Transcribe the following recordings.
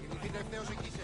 Κινηθείτε ευθέως εκεί σε.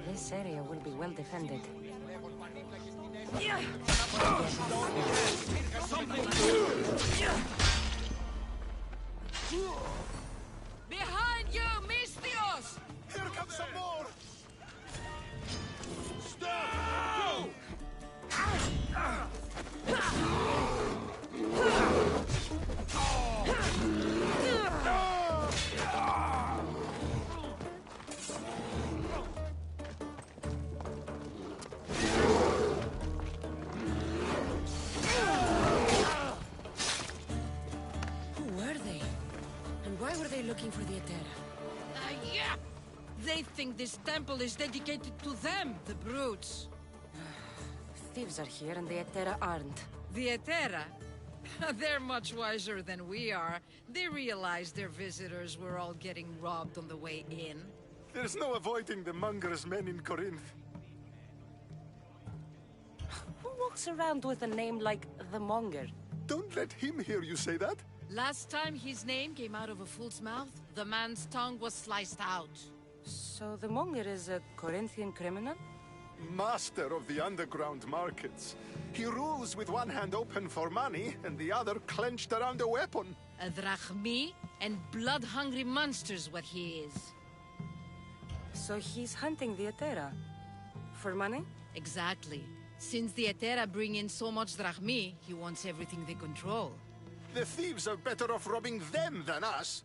This area will be well defended. Behind you, Mistios! Here comes some more! Stop! Go! Looking for the Etera. Yeah! They think this temple is dedicated to them, the brutes. Thieves are here and the Etera aren't. The Etera? They're much wiser than we are. They realized their visitors were all getting robbed on the way in. There's no avoiding the monger's men in Corinth. Who walks around with a name like the Monger? Don't let him hear you say that. Last time his name came out of a fool's mouth, the man's tongue was sliced out. So the Monger is a Corinthian criminal? Master of the underground markets. He rules with one hand open for money and the other clenched around a weapon. A drachmi and blood-hungry monster's what he is. So he's hunting the Etera? For money? Exactly. Since the Etera bring in so much drachmi, he wants everything they control. The thieves are better off robbing them than us.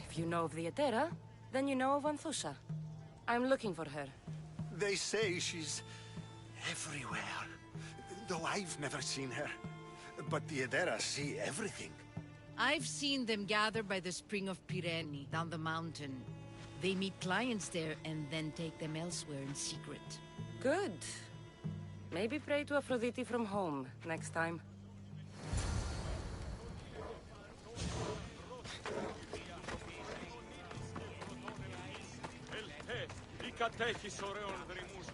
If you know of the Etera, then you know of Anthusha. I'm looking for her. They say she's everywhere, though I've never seen her. But the Etera see everything. I've seen them gather by the spring of Pirene, down the mountain. They meet clients there and then take them elsewhere in secret. Good. Maybe pray to Aphrodite from home next time. Κατέχεις ωραίων δρυμούς.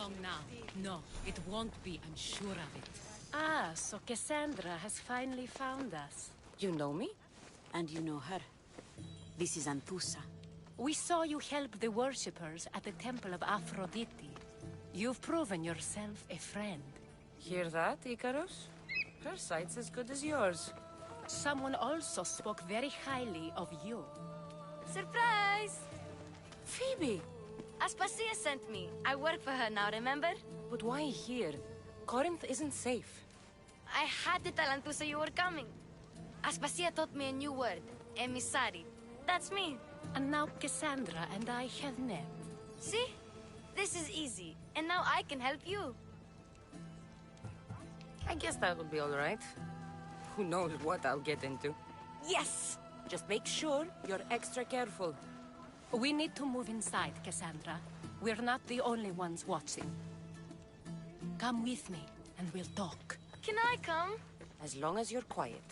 Long now. No, it won't be, I'm sure of it. Ah, so Cassandra has finally found us. You know me? And you know her. This is Anthusa, We saw you help the worshippers at the Temple of Aphrodite. You've proven yourself a friend. Hear that, Icarus? Her sight's as good as yours. Someone also spoke very highly of you. Surprise! Phoebe! Aspasia sent me. I work for her now, remember? But why here? Corinth isn't safe. I had to tell Anthusa you were coming. Aspasia taught me a new word. Emissary. That's me. And now Cassandra and I have met. See? This is easy. And now I can help you. I guess that will be all right. Who knows what I'll get into. Yes! Just make sure you're extra careful. We need to move inside, Cassandra. We're not the only ones watching. Come with me, and we'll talk. Can I come? As long as you're quiet.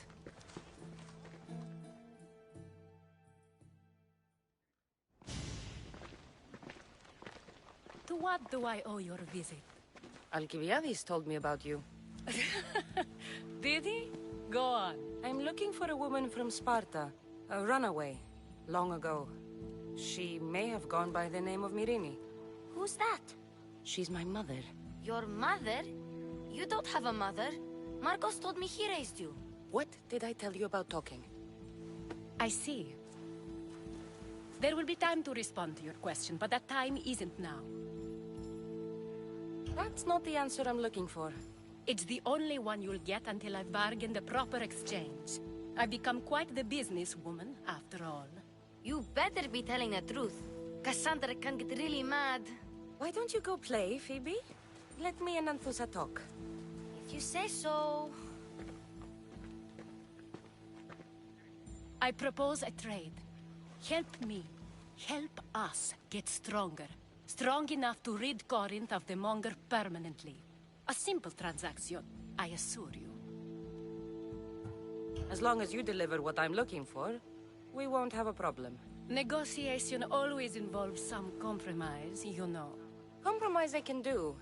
To what do I owe your visit? Alcibiades told me about you. Did he? Go on. I'm looking for a woman from Sparta. A runaway. Long ago. She may have gone by the name of Myrine. Who's that? She's my mother. Your mother? You don't have a mother. Marcos told me he raised you. What did I tell you about talking? I see. There will be time to respond to your question, but that time isn't now. That's not the answer I'm looking for. It's the only one you'll get until I've bargained a proper exchange. I've become quite the businesswoman, after all. You better be telling the truth. Cassandra can get really mad. Why don't you go play, Phoebe? Let me and Anthusa talk. If you say so... I propose a trade. Help me. Help us get stronger. Strong enough to rid Corinth of the Monger permanently. A simple transaction, I assure you. As long as you deliver what I'm looking for, we won't have a problem. Negotiation always involves some compromise, you know. Compromise I can do,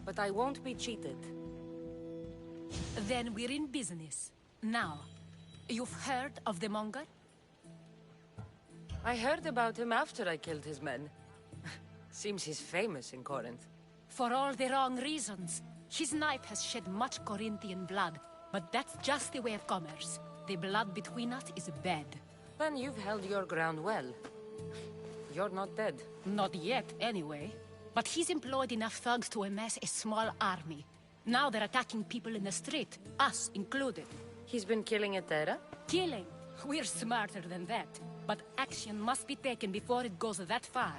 but I won't be cheated. Then we're in business. Now, you've heard of the Monger? I heard about him after I killed his men. Seems he's famous in Corinth. For all the wrong reasons. His knife has shed much Corinthian blood, but that's just the way of commerce. The blood between us is bad. Then you've held your ground well. You're not dead. Not yet, anyway. But he's employed enough thugs to amass a small army. Now they're attacking people in the street, us included. He's been killing Etera? Killing? We're smarter than that. But action must be taken before it goes that far.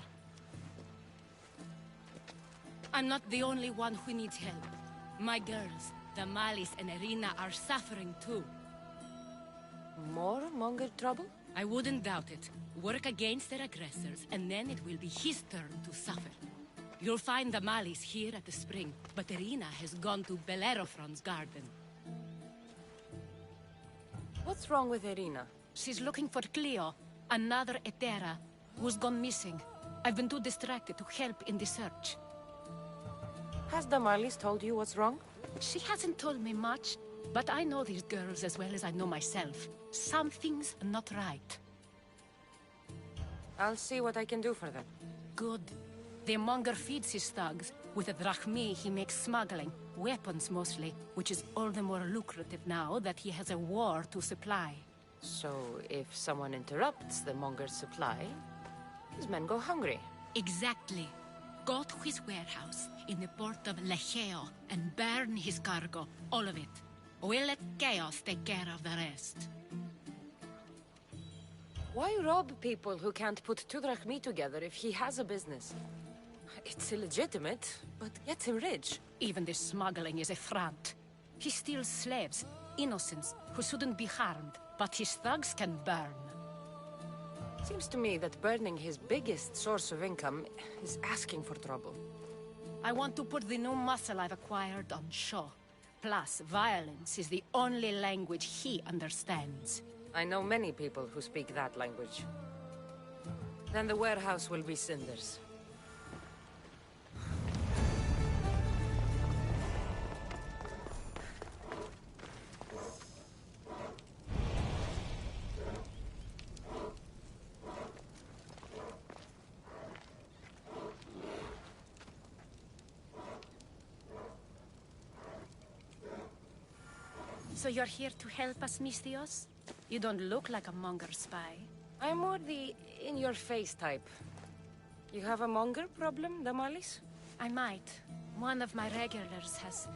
I'm not the only one who needs help. My girls, Damalis and Irina, are suffering too. More Monger trouble? I wouldn't doubt it. Work against their aggressors, and then it will be his turn to suffer. You'll find Damalis here at the spring, but Irina has gone to Bellerophon's garden. What's wrong with Irina? She's looking for Cleo, another Etera, who's gone missing. I've been too distracted to help in the search. Has Damalis told you what's wrong? She hasn't told me much, but I know these girls as well as I know myself. Something's not right. I'll see what I can do for them. Good. The Monger feeds his thugs. With the drachmi, he makes smuggling. Weapons, mostly. Which is all the more lucrative now that he has a war to supply. So, if someone interrupts the Monger's supply, his men go hungry. Exactly. Go to his warehouse in the port of Lecheo and burn his cargo. All of it. We'll let chaos take care of the rest. Why rob people who can't put two drachmi together if he has a business? It's illegitimate, but gets him rich. Even the smuggling is a front. He steals slaves, innocents, who shouldn't be harmed, but his thugs can burn. Seems to me that burning his biggest source of income is asking for trouble. I want to put the new muscle I've acquired on show. Plus, violence is the only language he understands. I know many people who speak that language. Then the warehouse will be cinders. So you're here to help us, Mystios? You don't look like a Monger spy. I'm more the in-your-face type. You have a monger problem, Damalis? I might. One of my regulars has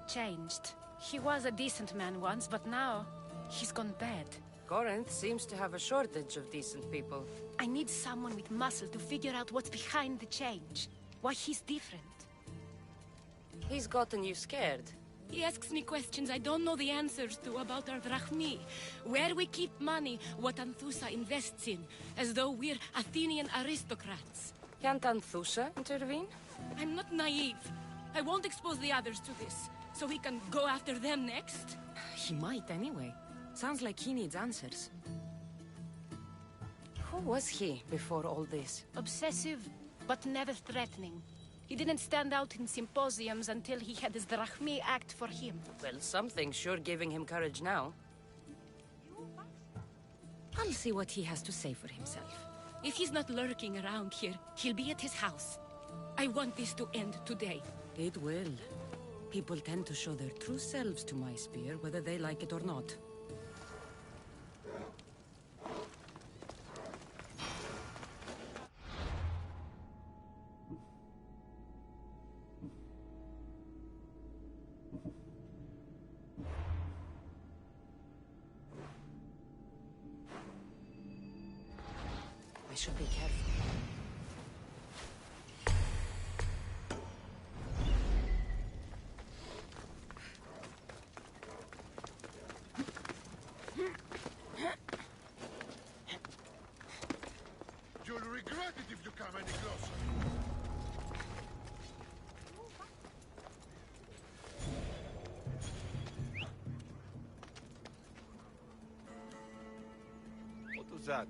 changed. He was a decent man once, but now he's gone bad. Corinth seems to have a shortage of decent people. I need someone with muscle to figure out what's behind the change. Why he's different. He's gotten you scared. He asks me questions I don't know the answers to about our drachmi. Where we keep money, what Anthusa invests in. As though we're Athenian aristocrats. Can't Anthusa intervene? I'm not naive. I won't expose the others to this. So we can go after them next? He might anyway. Sounds like he needs answers. Who was he before all this? Obsessive, but never threatening. He didn't stand out in symposiums until he had his drachmi act for him. Well, something's sure giving him courage now. I'll see what he has to say for himself. If he's not lurking around here, he'll be at his house. I want this to end today. It will. People tend to show their true selves to my spear, whether they like it or not. I should be careful. You'll regret it if you come any closer. What was that?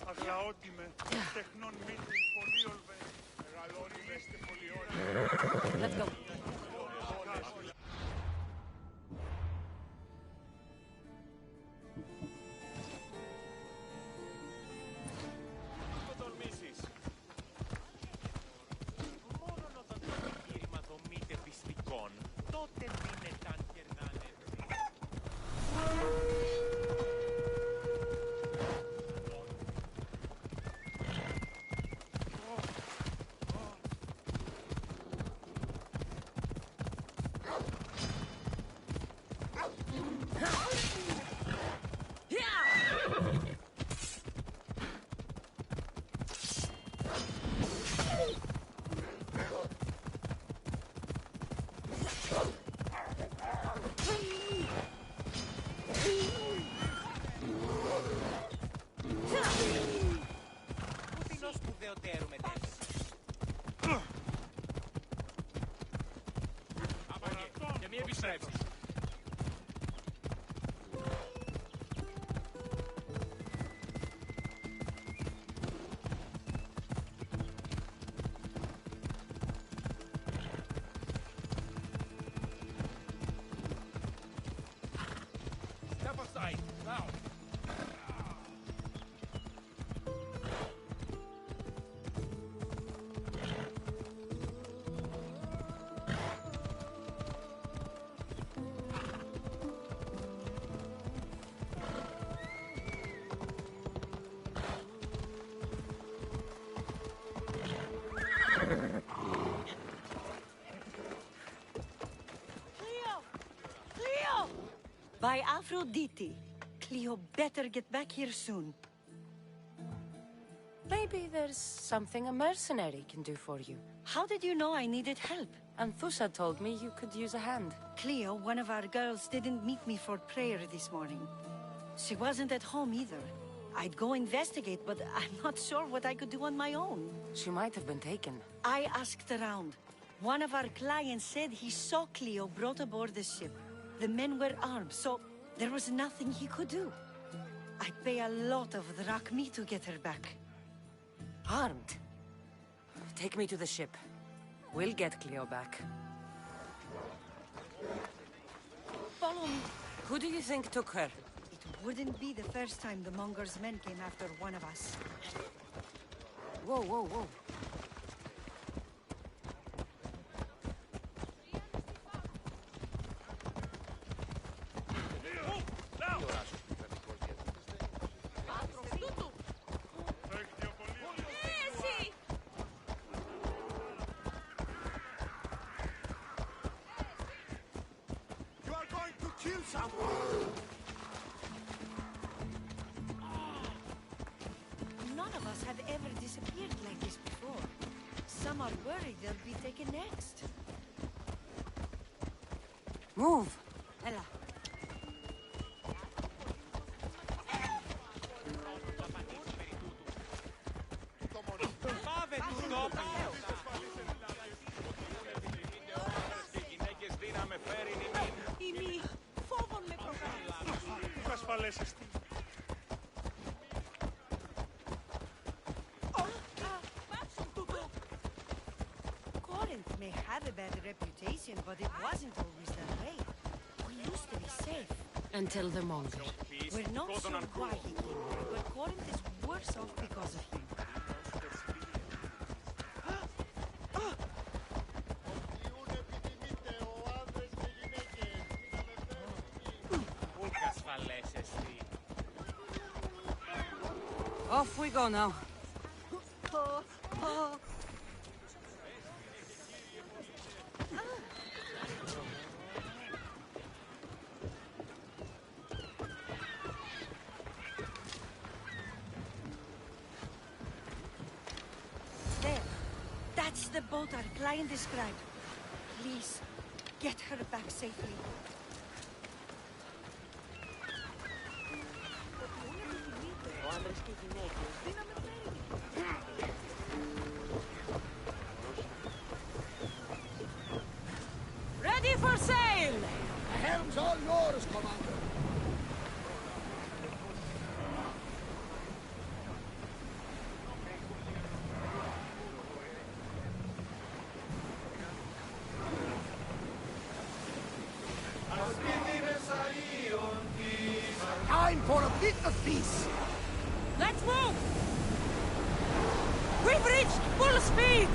Αγλαότιμε, τεχνών μύθιν, πολύολβε, μεγαλώνει μεστε πολυόλβε. Let's go. Το τολμήσεις. Μόνον όταν το επιχείρημα δομείται πιστικών, τότε δίνεται αν κερνάνε. Επιστρέψεις. Step aside, now. By Aphrodite. Cleo better get back here soon. Maybe there's something a mercenary can do for you. How did you know I needed help? Anthusa told me you could use a hand. Cleo, one of our girls, didn't meet me for prayer this morning. She wasn't at home either. I'd go investigate, but I'm not sure what I could do on my own. She might have been taken. I asked around. One of our clients said he saw Cleo brought aboard the ship. The men were armed, so there was nothing he could do. I'd pay a lot of drachmi to get her back. Armed? Take me to the ship. We'll get Cleo back. Follow me. Who do you think took her? It wouldn't be the first time the Monger's men came after one of us. Whoa, whoa, whoa. You are going to kill someone! None of us have ever disappeared like this before. Some are worried they'll be taken next. Move! Ella. Πάμε τους τόπους! Και γυναίκες δύναμε φέρει νημήν. Imi, φόβον με προκαλεί. Του ασφαλές εστί. Corinth may have a bad reputation, but it wasn't always that way. We used to be safe. Until the Monger. We're not sure why he came here, but Corinth is worse off because of him. Πού και ασφαλές εστί. Off we go now. There. That's the boat our client described. Please, get her back safely. Ready for sail! The helm's all yours, Commander. Time for a bit of peace. Let's move! We've reached full speed!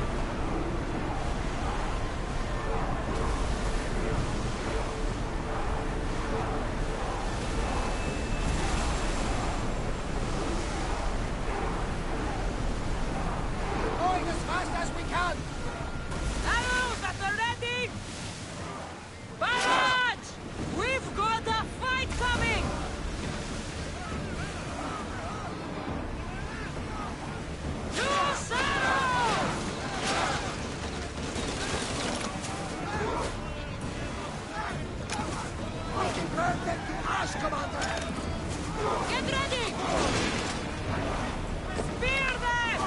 Going as fast as we can. Arrows at the ready! Barrage! We've got a fight coming! Loose arrows! We can burn them to ash, Commander. Get ready! Spear them!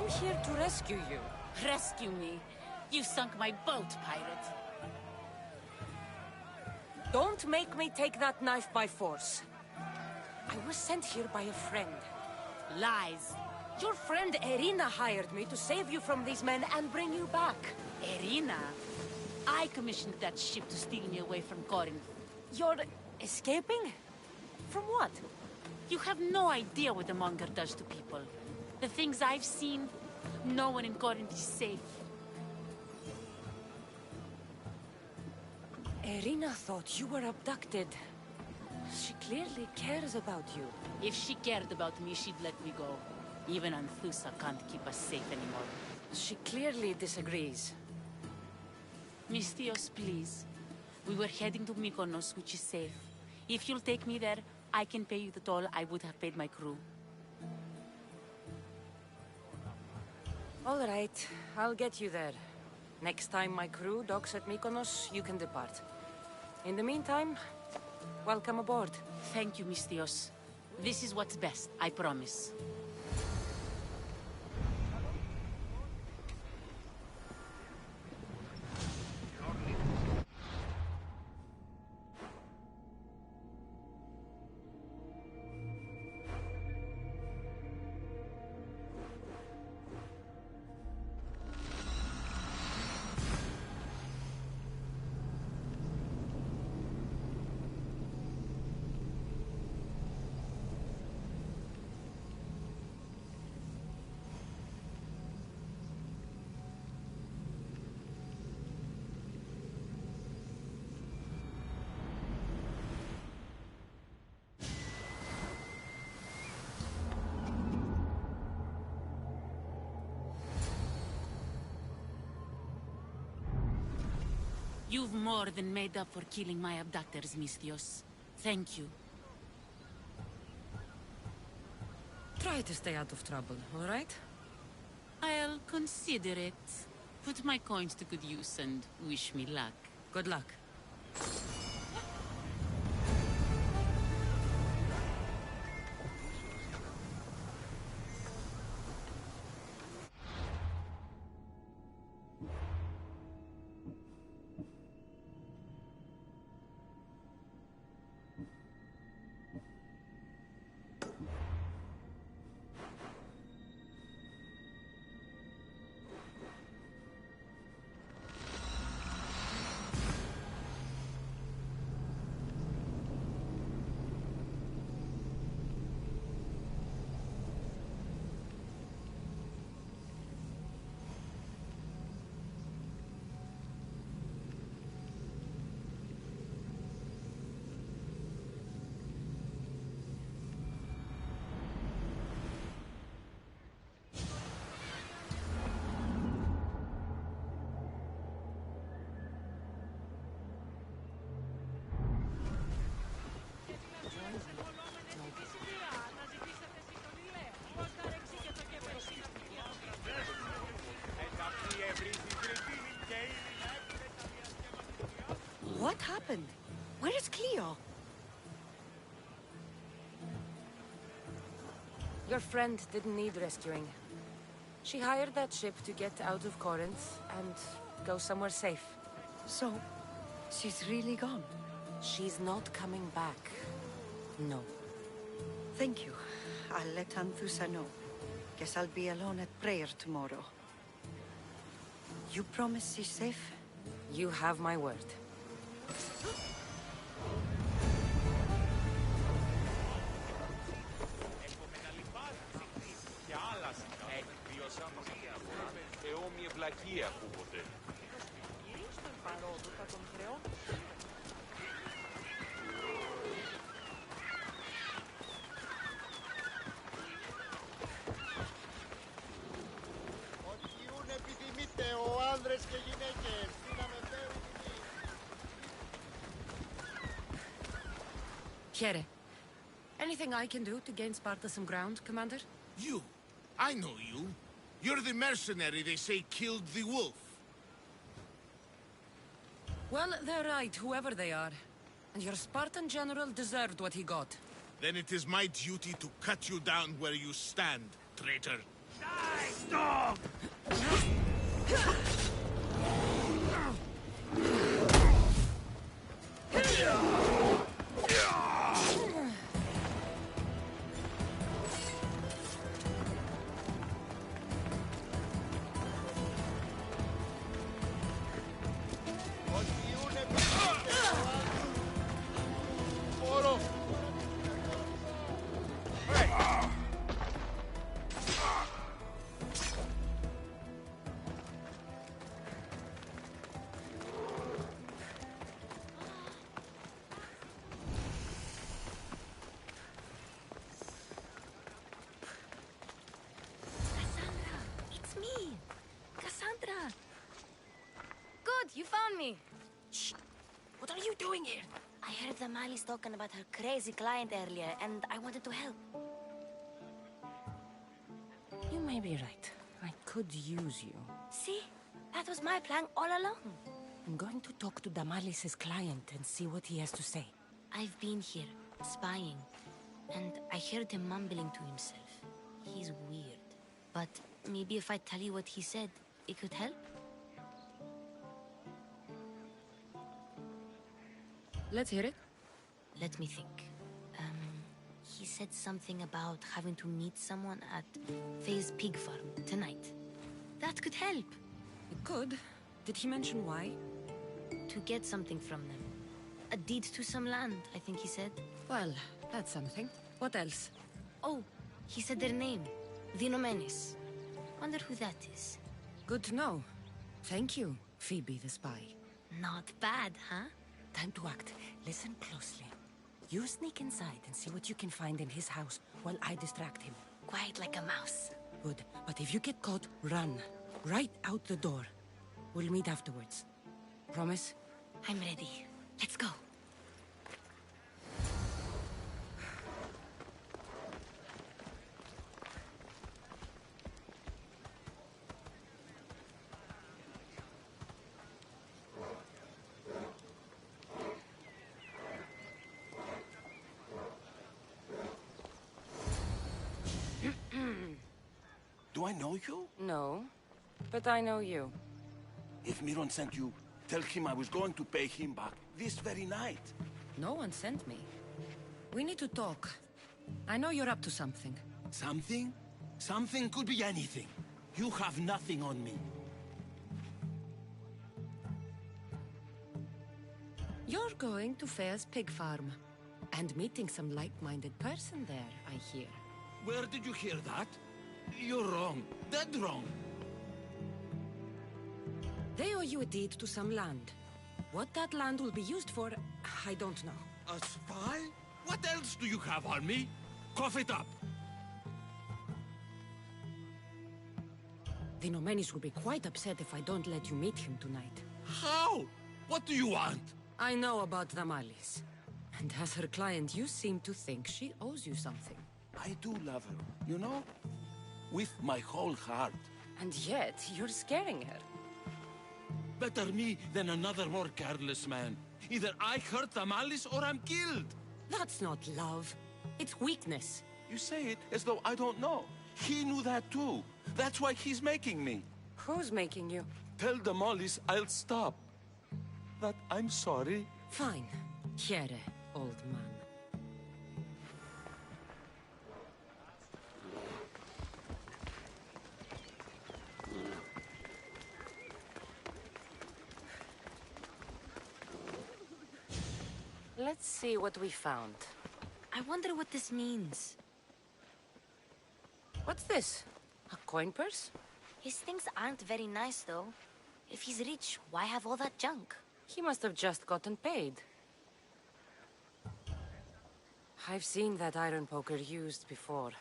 I'm here to rescue you. Rescue me. You sunk my boat, pirate. Don't make me take that knife by force. I was sent here by a friend. Lies. Your friend Irina hired me to save you from these men and bring you back. Irina? I commissioned that ship to steal me away from Corinth. You're escaping? From what? You have no idea what the Monger does to people. The things I've seen, no one in Corinth is safe. Irina thought you were abducted. She clearly cares about you. If she cared about me, she'd let me go. Even Anthusa can't keep us safe anymore. She clearly disagrees. Misthios, please. We were heading to Mykonos, which is safe. If you'll take me there, I can pay you the toll I would have paid my crew. All right, I'll get you there. Next time my crew docks at Mykonos, you can depart. In the meantime, welcome aboard. Thank you, Misthios. This is what's best, I promise. You've more than made up for killing my abductors, Misthios. Thank you. Try to stay out of trouble, all right? I'll consider it. Put my coins to good use and wish me luck. Good luck. What happened? Where is Cleo? Your friend didn't need rescuing. She hired that ship to get out of Corinth and go somewhere safe. So, she's really gone? She's not coming back. No. Thank you. I'll let Anthusa know. Guess I'll be alone at prayer tomorrow. You promise she's safe? You have my word. Here. Anything I can do to gain Sparta some ground, Commander? You? I know you. You're the mercenary they say killed the wolf. Well, they're right, whoever they are. And your Spartan general deserved what he got. Then it is my duty to cut you down where you stand, traitor. Stop! Cassandra, it's me. Cassandra. Good, you found me. Shh! What are you doing here? I heard the Mali's talking about her crazy client earlier, and I wanted to help. You may be right. I could use you. See? That was my plan all along. I'm going to talk to Damalis's client and see what he has to say. I've been here, spying, and I heard him mumbling to himself. He's weird. But maybe if I tell you what he said, it could help? Let's hear it. Let me think. He said something about having to meet someone at Faye's pig farm tonight. That could help. It could. Did he mention why? To get something from them. A deed to some land, I think he said. Well, that's something. What else? Oh, he said their name. The Nomenes. Wonder who that is. Good to know. Thank you, Phoebe the spy. Not bad, huh? Time to act. Listen closely. You sneak inside and see what you can find in his house while I distract him. Quiet like a mouse. Good. But if you get caught, run. Right out the door. We'll meet afterwards. Promise? I'm ready. Let's go. Do I know you? No. But I know you. If Miron sent you, tell him I was going to pay him back this very night. No one sent me. We need to talk. I know you're up to something. Something? Something could be anything. You have nothing on me. You're going to Fair's pig farm. And meeting some like-minded person there, I hear. Where did you hear that? You're wrong. Dead wrong. They owe you a deed to some land. What that land will be used for, I don't know. A spy? What else do you have on me? Cough it up. The Nomenis will be quite upset if I don't let you meet him tonight. How? What do you want? I know about Damalis. And as her client, you seem to think she owes you something. I do love her, you know? With my whole heart. And yet, you're scaring her. Better me than another more careless man. Either I hurt Damalis or I'm killed. That's not love. It's weakness. You say it as though I don't know. He knew that too. That's why he's making me. Who's making you? Tell Damalis I'll stop. That I'm sorry. Fine. Here, old man. Let's see what we found. I wonder what this means. What's this? A coin purse? His things aren't very nice, though. If he's rich, why have all that junk? He must have just gotten paid. I've seen that iron poker used before.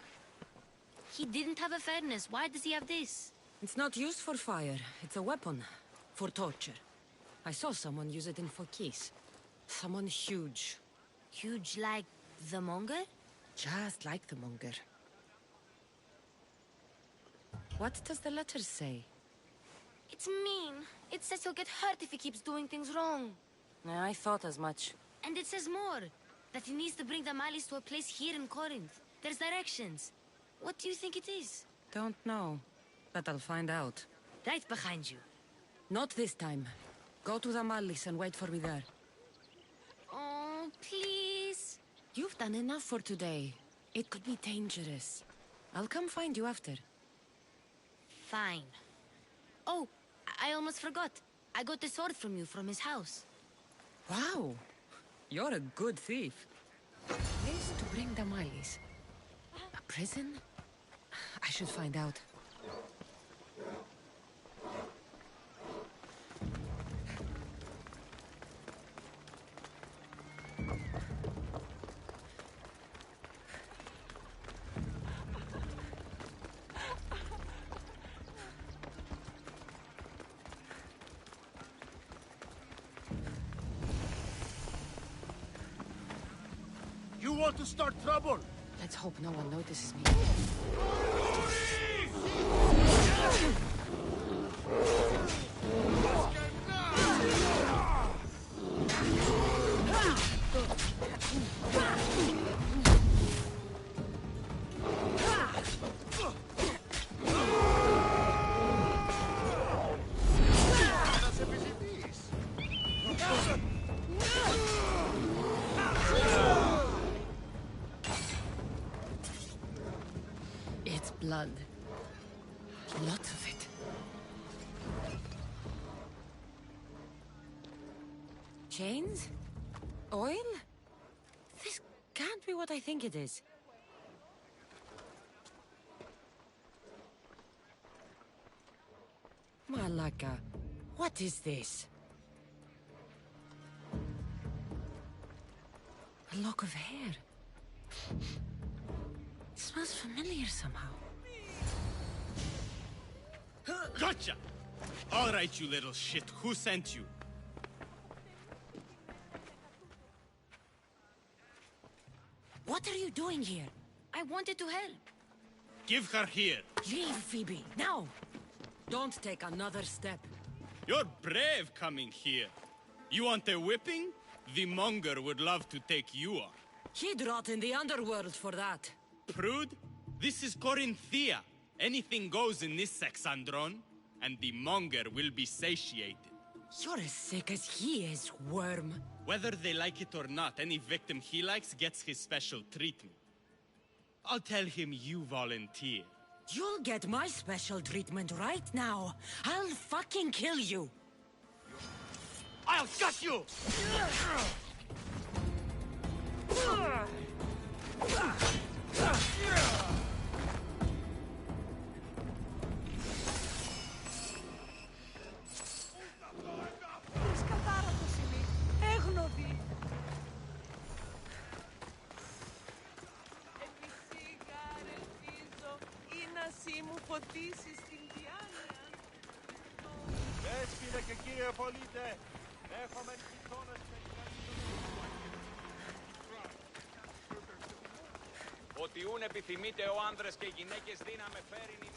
He didn't have a furnace. Why does he have this? It's not used for fire. It's a weapon. For torture. I saw someone use it in Fokis. Someone huge. Huge like the Monger? Just like the Monger. What does the letter say? It's mean. It says he'll get hurt if he keeps doing things wrong. I thought as much. And it says more. That he needs to bring the Malis to a place here in Corinth. There's directions. What do you think it is? Don't know, but I'll find out. Right behind you. Not this time. Go to the Mallis and wait for me there. Oh, please. You've done enough for today. It could be dangerous. I'll come find you after. Fine. Oh, I almost forgot. I got the sword from you from his house. Wow. You're a good thief. Place to bring the Mallis. A prison? I should find out. You want to start trouble? Let's hope no one notices me. It's blood. Lots of it. Chains? Oil? This can't be what I think it is. Malaka, what is this? A lock of hair. It smells familiar somehow. Gotcha! All right, you little shit. Who sent you? What are you doing here? I wanted to help. Give her here. Leave, Phoebe, now! Don't take another step. You're brave coming here. You want a whipping? The monger would love to take you on. He'd rot in the underworld for that. Prude, this is Corinthia. Anything goes in this Sexandron, and the monger will be satiated. You're as sick as he is, worm. Whether they like it or not, any victim he likes gets his special treatment. I'll tell him you volunteer. You'll get my special treatment right now. I'll fucking kill you. I'll gut you! Δέσποινε και κύριε πολίτε, έχουμε γειτόνες ότι ούν επιθυμείτε ο άνδρες και γυναίκες δύναμε φέρει νημή.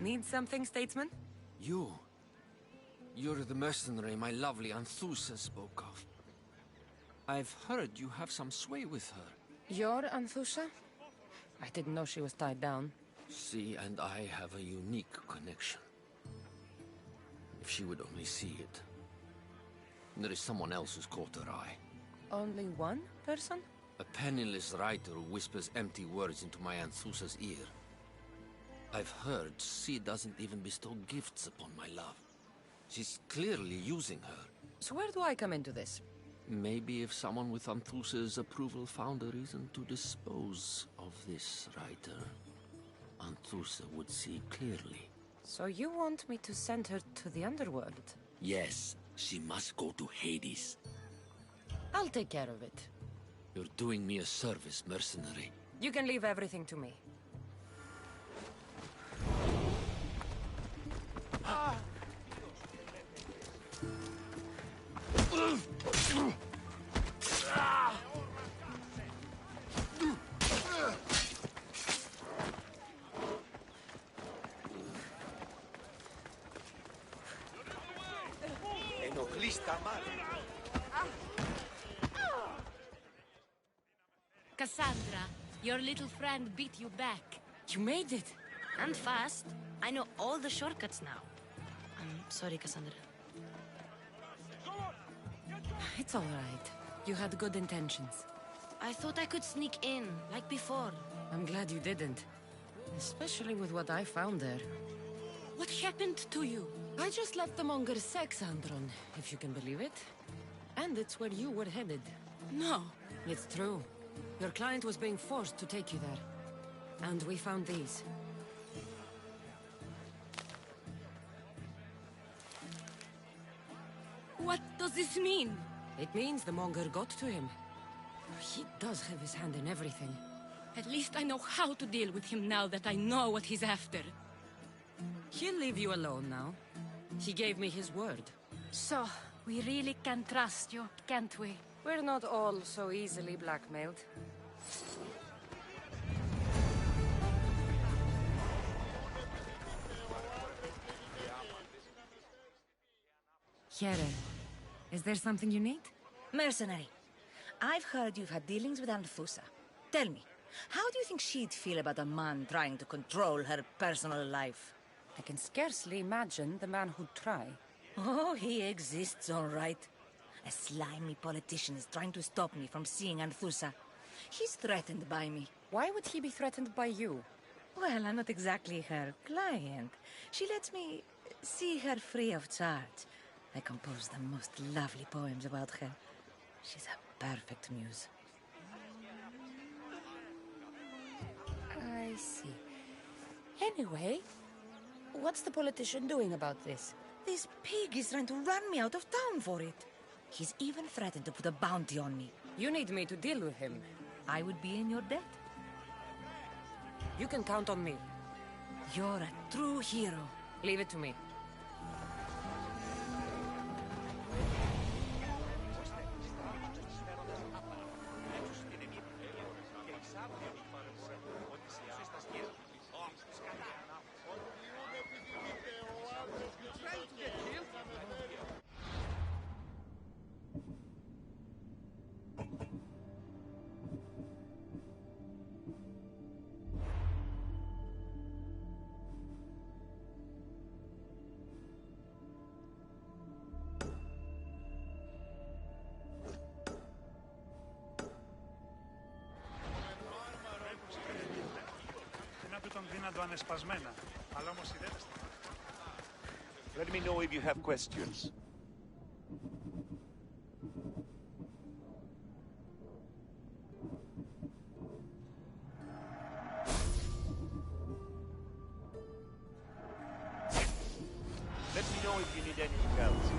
Need something, statesman? You're the mercenary my lovely Anthusa spoke of. I've heard you have some sway with her. You're Anthusa? I didn't know she was tied down. She and I have a unique connection. If she would only see it. There is someone else who's caught her eye. Only one person? A penniless writer who whispers empty words into my Anthusa's ear. I've heard she doesn't even bestow gifts upon my love. She's clearly using her. So where do I come into this? Maybe if someone with Anthusa's approval found a reason to dispose of this writer, Anthusa would see clearly. So you want me to send her to the underworld? Yes, she must go to Hades. I'll take care of it. You're doing me a service, mercenary. You can leave everything to me. Ενοχλείς τα μάτια. Cassandra, your little friend beat you back. You made it. And fast. I know all the shortcuts now. I'm sorry, Cassandra. It's all right. You had good intentions. I thought I could sneak in, like before. I'm glad you didn't. Especially with what I found there. What happened to you? I just left the Monger Sexandron, if you can believe it. And it's where you were headed. No. It's true. Your client was being forced to take you there. And we found these. What does this mean? It means the Monger got to him. He does have his hand in everything. At least I know how to deal with him now that I know what he's after. He'll leave you alone now. He gave me his word. So, we really can trust you, can't we? We're not all so easily blackmailed. Here, is there something you need? Mercenary, I've heard you've had dealings with Anthusa. Tell me, how do you think she'd feel about a man trying to control her personal life? I can scarcely imagine the man who'd try. Oh, he exists, all right. A slimy politician is trying to stop me from seeing Anthusa. He's threatened by me. Why would he be threatened by you? Well, I'm not exactly her client. She lets me see her free of charge. I compose the most lovely poems about her. She's a perfect muse. I see. Anyway, what's the politician doing about this? This pig is trying to run me out of town for it. He's even threatened to put a bounty on me. You need me to deal with him. I would be in your debt. You can count on me. You're a true hero. Leave it to me. Let me know if you have questions. Let me know if you need anything else.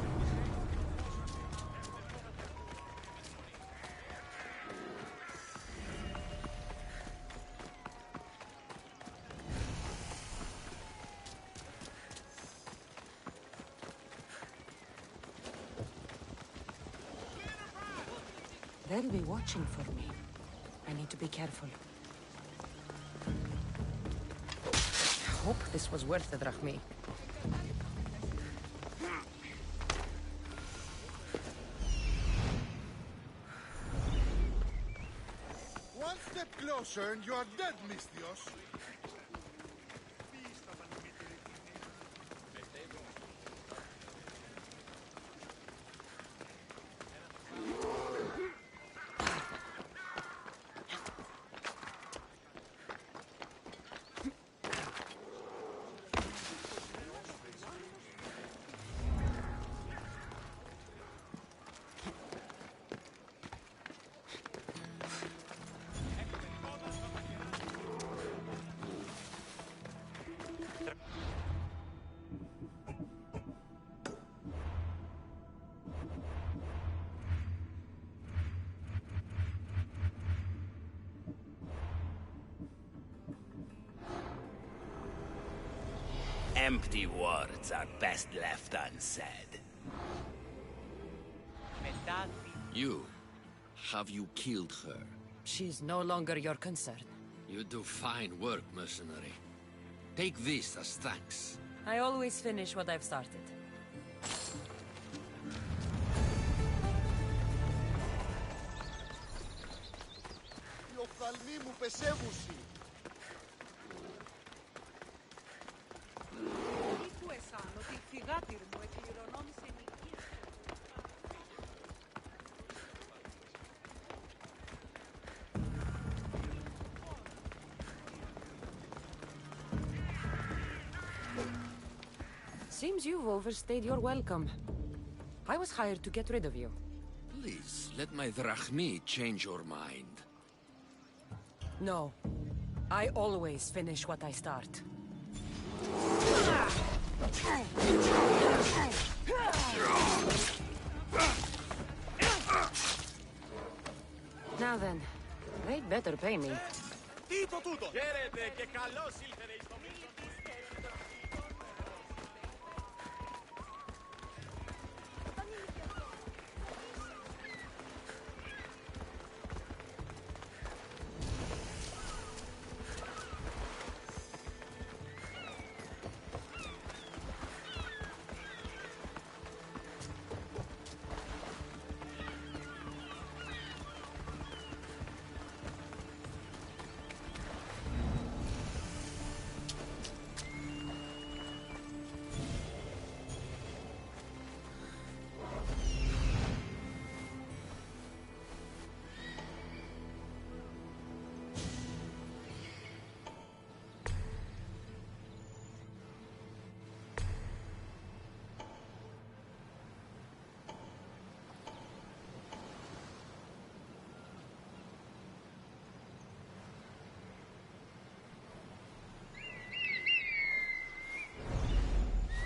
They'll be watching for me. I need to be careful. I hope this was worth it, Rahmi. One step closer and you are dead, Mistios. Empty words are best left unsaid. You. Have you killed her? She's no longer your concern. You do fine work, mercenary. Take this as thanks. I always finish what I've started. Your οφθαλμοί μου πεσέβουσι. Ήτου εσάν ότι η θυγάτηρ μου εκληρονόμησε νοικίες. Seems you've overstayed your welcome. I was hired to get rid of you. Please, let my drachmi change your mind. No. I always finish what I start. Now then, they'd better pay me. Τι το τούτο! Χαίρετε και καλώς ήλθετε στο μίσο της.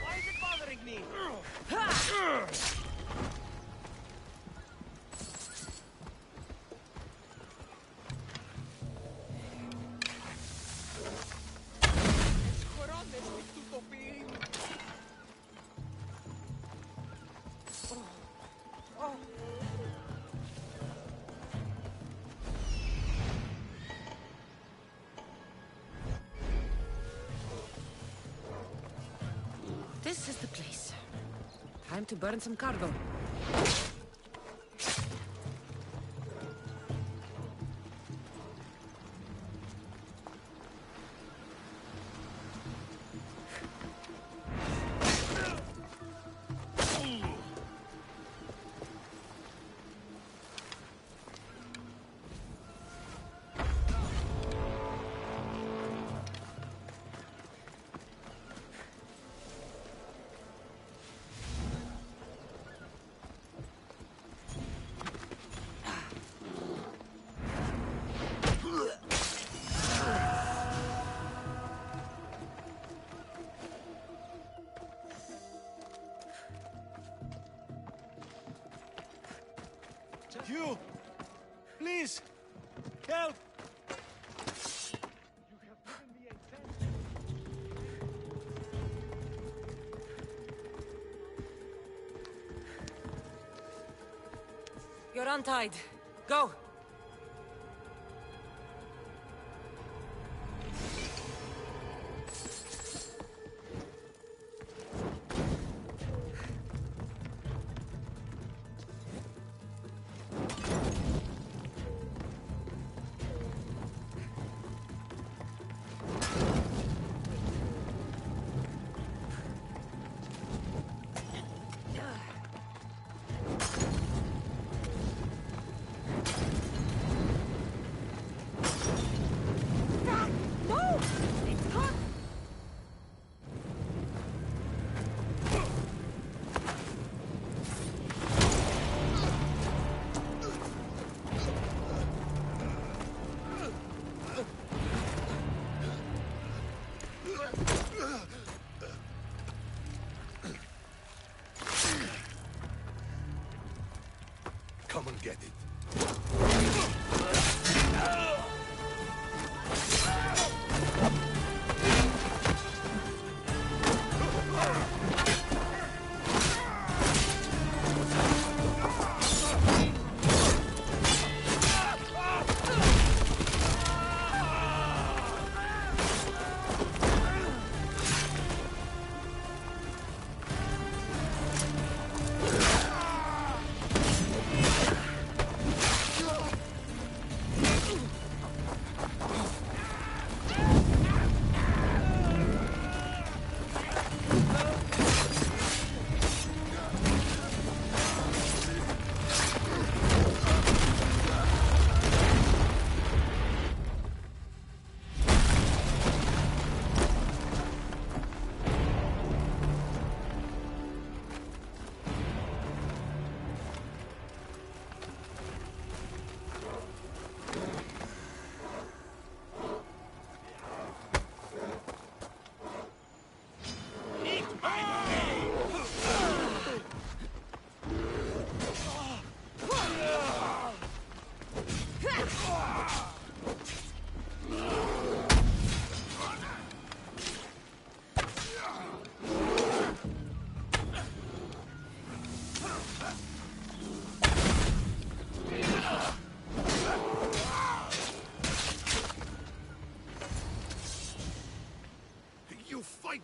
Why is it bothering me? Χρόνες του τοπίου. This is the place. Time to burn some cargo. You! Please! Help! You're untied. Go! Come and get it.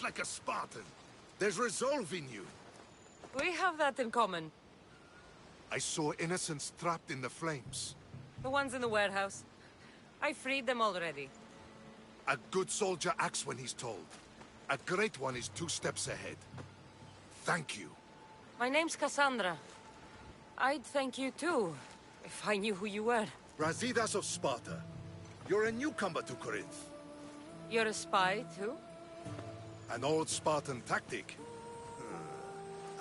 like a Spartan. There's resolve in you. We have that in common. I saw innocents trapped in the flames. The ones in the warehouse. I freed them already. A good soldier acts when he's told. A great one is 2 steps ahead. Thank you. My name's Cassandra. I'd thank you too, if I knew who you were. Brasidas of Sparta. You're a newcomer to Corinth. You're a spy too? An old Spartan tactic.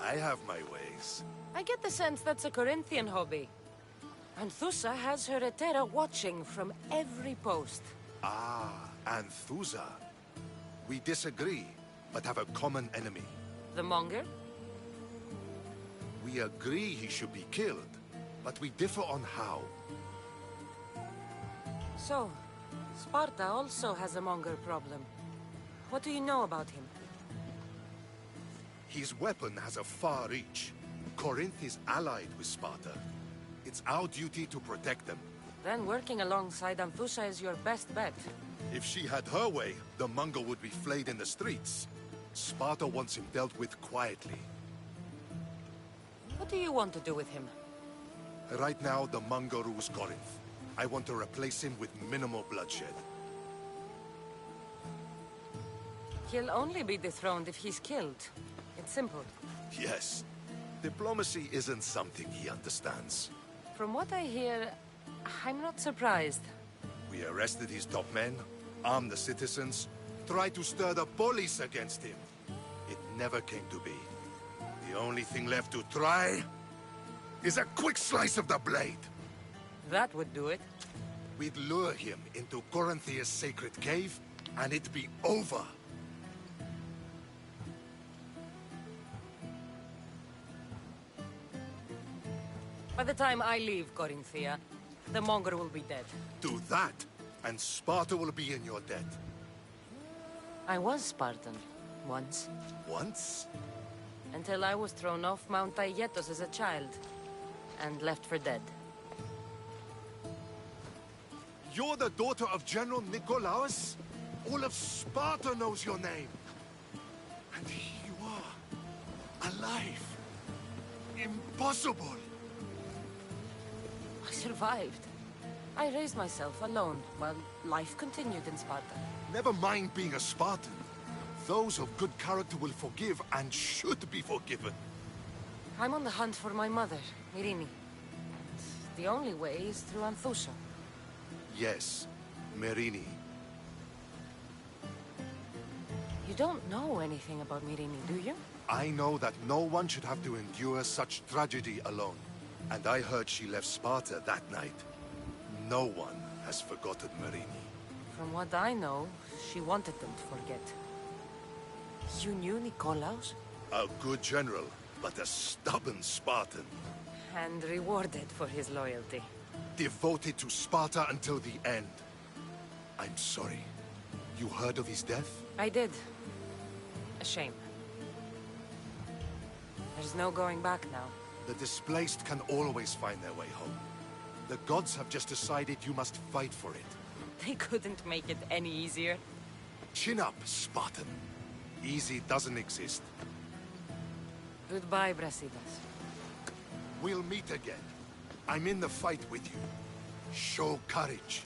I have my ways. I get the sense that's a Corinthian hobby. Anthusa has her Etera watching from every post. Ah, Anthusa. We disagree, but have a common enemy. The Monger? We agree he should be killed, but we differ on how. So, Sparta also has a Monger problem. What do you know about him? His weapon has a far reach. Corinth is allied with Sparta. It's our duty to protect them. Then working alongside Anthusa is your best bet. If she had her way, the Mongol would be flayed in the streets. Sparta wants him dealt with quietly. What do you want to do with him? Right now, the Mongol rules Corinth. I want to replace him with minimal bloodshed. He'll only be dethroned if he's killed. It's simple. Yes. Diplomacy isn't something he understands. From what I hear, I'm not surprised. We arrested his top men, armed the citizens, tried to stir the police against him. It never came to be. The only thing left to try is a quick slice of the blade. That would do it. We'd lure him into Corinthia's sacred cave, and it'd be over. By the time I leave Corinthia, the Monger will be dead. Do that, and Sparta will be in your debt. I was Spartan, once. Once? Until I was thrown off Mount Aietos as a child, and left for dead. You're the daughter of General Nikolaos? All of Sparta knows your name. And here you are, alive. Impossible. I survived. I raised myself alone, while life continued in Sparta. Never mind being a Spartan. Those of good character will forgive and should be forgiven. I'm on the hunt for my mother, Myrini. The only way is through Anthusa. Yes, Myrini. You don't know anything about Myrini, do you? I know that no one should have to endure such tragedy alone. And I heard she left Sparta that night. No one has forgotten Myrini. From what I know, she wanted them to forget. You knew Nikolaos? A good general, but a stubborn Spartan. And rewarded for his loyalty. Devoted to Sparta until the end. I'm sorry. You heard of his death? I did. A shame. There's no going back now. The displaced can always find their way home. The gods have just decided you must fight for it. They couldn't make it any easier. Chin up, Spartan. Easy doesn't exist. Goodbye, Brasidas. We'll meet again. I'm in the fight with you. Show courage.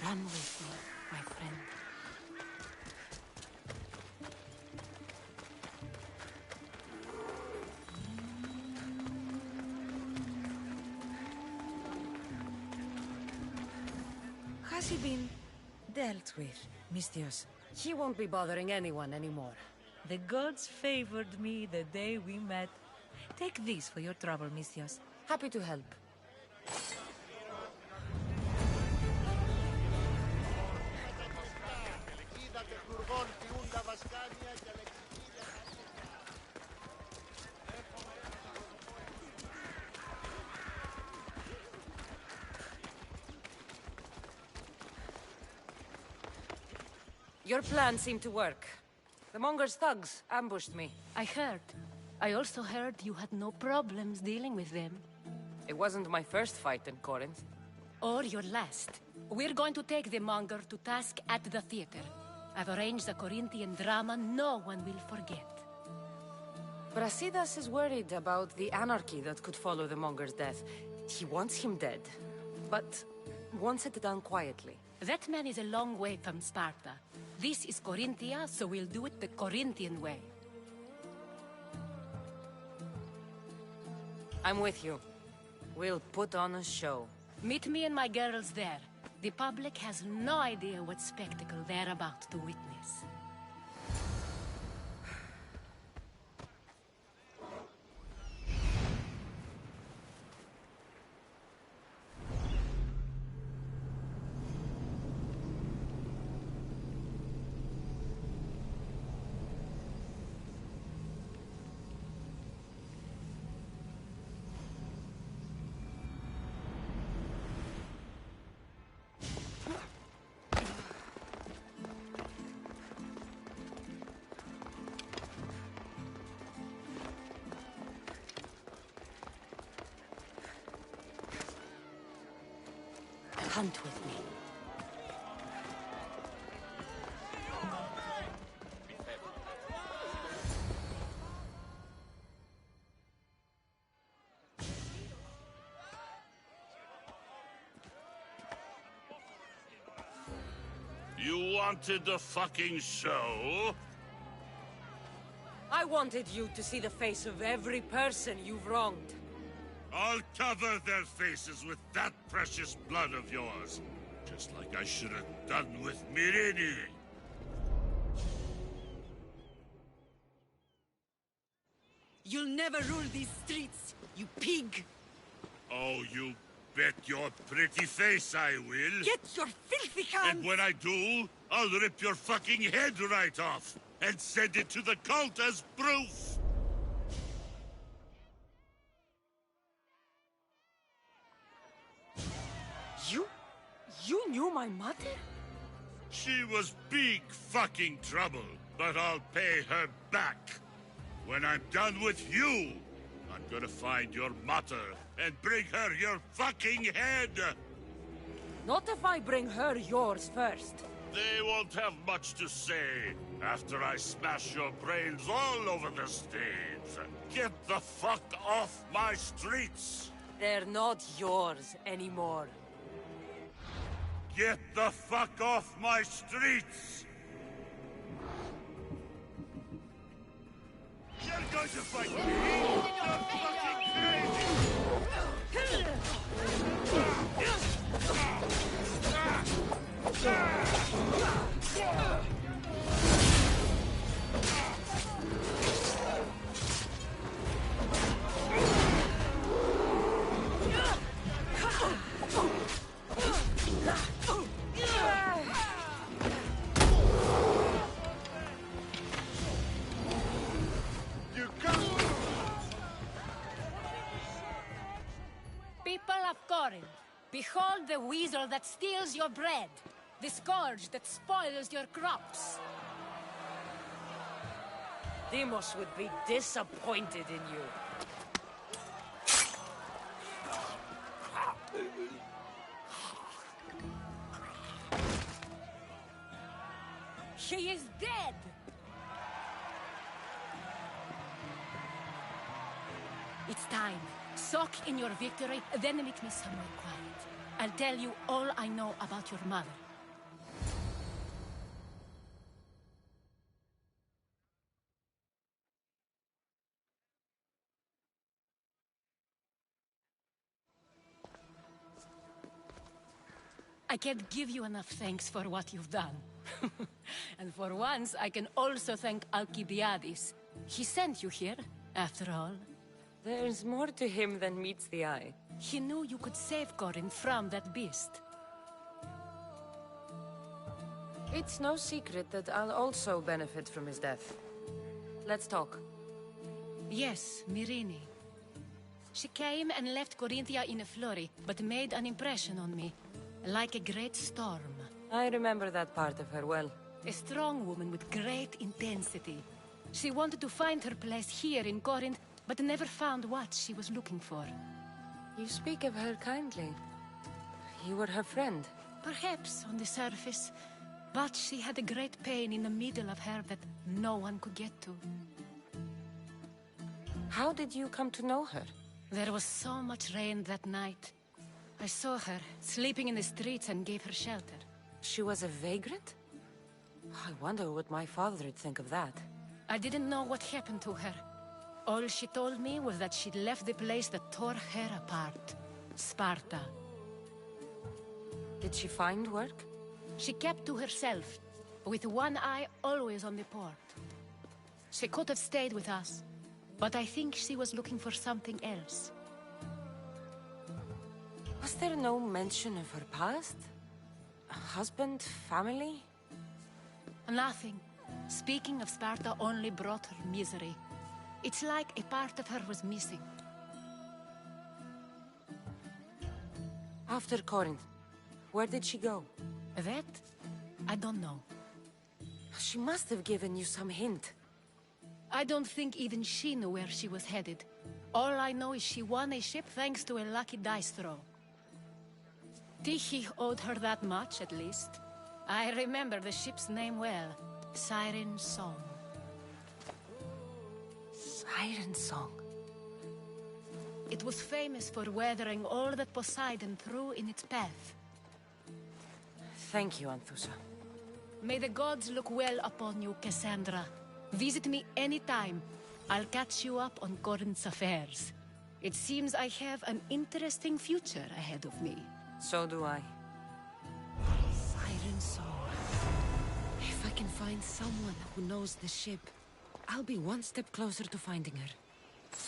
Run with me, my friend. Has he been dealt with, Mistios? He won't be bothering anyone anymore. The gods favored me the day we met. Take this for your trouble, Mistios. Happy to help. Your plan seemed to work. The Monger's thugs ambushed me. I heard. I also heard you had no problems dealing with them. It wasn't my first fight in Corinth. Or your last. We're going to take the Monger to task at the theater. I've arranged a Corinthian drama no one will forget. Brasidas is worried about the anarchy that could follow the Monger's death. He wants him dead, but wants it done quietly. That man is a long way from Sparta. This is Corinthia, so we'll do it the Corinthian way. I'm with you. We'll put on a show. Meet me and my girls there. The public has no idea what spectacle they're about to witness. Hunt with me. You wanted the fucking show? I wanted you to see the face of every person you've wronged. I'll cover their faces with that precious blood of yours. Just like I should have done with Myrini. You'll never rule these streets, you pig! Oh, you bet your pretty face I will. Get your filthy hands! And when I do, I'll rip your fucking head right off and send it to the cult as proof. You knew my mother? She was big fucking trouble, but I'll pay her back. When I'm done with you, I'm gonna find your mother and bring her your fucking head! Not if I bring her yours first. They won't have much to say after I smash your brains all over the stage. Get the fuck off my streets! They're not yours anymore. Get the fuck off my streets! You're going to fight me? You're fucking People of Corinth, behold the weasel that steals your bread, the scourge that spoils your crops. Demos would be disappointed in you. She is dead! It's time. Soak in your victory, then meet me somewhere quiet. I'll tell you all I know about your mother. I can't give you enough thanks for what you've done. And for once, I can also thank Alcibiades. He sent you here, after all. There's more to him than meets the eye. He knew you could save Corinth from that beast. It's no secret that I'll also benefit from his death. Let's talk. Yes, Myrine. She came and left Corinthia in a flurry, but made an impression on me. Like a great storm. I remember that part of her well. A strong woman with great intensity. She wanted to find her place here in Corinth, but never found what she was looking for. You speak of her kindly. You were her friend. Perhaps on the surface, but she had a great pain in the middle of her that no one could get to. How did you come to know her? There was so much rain that night. I saw her, sleeping in the streets, and gave her shelter. She was a vagrant? I wonder what my father would think of that. I didn't know what happened to her. All she told me was that she'd left the place that tore her apart. Sparta. Did she find work? She kept to herself, with one eye always on the port. She could have stayed with us, but I think she was looking for something else. Was there no mention of her past? A husband, family? Nothing. Speaking of Sparta only brought her misery. It's like a part of her was missing. After Corinth, where did she go? That? I don't know. She must have given you some hint. I don't think even she knew where she was headed. All I know is she won a ship thanks to a lucky dice throw. Tyche owed her that much, at least. I remember the ship's name well. Siren Song. Siren Song? It was famous for weathering all that Poseidon threw in its path. Thank you, Anthusa. May the gods look well upon you, Cassandra. Visit me anytime. I'll catch you up on Corinth's affairs. It seems I have an interesting future ahead of me. So do I. Siren Song. If I can find someone who knows the ship, I'll be one step closer to finding her.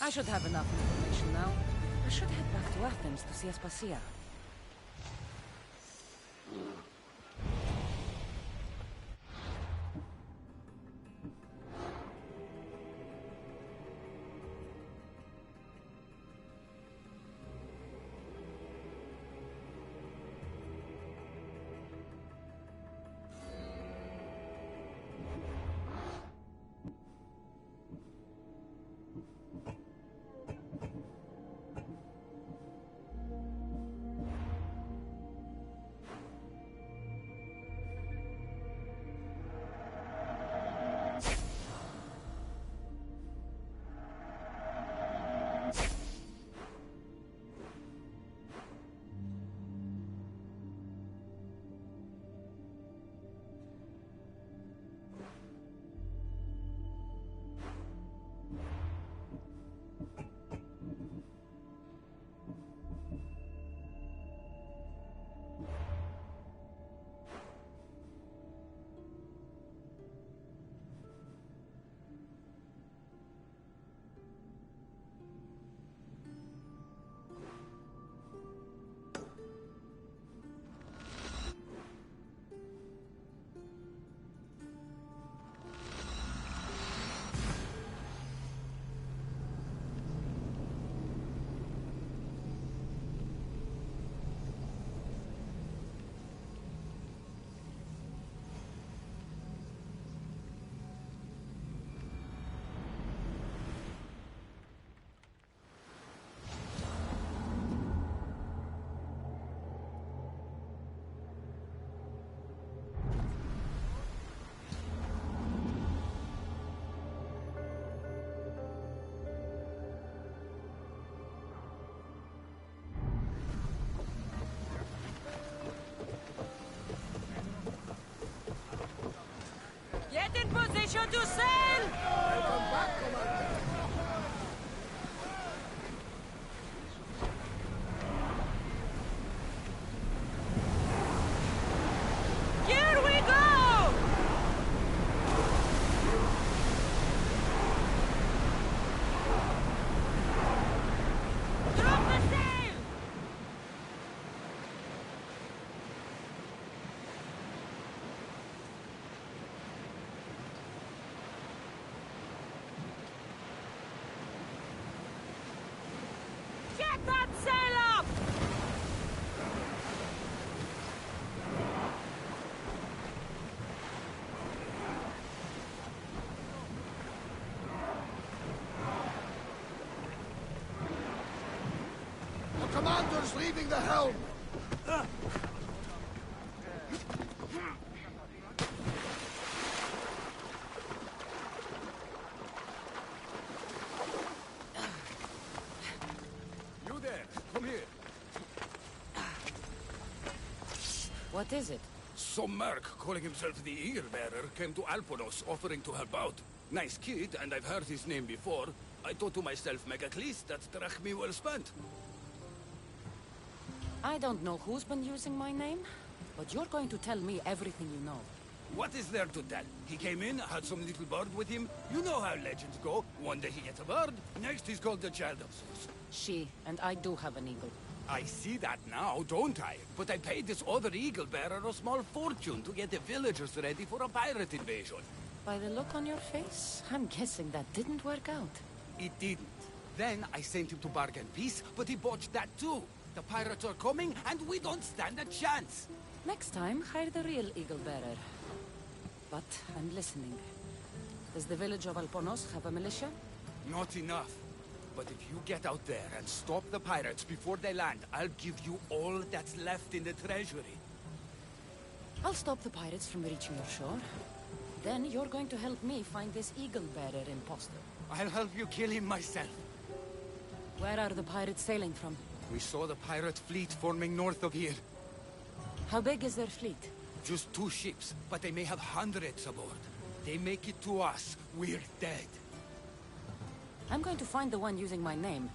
I should have enough information now. I should head back to Athens to see Aspasia. Get in position to sail! Welcome back, Commander. commander's leaving the helm! You there, come here. What is it? Some merc calling himself the Eagle Bearer came to Alponos offering to help out. Nice kid, and I've heard his name before. I thought to myself, Megacles, that's drachmi well spent. I don't know who's been using my name, but you're going to tell me everything you know. What is there to tell? He came in, had some little bird with him. You know how legends go. One day he gets a bird, next he's called the Child of Zeus. She, and I do have an eagle. I see that now, don't I? But I paid this other Eagle Bearer a small fortune to get the villagers ready for a pirate invasion. By the look on your face, I'm guessing that didn't work out. It didn't. Then I sent him to bargain peace, but he botched that too. The pirates are coming, and we don't stand a chance. Next time, hire the real eagle bearer. But I'm listening. Does the village of Alponos have a militia? Not enough. But if you get out there and stop the pirates before they land, I'll give you all that's left in the treasury. I'll stop the pirates from reaching your shore. Then you're going to help me find this eagle bearer imposter. I'll help you kill him myself. Where are the pirates sailing from? We saw the pirate fleet forming north of here. How big is their fleet? Just 2 ships, but they may have hundreds aboard. They make it to us, we're dead. I'm going to find the one using my name.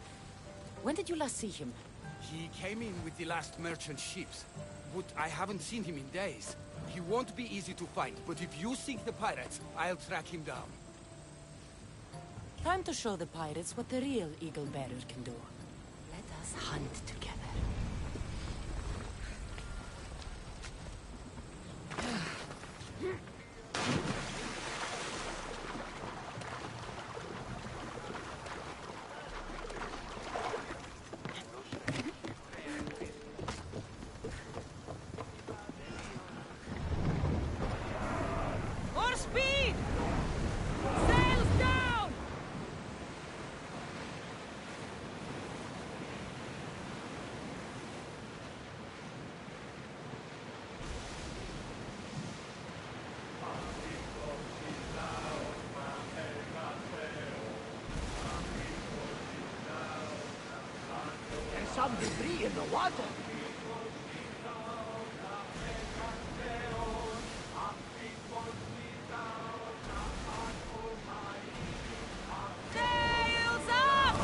When did you last see him? He came in with the last merchant ships, but I haven't seen him in days. He won't be easy to find, but if you sink the pirates, I'll track him down. Time to show the pirates what the real eagle bearer can do. Let us hunt together. More speed! Sails down! There's some debris in the water. Sails up!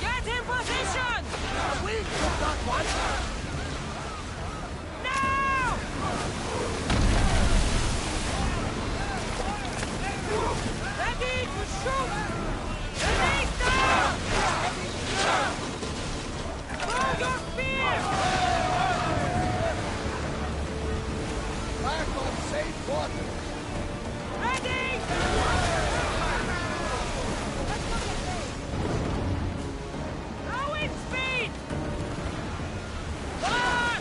Get in position! We took that one. Now! Ready to shoot! Release down! Throw your spear! Back on safe water. Ready! Throw in speed! On!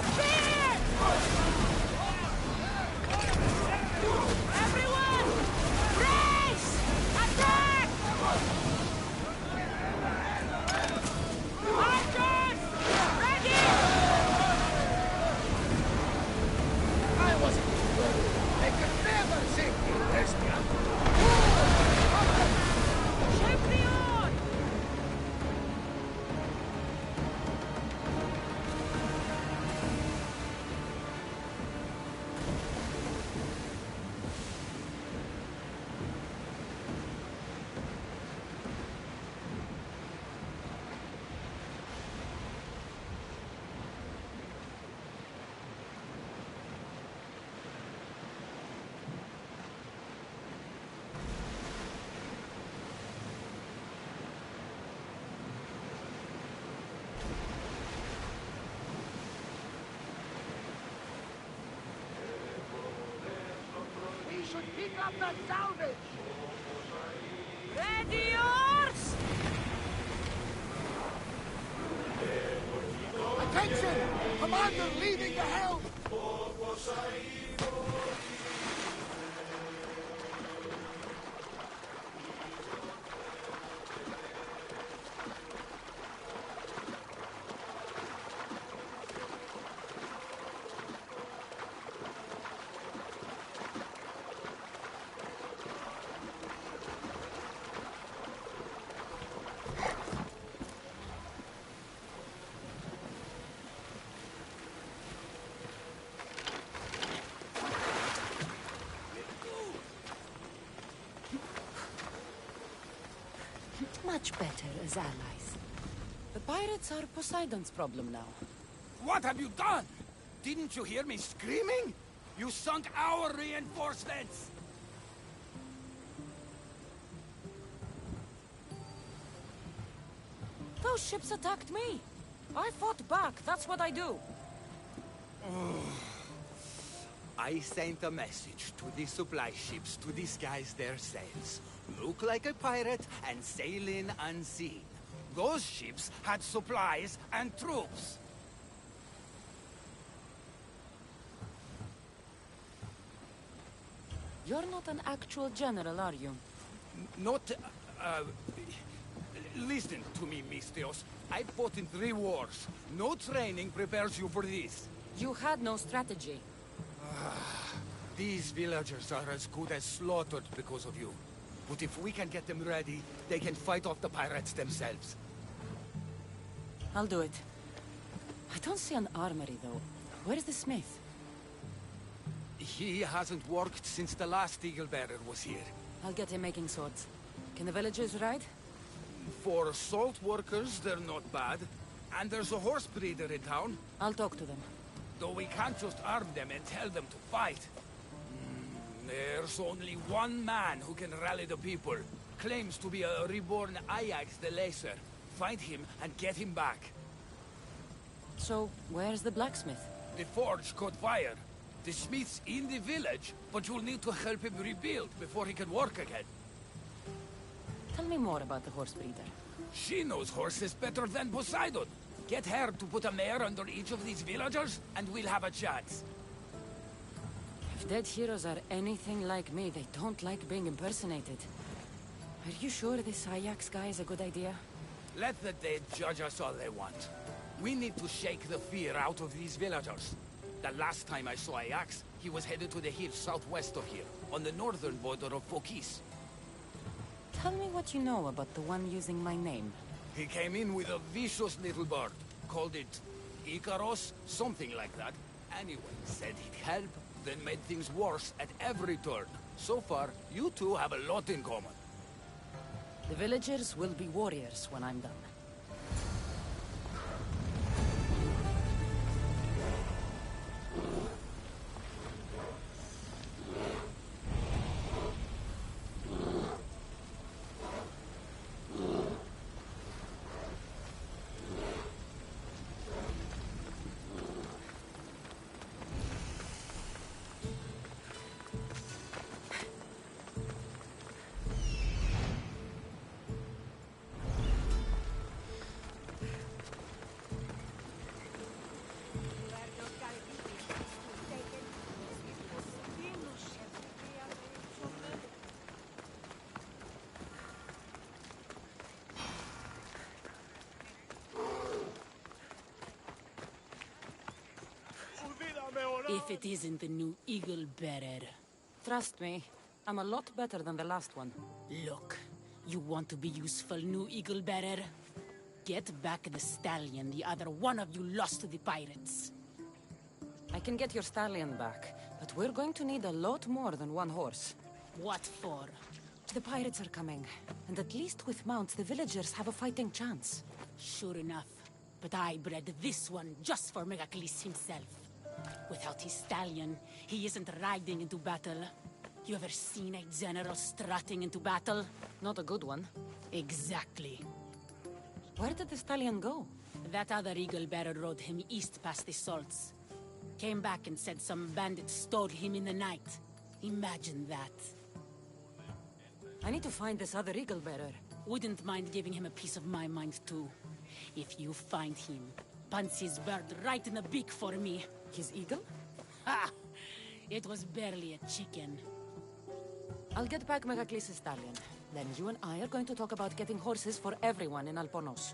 Spear! Everyone! Brace! Attack! Archers! Ready! I wasn't good. They could never sink me, Lesbia. Champion! We should pick up that salvage. Ready, yours! Attention! Commander leading the helm! Much better as allies. The pirates are Poseidon's problem now. What have you done? Didn't you hear me screaming? You sunk our reinforcements! Those ships attacked me. I fought back, that's what I do. I sent a message to the supply ships to disguise their sails. Look like a pirate and sail in unseen. Those ships had supplies and troops. You're not an actual general, are you? Not, listen to me, Mistios. I fought in 3 wars. No training prepares you for this. You had no strategy. These villagers are as good as slaughtered because of you. But if we can get them ready, they can fight off the pirates themselves. I'll do it. I don't see an armory, though. Where's the smith? He hasn't worked since the last Eagle-Bearer was here. I'll get him making swords. Can the villagers ride? For salt workers, they're not bad. And there's a horse breeder in town. I'll talk to them. Though we can't just arm them and tell them to fight. There's only one man who can rally the people. Claims to be a reborn Ajax the Lesser. Find him and get him back. So, where's the blacksmith? The forge caught fire. The smith's in the village, but you'll need to help him rebuild before he can work again. Tell me more about the horse breeder. She knows horses better than Poseidon. Get her to put a mare under each of these villagers, and we'll have a chance. If dead heroes are anything like me, they don't like being impersonated. Are you sure this Ajax guy is a good idea? Let the dead judge us all they want. We need to shake the fear out of these villagers. The last time I saw Ajax, he was headed to the hills southwest of here, on the northern border of Phokis. Tell me what you know about the one using my name. He came in with a vicious little bird. Called it Icaros, something like that. Anyway, said he'd help, then made things worse at every turn. So far, you two have a lot in common. The villagers will be warriors when I'm done. If it isn't the new Eagle-Bearer. Trust me, I'm a lot better than the last one. Look, you want to be useful, new Eagle-Bearer? Get back the stallion the other one of you lost to the pirates. I can get your stallion back, but we're going to need a lot more than one horse. What for? The pirates are coming, and at least with mounts, the villagers have a fighting chance. Sure enough, but I bred this one just for Megacles himself. Without his stallion, he isn't riding into battle. You ever seen a general strutting into battle? Not a good one. Exactly. Where did the stallion go? That other Eagle-Bearer rode him east past the salts. Came back and said some bandits stole him in the night. Imagine that. I need to find this other Eagle-Bearer. Wouldn't mind giving him a piece of my mind too. If you find him, punts his bird right in the beak for me. His eagle? Ha! It was barely a chicken. I'll get back Megacles' stallion. Then you and I are going to talk about getting horses for everyone in Alponos.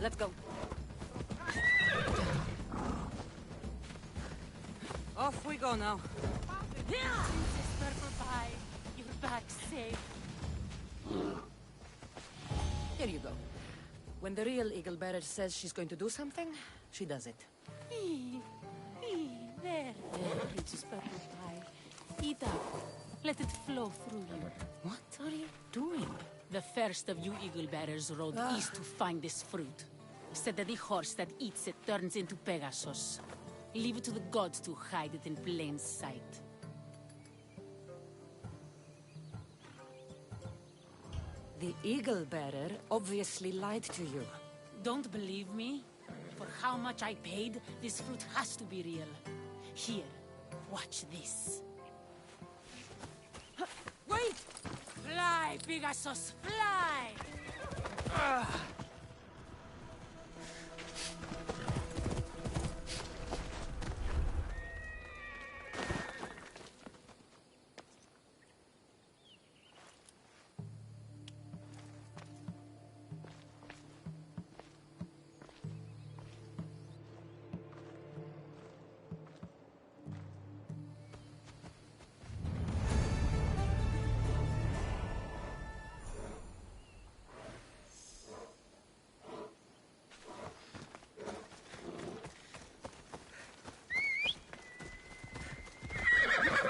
Let's go. Off we go now. Princess Purple Pie, you're back safe. Here you go. When the real Eagle Bearer says she's going to do something, she does it. There, Princess Purple Pie. Eat up. Let it flow through you. What are you doing? The first of you Eagle Bearers rode east to find this fruit. Said that the horse that eats it turns into Pegasus. Leave it to the gods to hide it in plain sight. The Eagle Bearer obviously lied to you. Don't believe me? For how much I paid, this fruit has to be real. Here, watch this. Wait! Fly, Pegasus, fly!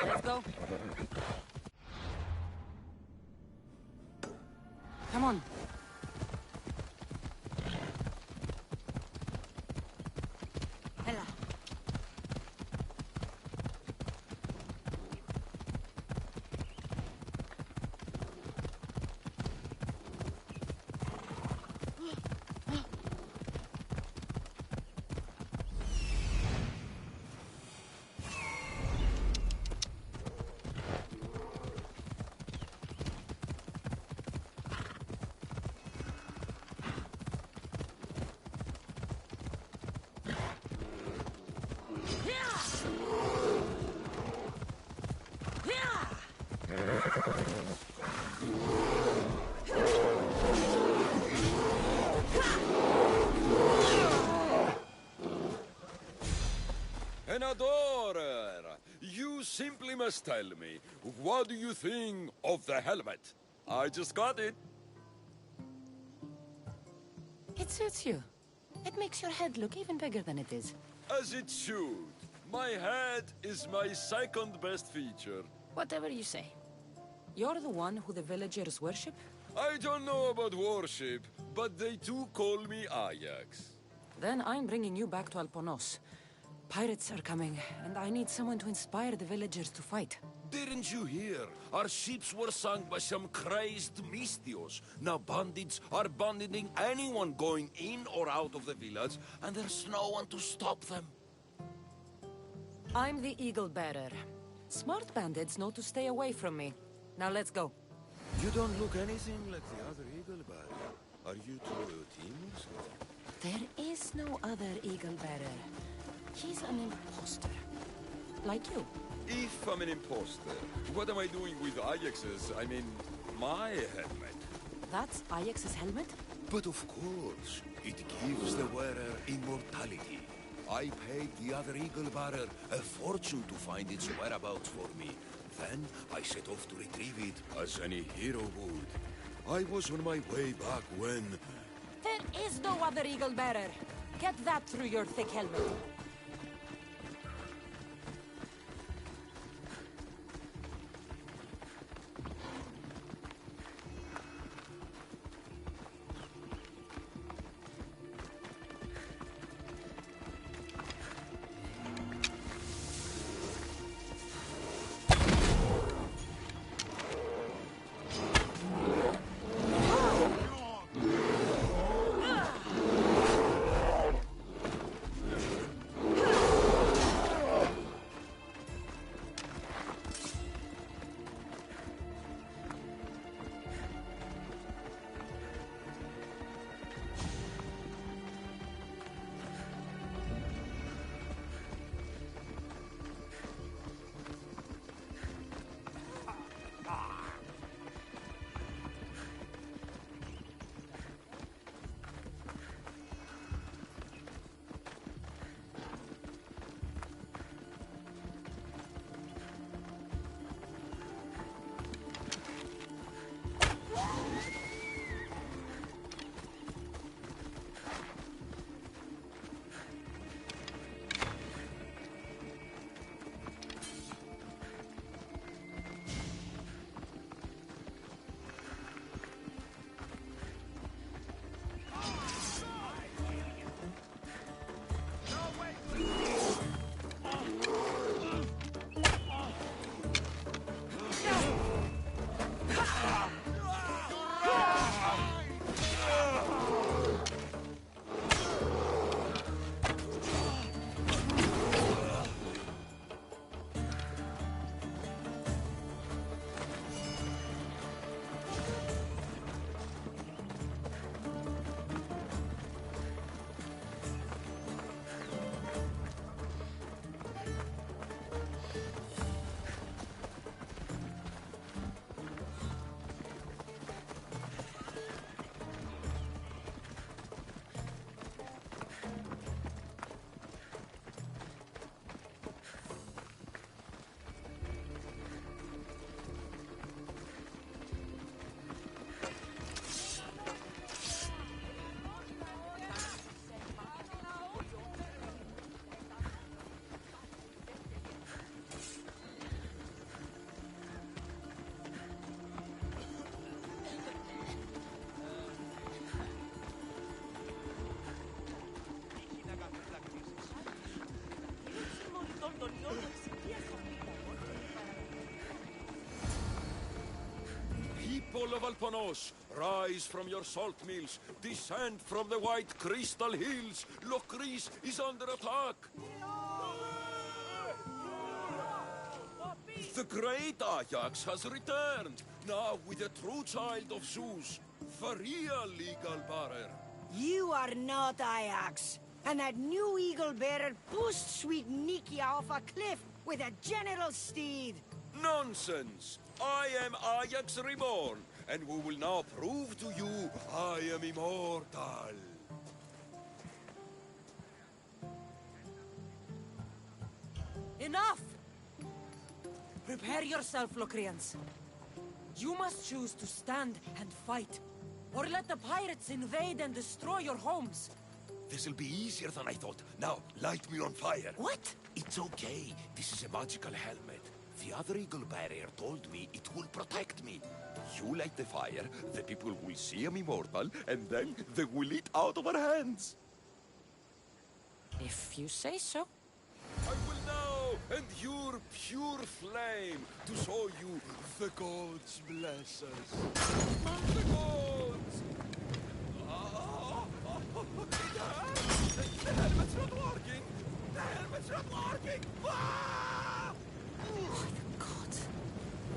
Let's go. Come on. Hela. An adorer! You simply must tell me, what do you think of the helmet? I just got it. It suits you. It makes your head look even bigger than it is. As it should. My head is my second best feature. Whatever you say. You're the one who the villagers worship? I don't know about worship, but they do call me Ajax. Then I'm bringing you back to Alponos. Pirates are coming, and I need someone to inspire the villagers to fight. Didn't you hear? Our ships were sunk by some crazed Mystios. Now bandits are banditing anyone going in or out of the village, and there's no one to stop them. I'm the Eagle Bearer. Smart bandits know to stay away from me. Now let's go. You don't look anything like the other Eagle Bearer. Are you two a team or something? There is no other Eagle Bearer. He's an imposter. Like you. If I'm an imposter, what am I doing with Ajax's, my helmet? That's Ajax's helmet? But of course, it gives the wearer immortality. I paid the other Eagle Bearer a fortune to find its whereabouts for me. Then I set off to retrieve it as any hero would. I was on my way back when... There is no other Eagle Bearer. Get that through your thick helmet. People of Alponos, rise from your salt mills, descend from the white crystal hills. Lokris is under attack. The great Ajax has returned, now with a true child of Zeus, the real eagle bearer. You are not Ajax. And that new eagle bearer pushed sweet Nikia off a cliff with a general steed. Nonsense! I am Ajax reborn, and we will now prove to you I am immortal. Enough! Prepare yourself, Locrians. You must choose to stand and fight, or let the pirates invade and destroy your homes. This'll be easier than I thought. Now, light me on fire. What? It's okay. This is a magical helmet. The other eagle barrier told me it will protect me. You light the fire, the people will see I'm immortal, and then they will eat out of our hands. If you say so. I will now endure pure flame to show you the gods bless us. The gods! The helmet's not working! The helmet's not working! Ah! Oh, God.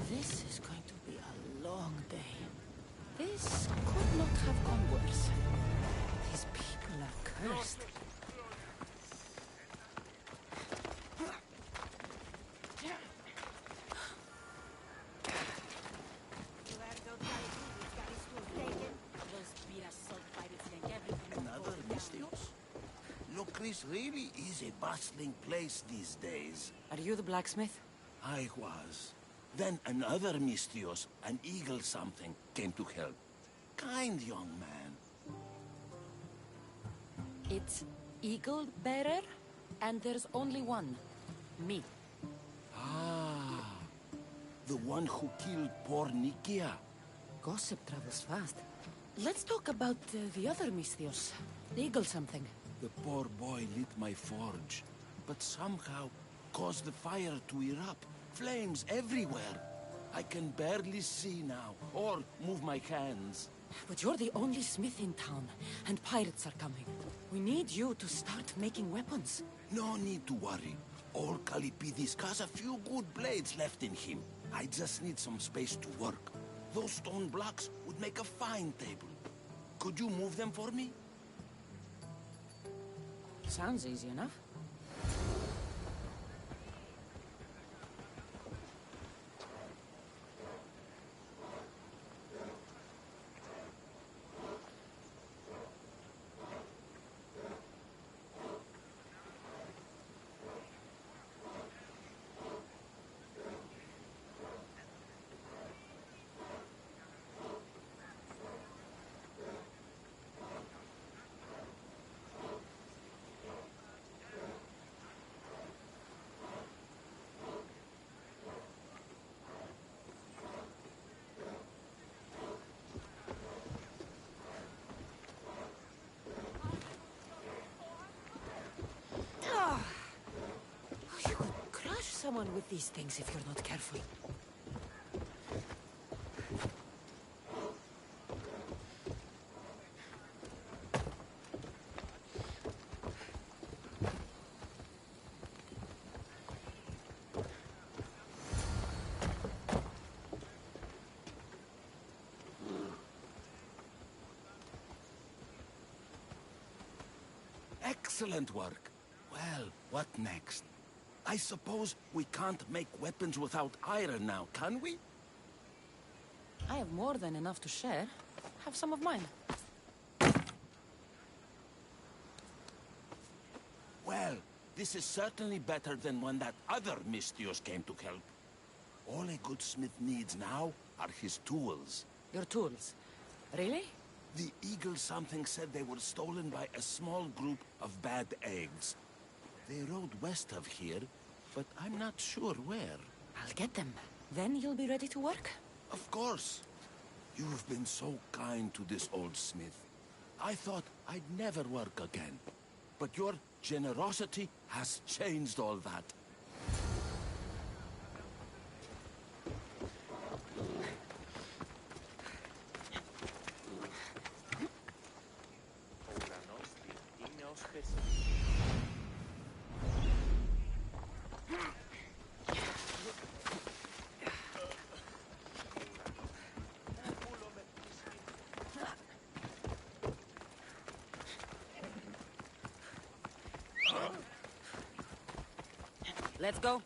This is going to be a long day. This could not have gone worse. These people are cursed. Another Mystios? Lokris really is a bustling place these days. Are you the blacksmith? I was. Then another Mystios, an eagle something, came to help. Kind young man. It's Eagle Bearer, and there's only one. Me. Ah, the one who killed poor Nikia. Gossip travels fast. Let's talk about the other Mystios. Eagle something. The poor boy lit my forge, but somehow caused the fire to erupt. Flames everywhere. I can barely see now, or move my hands. But you're the only smith in town, and pirates are coming. We need you to start making weapons. No need to worry. Old Kalipidis has a few good blades left in him. I just need some space to work. Those stone blocks would make a fine table. Could you move them for me? Sounds easy enough. You could crush someone with these things if you're not careful. Excellent work. Well, what next? I suppose we can't make weapons without iron now, can we? I have more than enough to share. Have some of mine. Well, this is certainly better than when that other Mystios came to help. All a good smith needs now are his tools. Your tools? Really? The Eagle something said they were stolen by a small group of bad eggs. They rode west of here, but I'm not sure where. I'll get them. Then you'll be ready to work? Of course. You've been so kind to this old smith. I thought I'd never work again. But your generosity has changed all that. Let's go.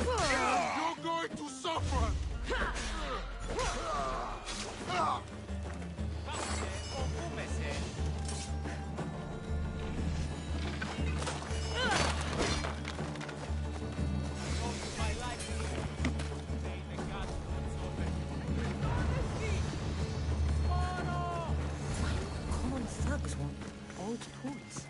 You're going to suffer! Common thugs want old tools.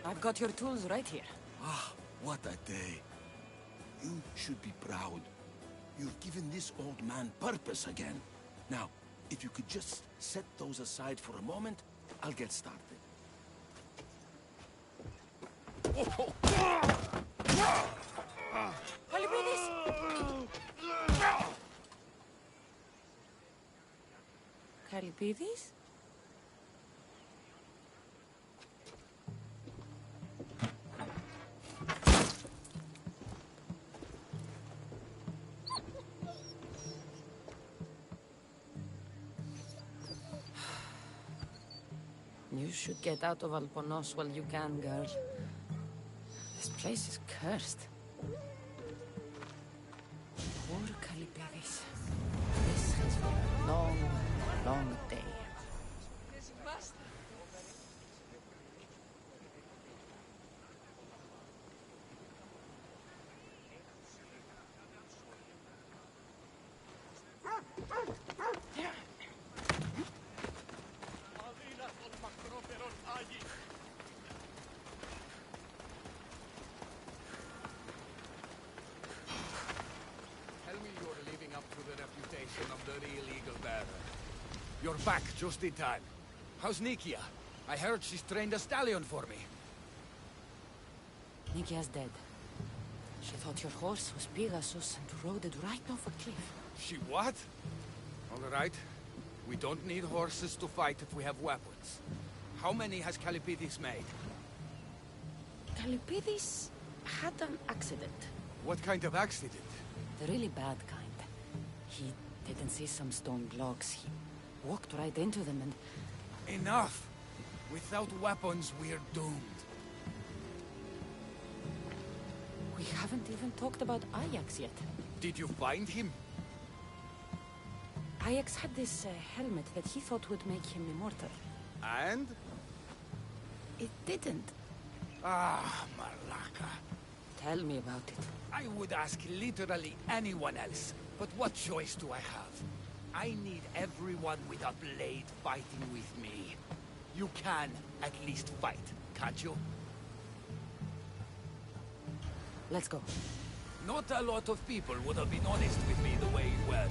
I've got your tools right here. Ah, what a day. You should be proud. You've given this old man purpose again. Now, if you could just set those aside for a moment, I'll get started. Calipidis? You should get out of Alponos while you can, girl. This place is cursed. Poor Calipidis. This has been a long, long day. You're back just in time. How's Nikia? I heard she's trained a stallion for me. Nikia's dead. She thought your horse was Pegasus and rode it right off a cliff. She what? All right. We don't need horses to fight if we have weapons. How many has Calipidis made? Calipidis had an accident. What kind of accident? The really bad kind. He didn't see some stone blocks. He walked right into them and... Enough! Without weapons, we're doomed. We haven't even talked about Ajax yet. Did you find him? Ajax had this helmet that he thought would make him immortal. And? It didn't. Ah, Malaka. Tell me about it. I would ask literally anyone else, but what choice do I have? I need everyone with a blade fighting with me. You can at least fight, can't you? Let's go. Not a lot of people would have been honest with me the way you were.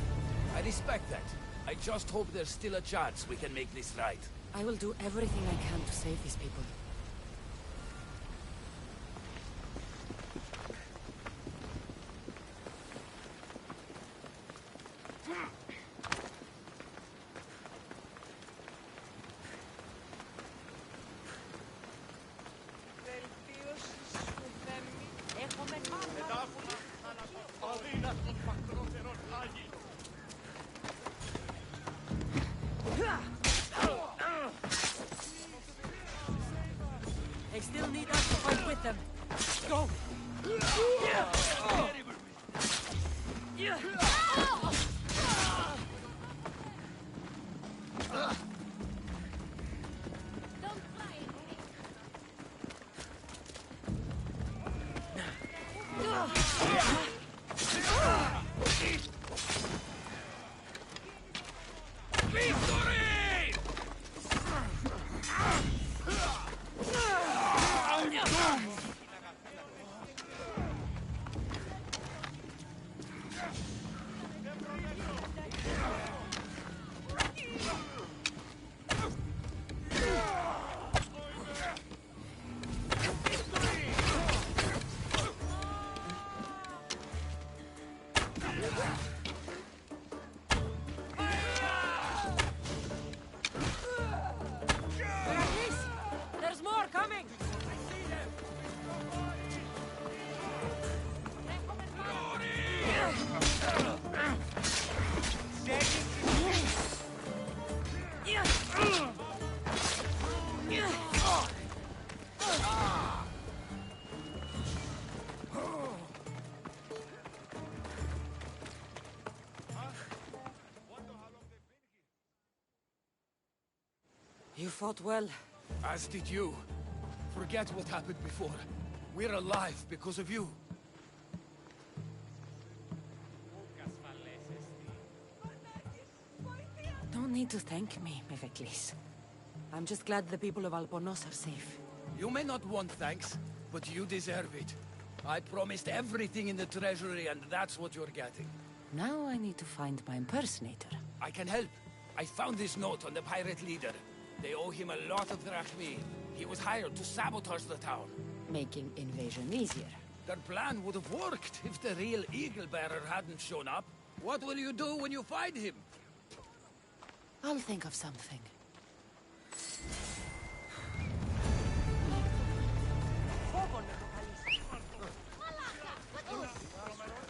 I respect that. I just hope there's still a chance we can make this right. I will do everything I can to save these people. They still need us to fight with them. Go! There's more coming! You fought well. As did you. Forget what happened before. We're alive because of you. Don't need to thank me, Meveklis. I'm just glad the people of Albornoz are safe. You may not want thanks, but you deserve it. I promised everything in the treasury, and that's what you're getting. Now I need to find my impersonator. I can help. I found this note on the pirate leader. They owe him a lot of drachmi. He was hired to sabotage the town. Making invasion easier. Their plan would have worked if the real Eagle-bearer hadn't shown up. What will you do when you find him? I'll think of something.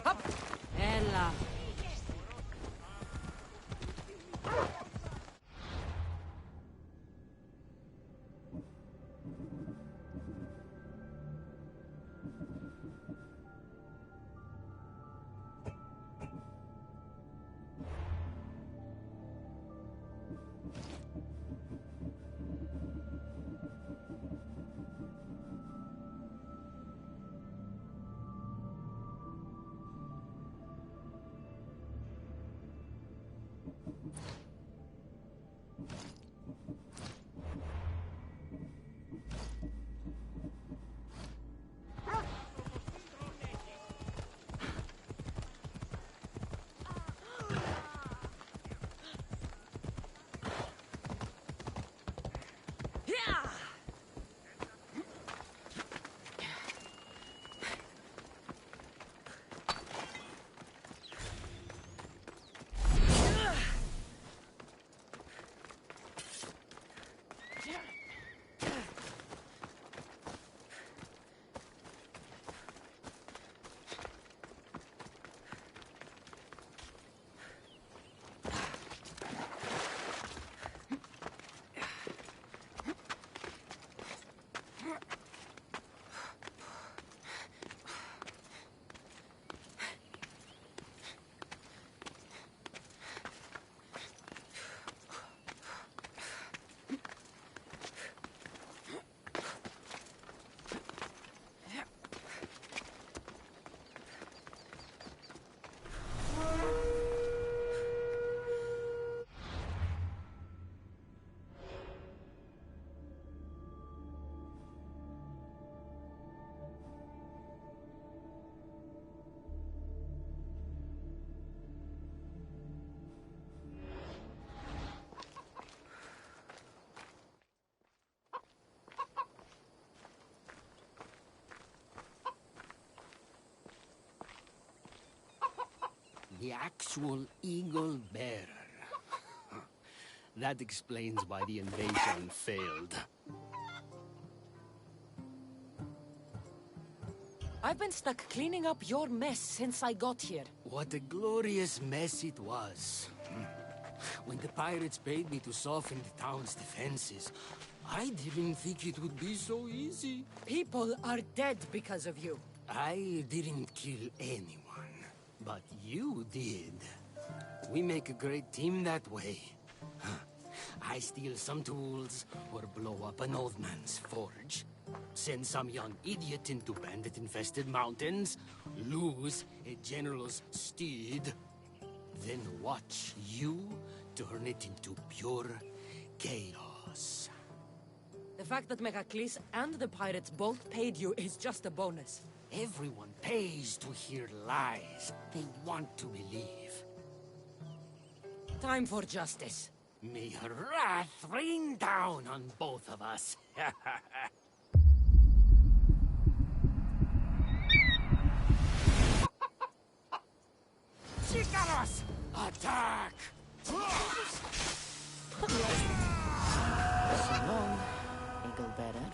Up! Ella! The actual eagle bearer. That explains why the invasion failed. I've been stuck cleaning up your mess since I got here. What a glorious mess it was. When the pirates paid me to soften the town's defenses, I didn't think it would be so easy. People are dead because of you. I didn't kill anyone, but you did. We make a great team that way. I steal some tools, or blow up an old man's forge. Send some young idiot into bandit-infested mountains. Lose a general's steed. Then watch you turn it into pure chaos. The fact that Megacles and the pirates both paid you is just a bonus. Everyone pays to hear lies. They want to believe. Time for justice. May her wrath rain down on both of us. Sicaros! Attack! So long, Eagle Bearer.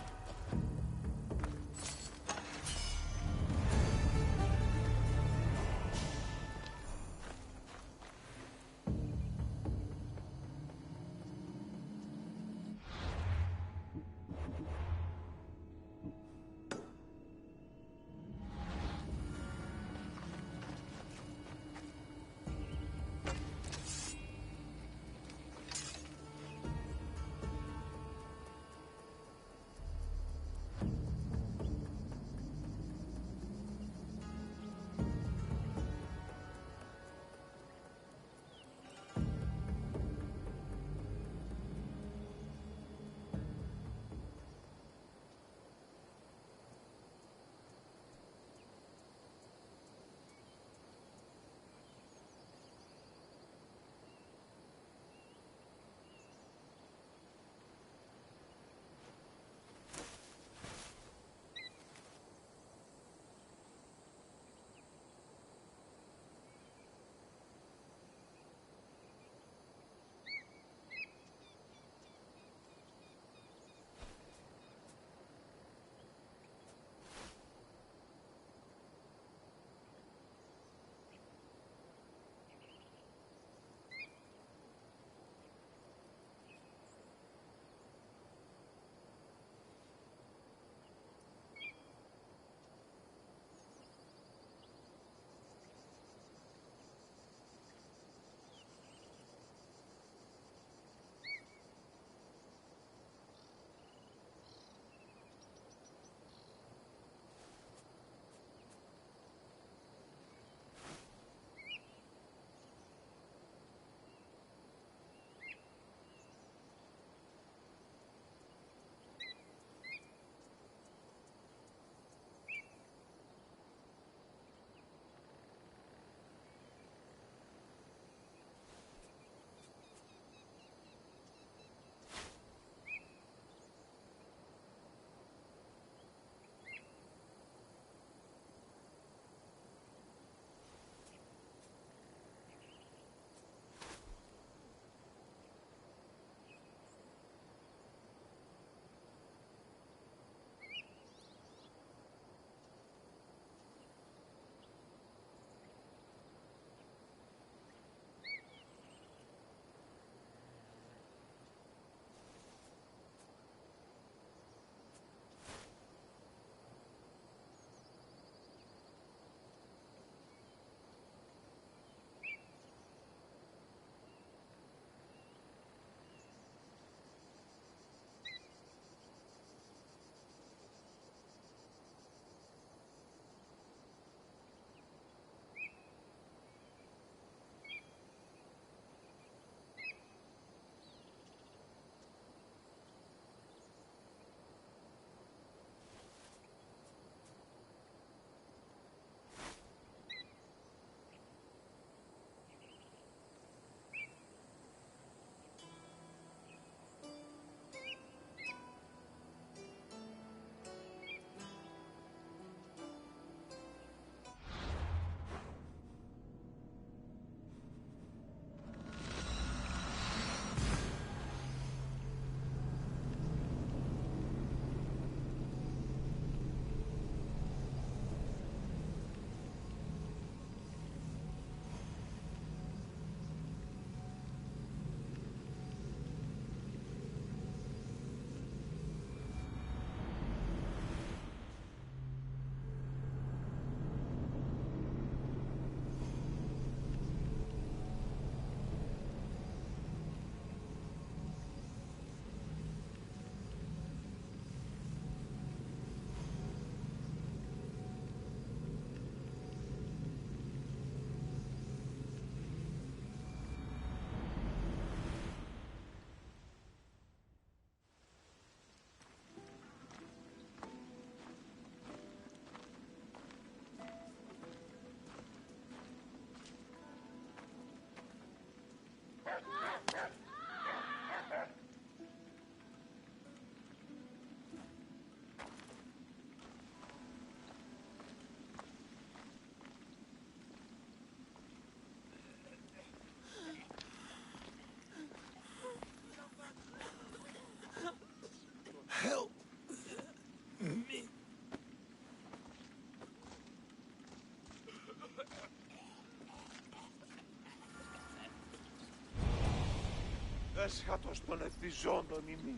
έσχατος των εθιζόντων ημί.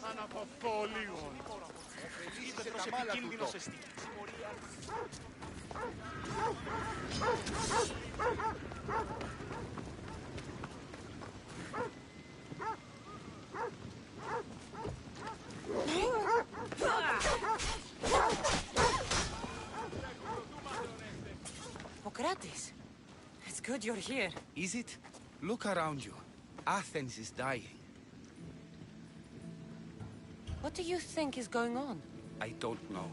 Θα αναπαυθώ λίγο. Ήδρος επικίνδυνος εστί. Socrates, it's good you're here. Is it? Look around you. Athens is dying. What do you think is going on? I don't know.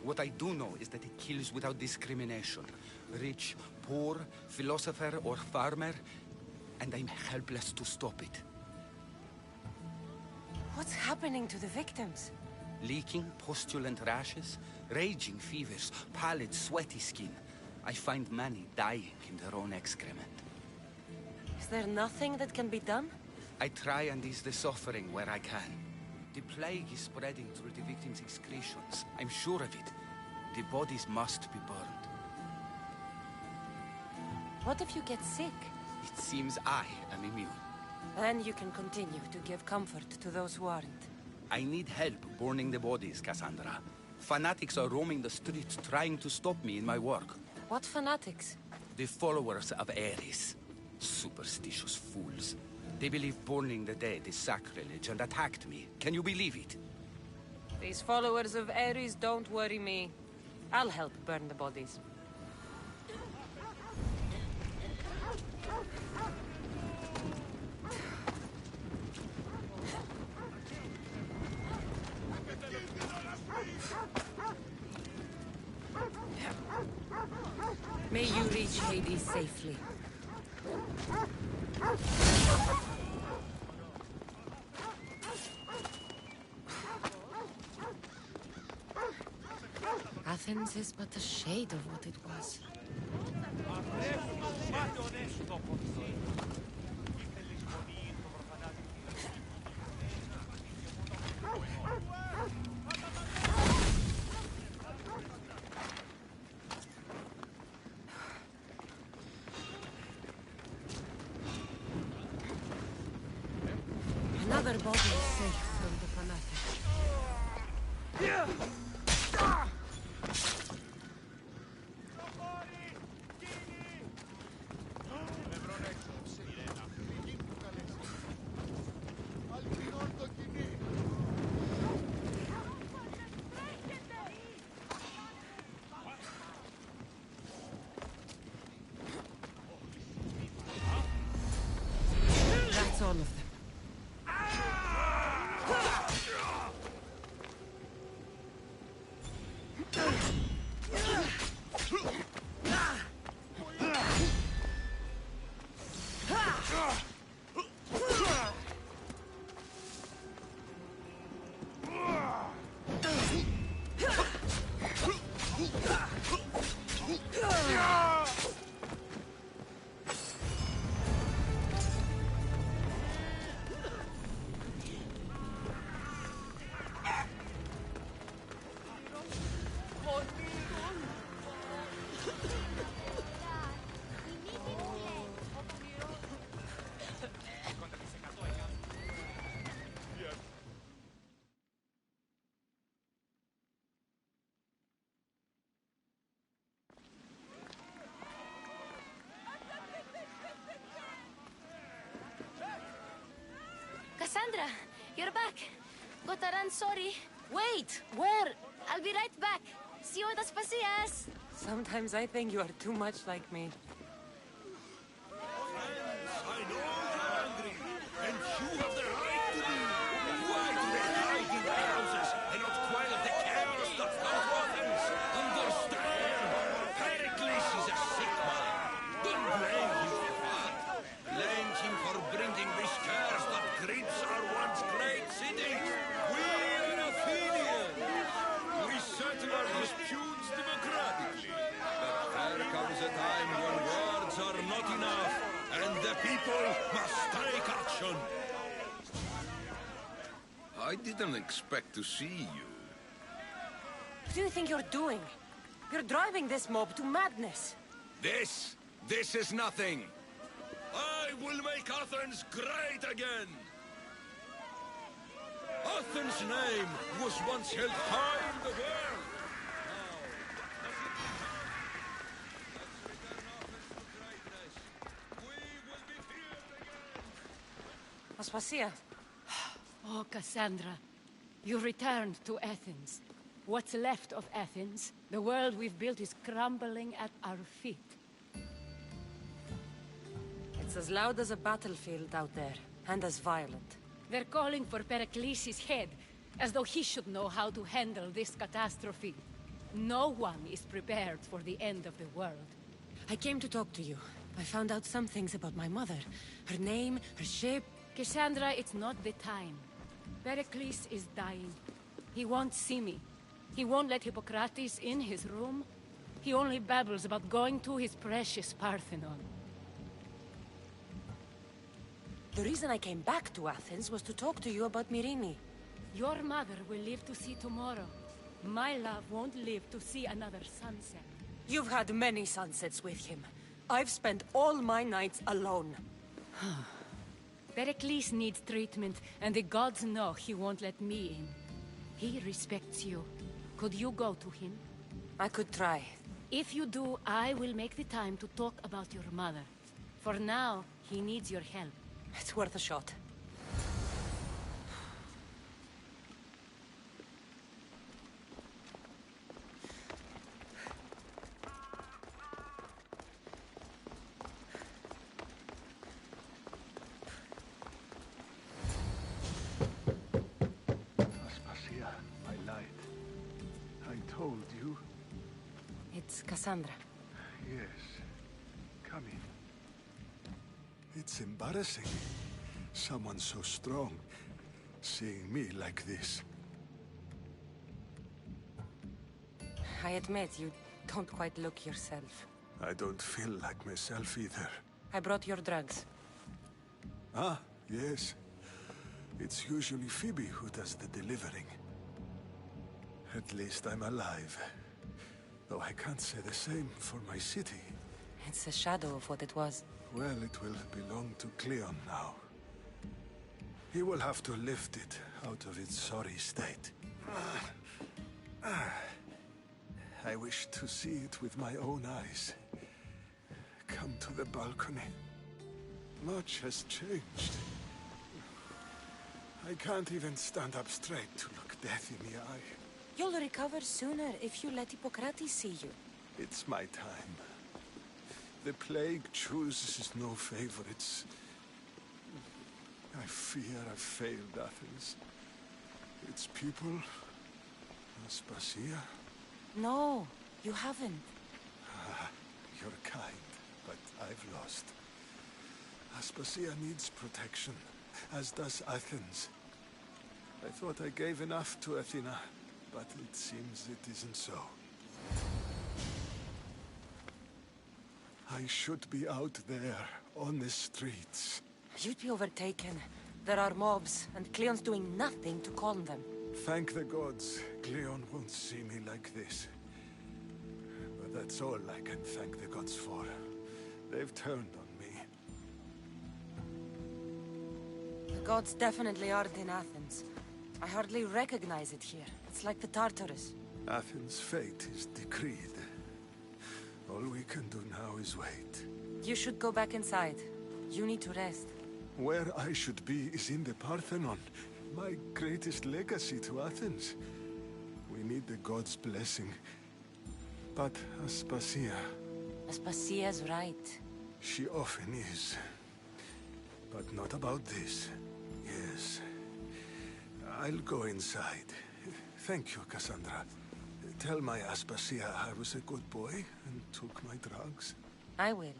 What I do know is that it kills without discrimination. Rich, poor, philosopher or farmer, and I'm helpless to stop it. What's happening to the victims? Leaking, postulant rashes, raging fevers, pallid, sweaty skin. I find many dying in their own excrement. Is there nothing that can be done? I try and ease the suffering where I can. The plague is spreading through the victims' excretions. I'm sure of it. The bodies must be burned. What if you get sick? It seems I am immune. Then you can continue to give comfort to those who aren't. I need help burning the bodies, Cassandra. Fanatics are roaming the streets trying to stop me in my work. What fanatics? The followers of Ares. Superstitious fools. They believe burning the dead is sacrilege and attacked me. Can you believe it? These followers of Ares don't worry me. I'll help burn the bodies. May you reach Hades safely. Athens is but a shade of what it was. Another body is safe from the fanatic. That's all of them. Cassandra, you're back. Gotta run, sorry. Wait! Where? I'll be right back. See you at Aspasias. Sometimes I think you are too much like me. I know you're angry, and you have the right to be. Why do they hide in houses and not quell the chaos that flows Athens? Understand? Pericles is a sick man. Don't blame him for that. Blame him for bringing this curse that grips our once great city. We are Athenians. We settle our disputes democratically. But there comes a time when words are not enough, and the people must take action. I didn't expect to see you. What do you think you're doing? You're driving this mob to madness. This is nothing. I will make Athens great again! Athens' name was once held high in the world! Aspasia. Oh, Cassandra. You returned to Athens. What's left of Athens, the world we've built is crumbling at our feet. It's as loud as a battlefield out there, and as violent. They're calling for Pericles' head, as though he should know how to handle this catastrophe. No one is prepared for the end of the world. I came to talk to you. I found out some things about my mother. Her name, her ship... Cassandra, it's not the time. Pericles is dying. He won't see me. He won't let Hippocrates in his room. He only babbles about going to his precious Parthenon. The reason I came back to Athens was to talk to you about Myrine. Your mother will live to see tomorrow. My love won't live to see another sunset. You've had many sunsets with him. I've spent all my nights alone. Pericles needs treatment, and the gods know he won't let me in. He respects you. Could you go to him? I could try. If you do, I will make the time to talk about your mother. For now, he needs your help. It's worth a shot. Aspasia, I lied. I told you. It's Cassandra. Yes. Come in. It's embarrassing. Someone so strong, seeing me like this. I admit, you don't quite look yourself. I don't feel like myself either. I brought your drugs. Ah, yes. It's usually Phoebe who does the delivering. At least I'm alive. Though I can't say the same for my city. It's a shadow of what it was. Well, it will belong to Cleon now. He will have to lift it out of its sorry state. I wish to see it with my own eyes. Come to the balcony. Much has changed. I can't even stand up straight to look death in the eye. You'll recover sooner if you let Hippocrates see you. It's my time. The plague chooses no favorites. I fear I've failed Athens. Its people... Aspasia? No, you haven't. You're kind, but I've lost. Aspasia needs protection, as does Athens. I thought I gave enough to Athena, but it seems it isn't so. I should be out there, on the streets. You'd be overtaken. There are mobs, and Cleon's doing nothing to calm them. Thank the gods, Cleon won't see me like this. But that's all I can thank the gods for. They've turned on me. The gods definitely aren't in Athens. I hardly recognize it here. It's like the Tartarus. Athens' fate is decreed. All we can do now is wait. You should go back inside. You need to rest. Where I should be is in the Parthenon, my greatest legacy to Athens. We need the gods' blessing. But Aspasia... Aspasia's right. She often is. But not about this. Yes. I'll go inside. Thank you, Cassandra. Tell my Aspasia I was a good boy and took my drugs. I will.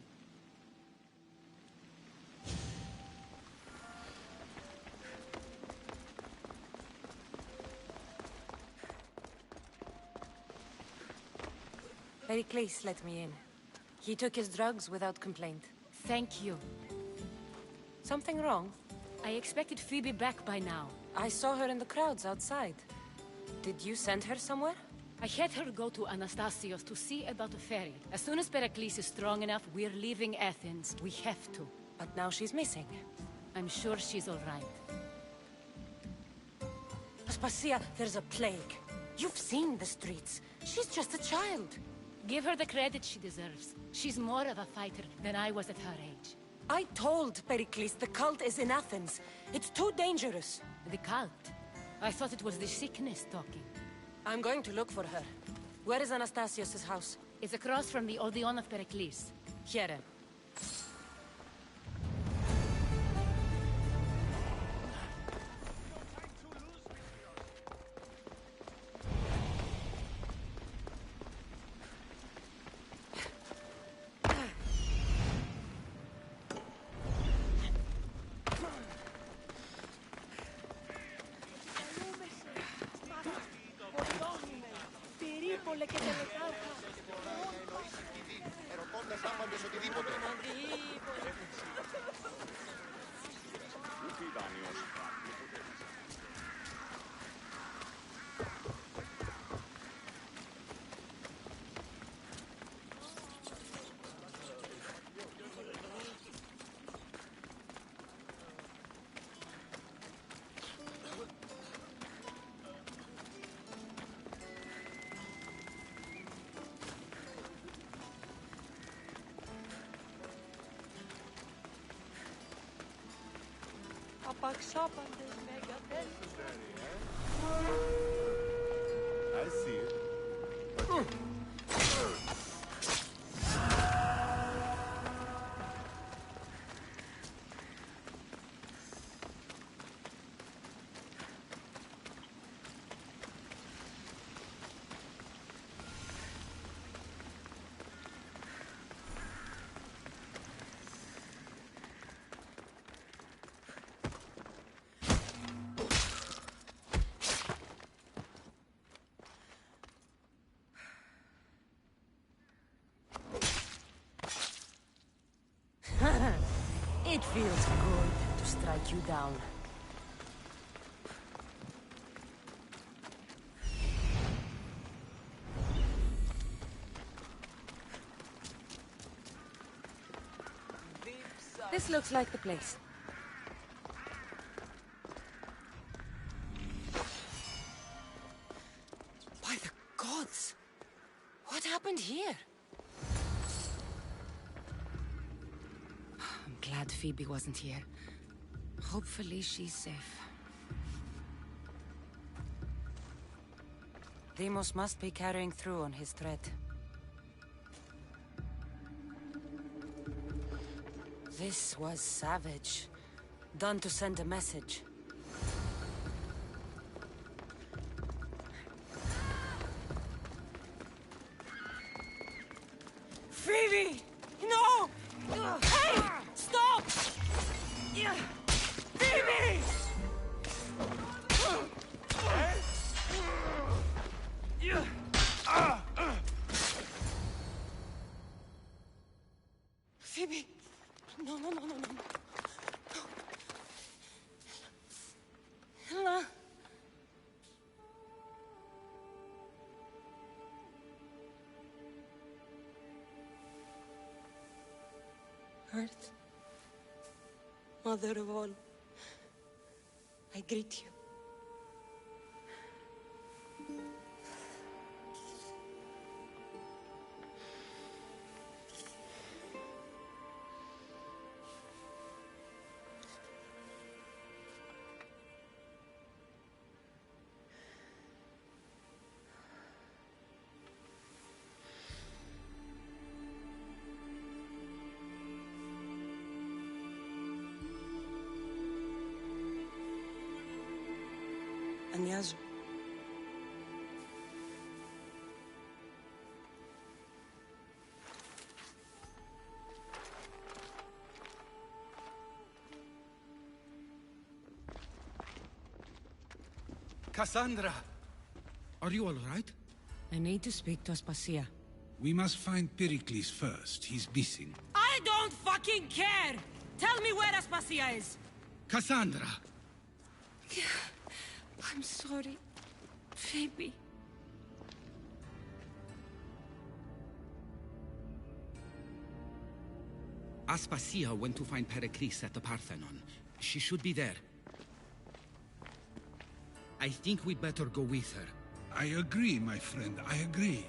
Pericles let me in. He took his drugs without complaint. Thank you. Something wrong? I expected Phoebe back by now. I saw her in the crowds outside. Did you send her somewhere? I had her go to Anastasios to see about a ferry. As soon as Pericles is strong enough, we're leaving Athens. We have to. But now she's missing. I'm sure she's all right. Aspasia, there's a plague. You've seen the streets. She's just a child. Give her the credit she deserves. She's more of a fighter than I was at her age. I told Pericles the cult is in Athens. It's too dangerous. The cult? I thought it was the sickness talking. I'm going to look for her. Where is Anastasios' house? It's across from the Odeon of Pericles. Here. Απαξάπαντες μεγατέλους. I see it. It feels good to strike you down. This looks like the place. By the gods! What happened here? I'm glad Phoebe wasn't here. Hopefully she's safe. Deimos must be carrying through on his threat. This was savage. Done to send a message. Phoebe! No! Hey! Stop! Phoebe! Phoebe! No, no, no, no, no. Ella. Earth, Mother of all, I greet you. Ανιάζω. Cassandra! Are you all right? I need to speak to Aspasia. We must find Pericles first. He's missing. I don't fucking care! Tell me where Aspasia is! Cassandra! I'm sorry, Phoebe. Aspasia went to find Pericles at the Parthenon. She should be there. I think we'd better go with her. I agree, my friend, I agree.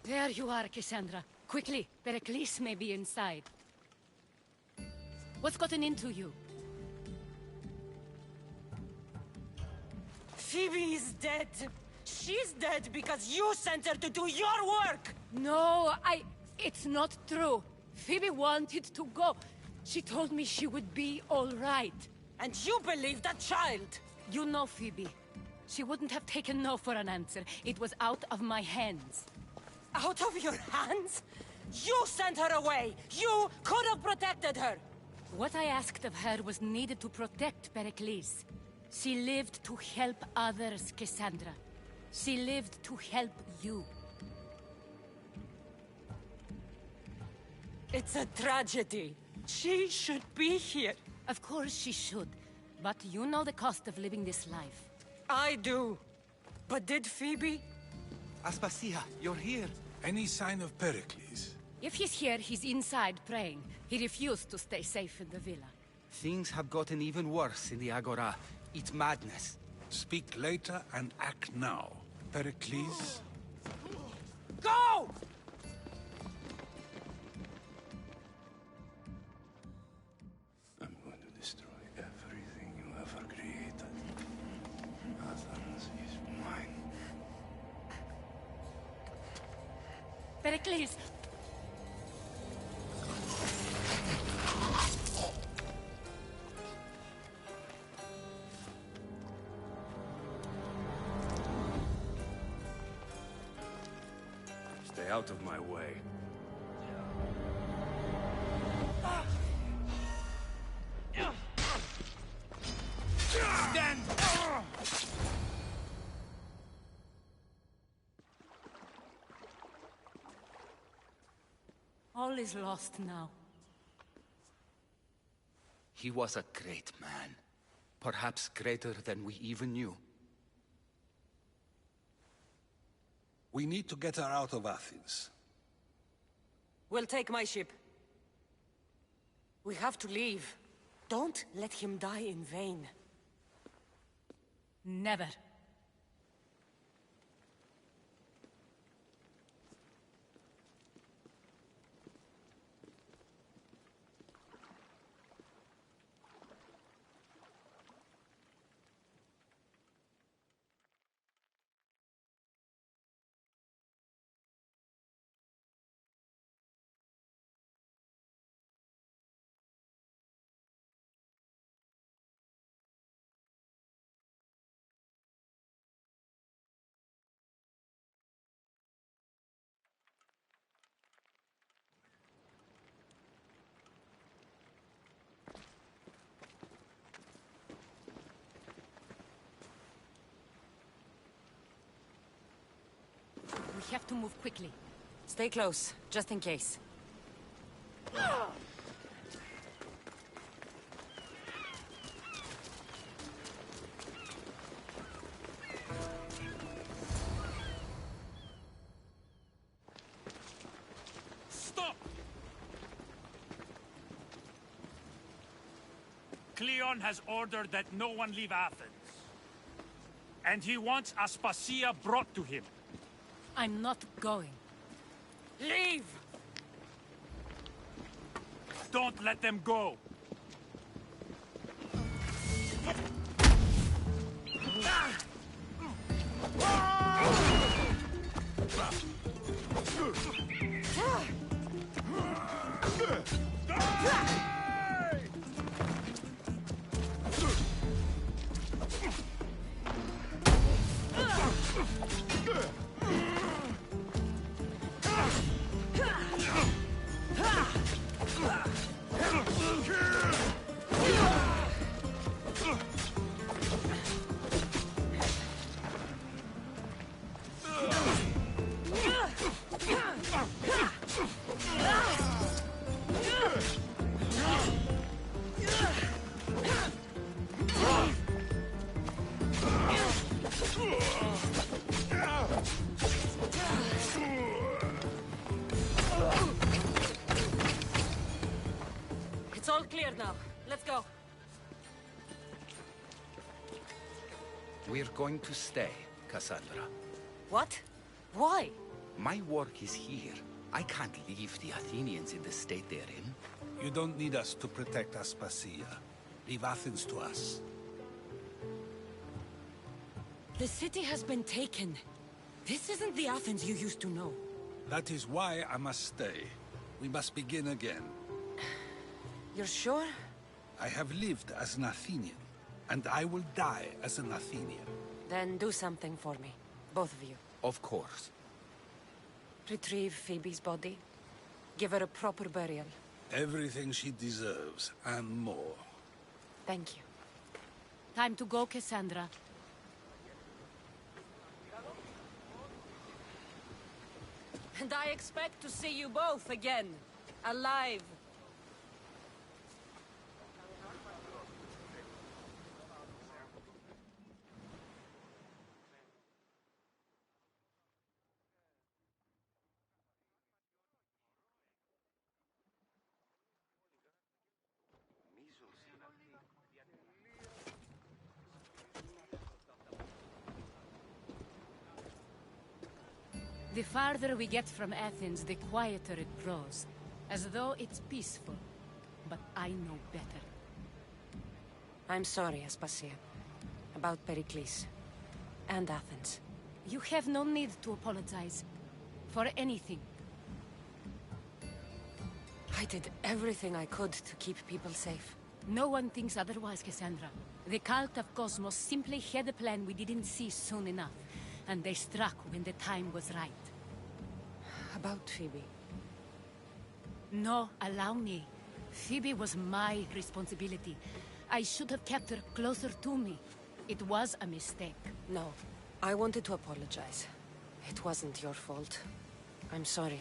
There you are, Cassandra. Quickly, Pericles may be inside. What's gotten into you? Phoebe is dead. She's dead because you sent her to do your work! No, it's not true. Phoebe wanted to go. She told me she would be all right. And you believe that child? You know Phoebe. She wouldn't have taken no for an answer. It was out of my hands. Out of your hands? You sent her away! You could have protected her! What I asked of her was needed to protect Pericles. She lived to help others, Cassandra. She lived to help you. It's a tragedy. She should be here. Of course she should. But you know the cost of living this life. I do. But did Phoebe? Aspasia, you're here. Any sign of Pericles? If he's here, he's inside praying. He refused to stay safe in the villa. Things have gotten even worse in the Agora. It's madness. Speak later and act now. Pericles? Go! I'm going to destroy everything you ever created. Athens is mine. Pericles! Stay out of my way. Stand! All is lost now. He was a great man. Perhaps greater than we even knew. We need to get her out of Athens. We'll take my ship. We have to leave. Don't let him die in vain. Never. We have to move quickly. Stay close, just in case. Stop! Cleon has ordered that no one leave Athens. And he wants Aspasia brought to him. I'm not going. Leave! Don't let them go! It's all clear now. Let's go. We're going to stay, Cassandra. What? Why? My work is here. I can't leave the Athenians in the state they're in. You don't need us to protect Aspasia. Leave Athens to us. The city has been taken. This isn't the Athens you used to know. That is why I must stay. We must begin again. You're sure? I have lived as an Athenian, and I will die as an Athenian. Then do something for me. Both of you. Of course. Retrieve Phoebe's body. Give her a proper burial. Everything she deserves, and more. Thank you. Time to go, Cassandra. And I expect to see you both again. Alive. The farther we get from Athens, the quieter it grows. As though it's peaceful. But I know better. I'm sorry, Aspasia. About Pericles. And Athens. You have no need to apologize. For anything. I did everything I could to keep people safe. No one thinks otherwise, Cassandra. The cult of Cosmos simply had a plan we didn't see soon enough. And they struck when the time was right. About Phoebe. No, allow me. Phoebe was my responsibility. I should have kept her closer to me. It was a mistake. No, I wanted to apologize. It wasn't your fault. I'm sorry.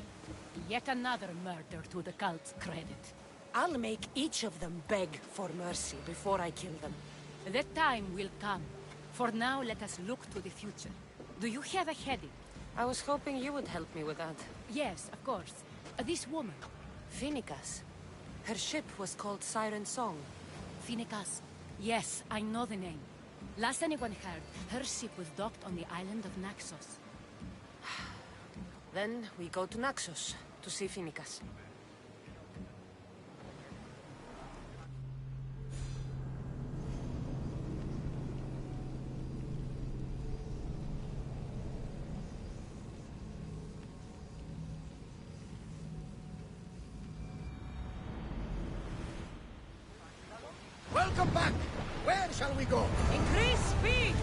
Yet another murder to the cult's credit. I'll make each of them beg for mercy before I kill them. That time will come. For now, let us look to the future. Do you have a heading? I was hoping you would help me with that. Yes, of course. This woman. Phoenicas. Her ship was called Siren Song. Phoenicas. Yes, I know the name. Last anyone heard, her ship was docked on the island of Naxos. Then we go to Naxos to see Phoenicas. Welcome back! Where shall we go? Increase speed!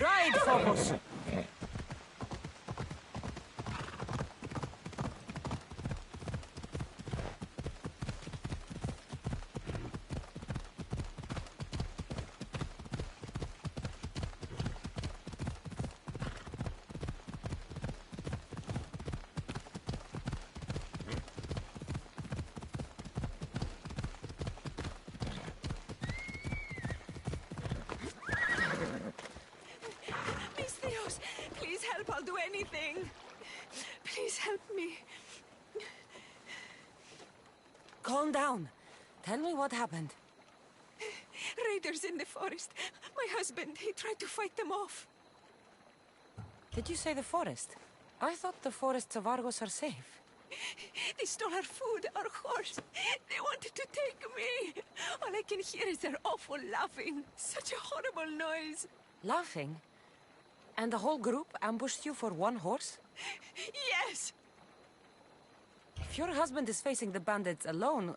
Ride, Phobos! Mis Dios, please help, I'll do anything. Please help me. Calm down. Tell me what happened. Raiders in the forest. My husband, he tried to fight them off. Did you say the forest? I thought the forests of Argos are safe. They stole our food, our horse. They wanted to take me. All I can hear is their awful laughing. Such a horrible noise. Laughing? And the whole group ambushed you for one horse? Yes! If your husband is facing the bandits alone,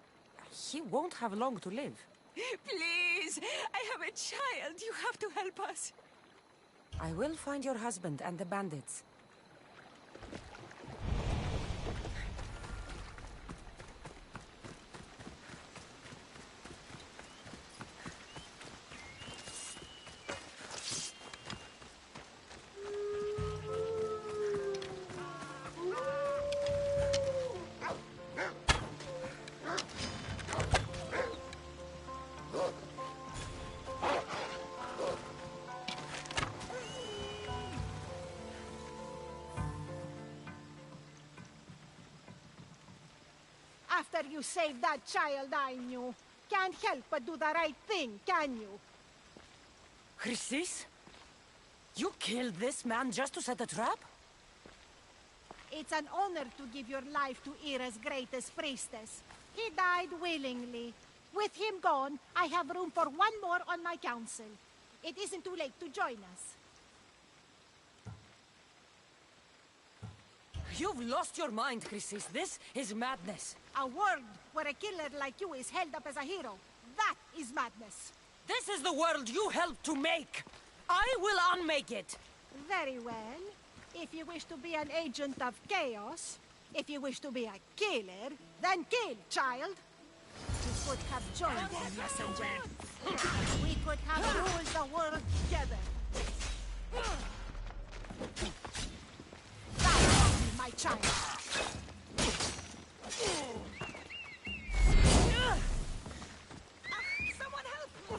he won't have long to live. Please, I have a child. You have to help us. I will find your husband and the bandits. After you saved that child I knew, can't help but do the right thing, can you? Chrysis? You killed this man just to set a trap? It's an honor to give your life to Ira's greatest priestess. He died willingly. With him gone, I have room for one more on my council. It isn't too late to join us. You've lost your mind, Chrysis. This is madness. A world where a killer like you is held up as a hero. That is madness. This is the world you helped to make. I will unmake it. Very well. If you wish to be an agent of chaos, if you wish to be a killer, then kill, child. We could have joined them, messenger. We could have ruled the world together. My child. Someone help me!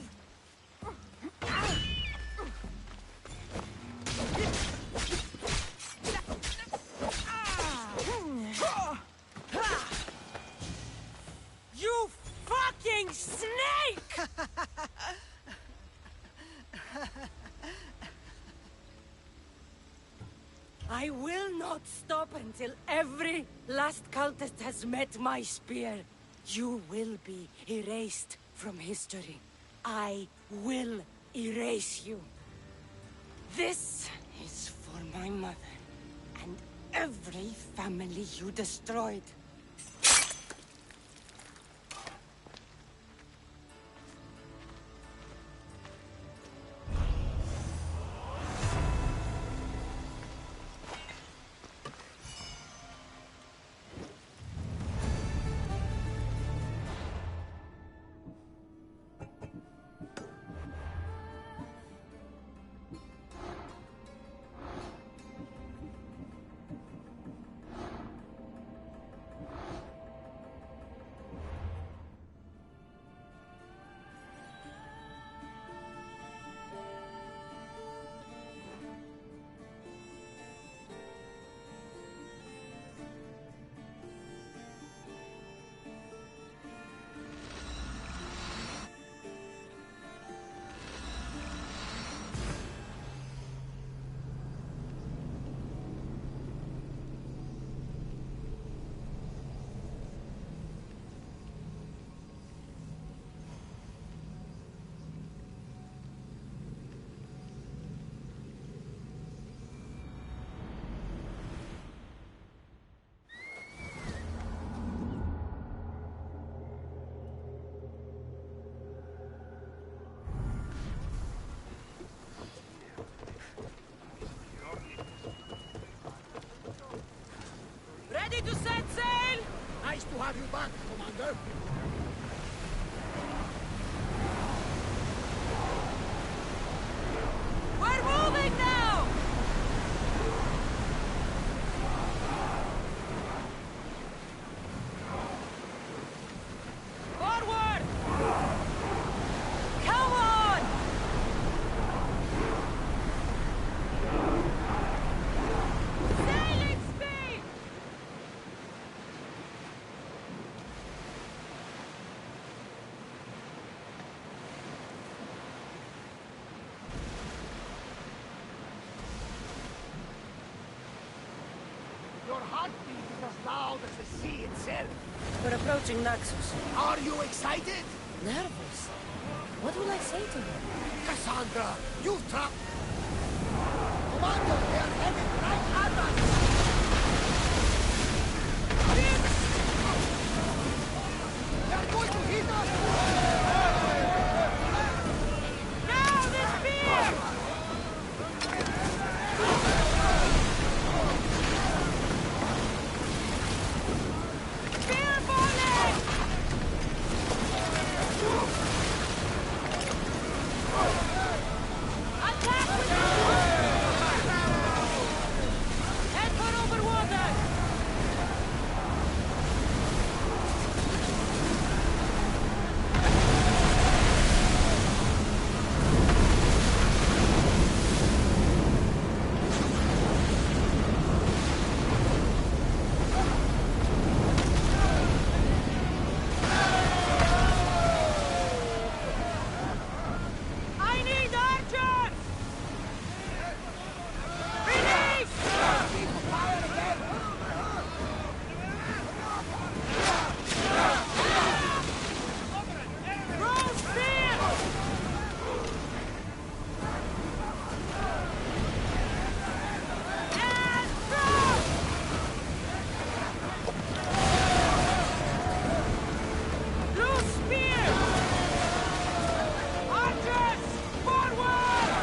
You fucking snake! I will not stop until every last cultist has met my spear. You will be erased from history. I will erase you. This is for my mother and every family you destroyed. have you back, Commander. We're moving now! Forward! Come on! Sailing speed! Your heartbeat is as loud as the sea itself. We're approaching Naxos. Are you excited? Nervous? What will I say to him? Cassandra, you've trapped... Commander, they are headed right at us! They are going to hit us! Now the spear! Spear volley! Attack with head for over water! I need archers! Release! Throw spear! And throw! Loose spear! Archers! Forward!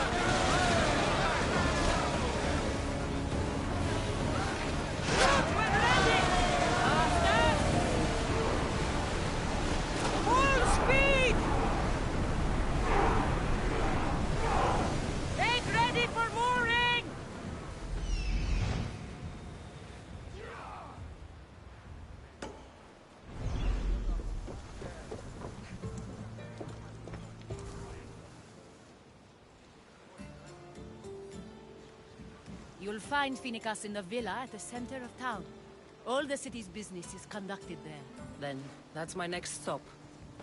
Shoot when ready! Faster! Full speed! Get ready for mooring! You'll find Finicas in the villa at the center of town. All the city's business is conducted there. Then, that's my next stop.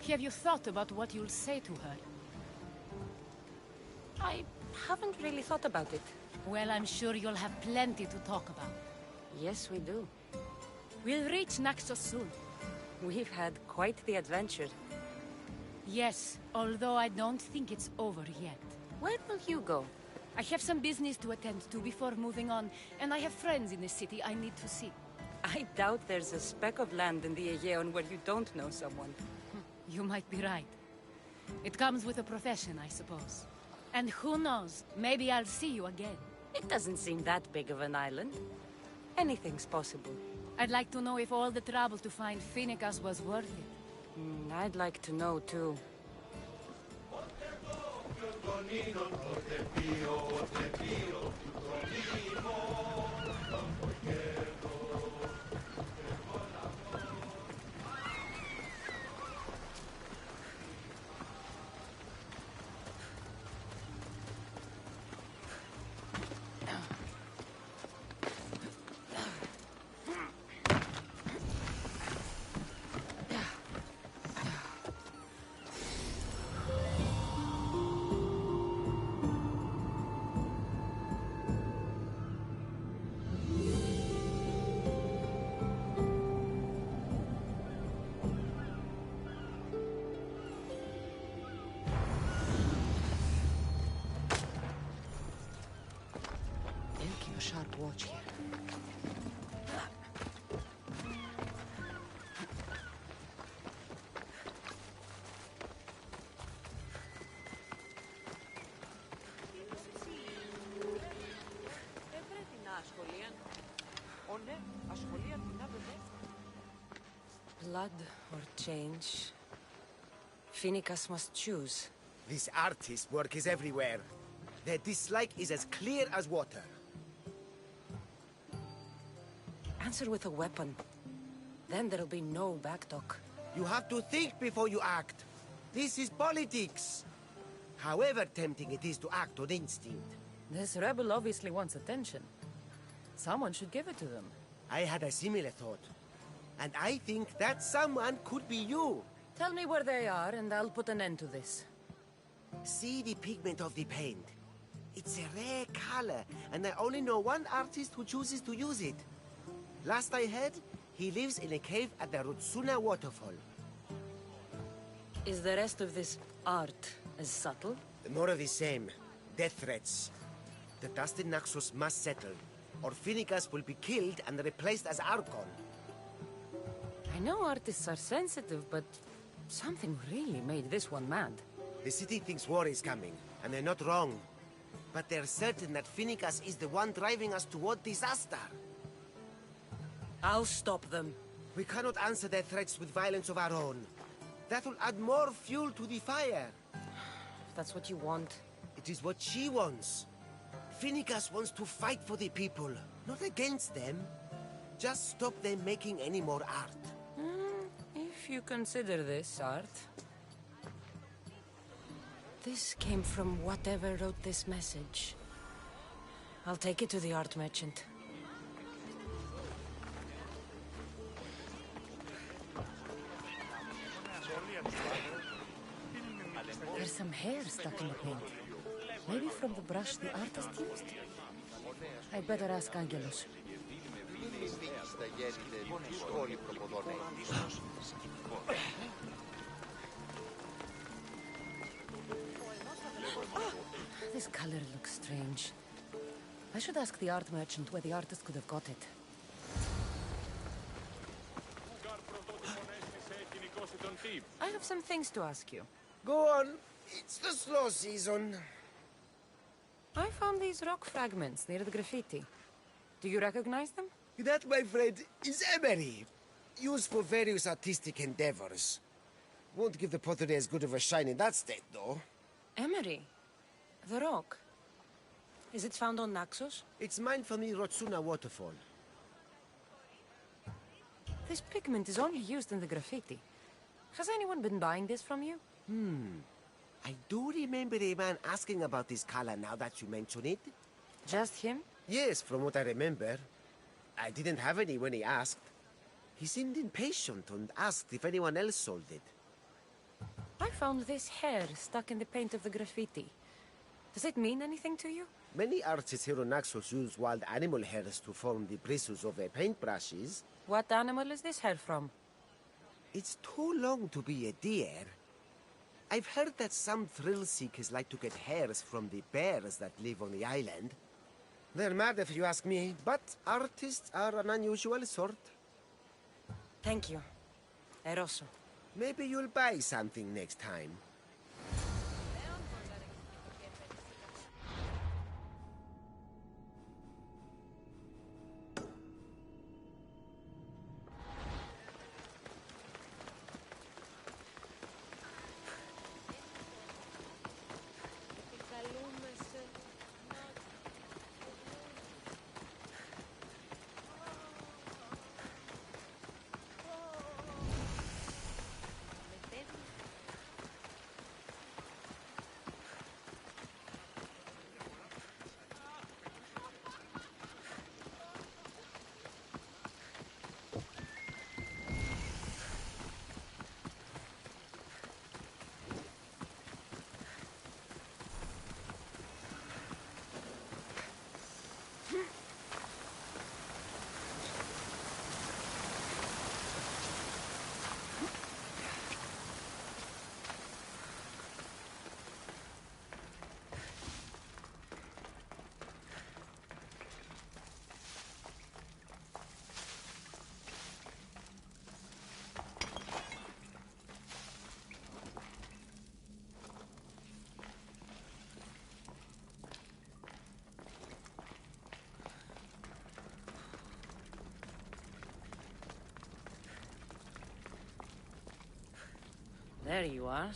Have you thought about what you'll say to her? I haven't really thought about it. Well, I'm sure you'll have plenty to talk about. Yes, we do. We'll reach Naxos soon. We've had quite the adventure. Yes, although I don't think it's over yet. Where will you go? I have some business to attend to before moving on, and I have friends in the city I need to see. I doubt there's a speck of land in the Aegean where you don't know someone. You might be right. It comes with a profession, I suppose. And who knows, maybe I'll see you again. It doesn't seem that big of an island. Anything's possible. I'd like to know if all the trouble to find Finicas was worth it. I'd like to know, too. Sharp watch here. blood or change, Phoenicus must choose. This artist's work is everywhere. Their dislike is as clear as water. Answer with a weapon. Then there'll be no backtalk. You have to think before you act. This is politics. However tempting it is to act on instinct. This rebel obviously wants attention. Someone should give it to them. I had a similar thought. And I think that someone could be you. Tell me where they are, and I'll put an end to this. See the pigment of the paint. It's a rare color, and I only know one artist who chooses to use it. Last I heard, he lives in a cave at the Rutsuna waterfall. Is the rest of this art as subtle? More of the same. Death threats. The dust in Naxos must settle, or Phoenicus will be killed and replaced as Archon. I know artists are sensitive, but something really made this one mad. The city thinks war is coming, and they're not wrong. But they're certain that Phoenicus is the one driving us toward disaster. I'll stop them. We cannot answer their threats with violence of our own. That will add more fuel to the fire. If that's what you want. It is what she wants. Phoenicus wants to fight for the people, not against them. Just stop them making any more art. If you consider this art. This came from whatever wrote this message. I'll take it to the art merchant. There's some hair stuck in the paint. Maybe from the brush the artist used? I'd better ask Angelos. This color looks strange. I should ask the art merchant where the artist could have got it. I have some things to ask you. Go on. It's the slow season. I found these rock fragments near the graffiti. Do you recognize them? That, my friend, is emery. Used for various artistic endeavors. Won't give the pottery as good of a shine in that state, though. Emery? The rock? Is it found on Naxos? It's mined from the Rotsuna waterfall. This pigment is only used in the graffiti. Has anyone been buying this from you? I do remember a man asking about this color now that you mention it. Just him? Yes, from what I remember. I didn't have any when he asked. He seemed impatient and asked if anyone else sold it. I found this hair stuck in the paint of the graffiti. Does it mean anything to you? Many artists here on Naxos use wild animal hairs to form the bristles of their paintbrushes. What animal is this hair from? It's too long to be a deer. I've heard that some thrill-seekers like to get hairs from the bears that live on the island. They're mad if you ask me, but artists are an unusual sort. Thank you. Eroso. Maybe you'll buy something next time. there you are.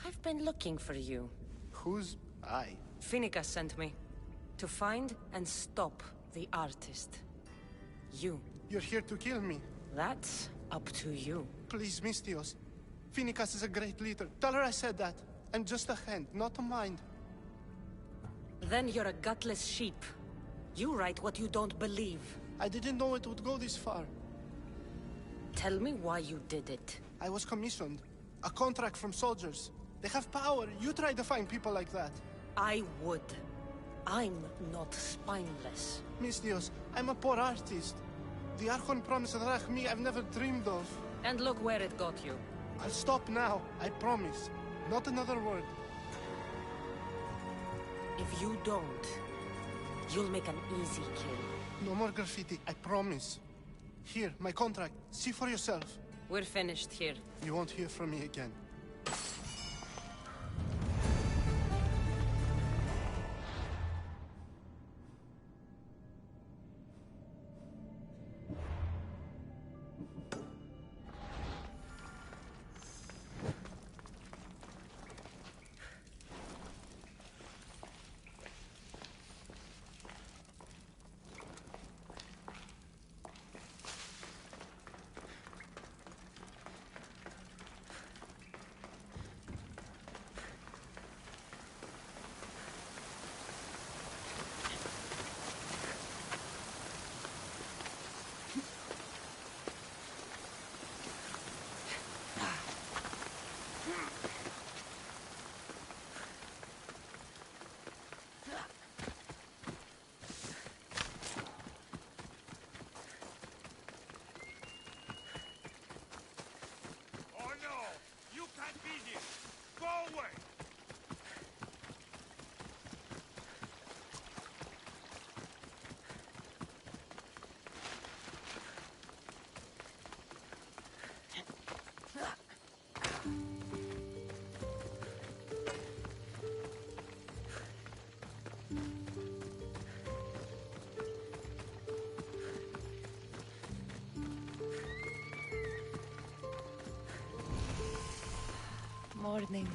I've been looking for you. Who's I? Finicus sent me. To find and stop the artist. You. You're here to kill me. That's up to you. Please, Mistios. Finicus is a great leader. Tell her I said that. I'm just a hand, not a mind. Then you're a gutless sheep. You write what you don't believe. I didn't know it would go this far. Tell me why you did it. I was commissioned. A contract from soldiers. They have power. You try to find people like that. I would. I'm not spineless. Mistios, I'm a poor artist. The Archon promised Rachmi I've never dreamed of. And look where it got you. I'll stop now, I promise. Not another word. If you don't, you'll make an easy kill. No more graffiti, I promise. Here, my contract. See for yourself. We're finished here. You won't hear from me again. Morning.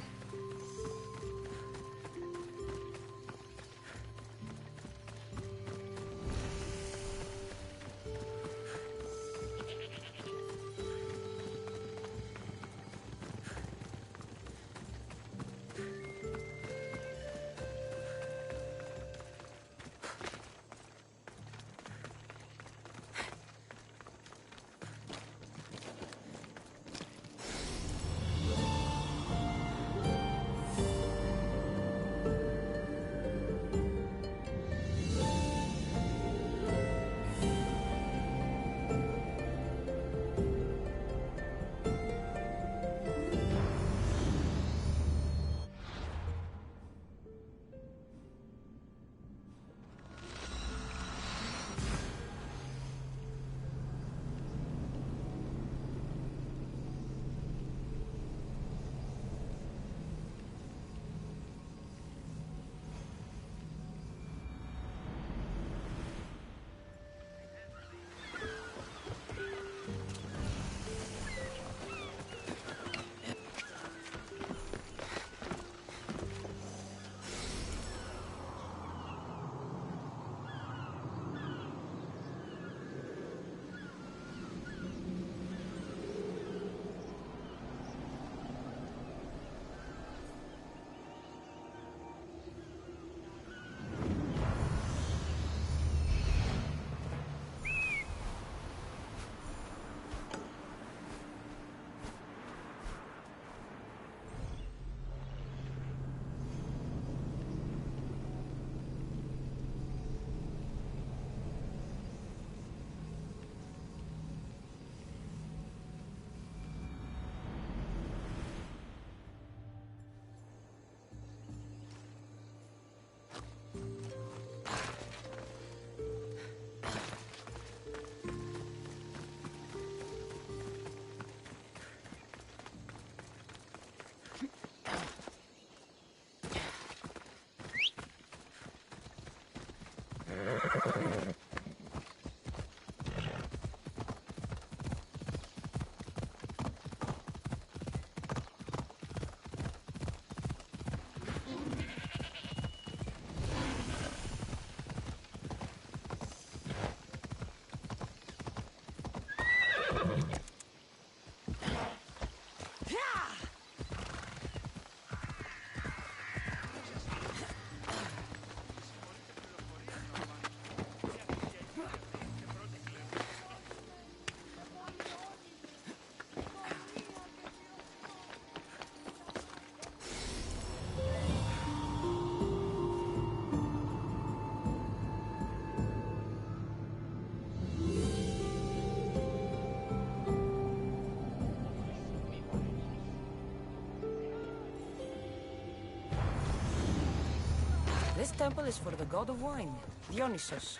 This temple is for the god of wine, Dionysus.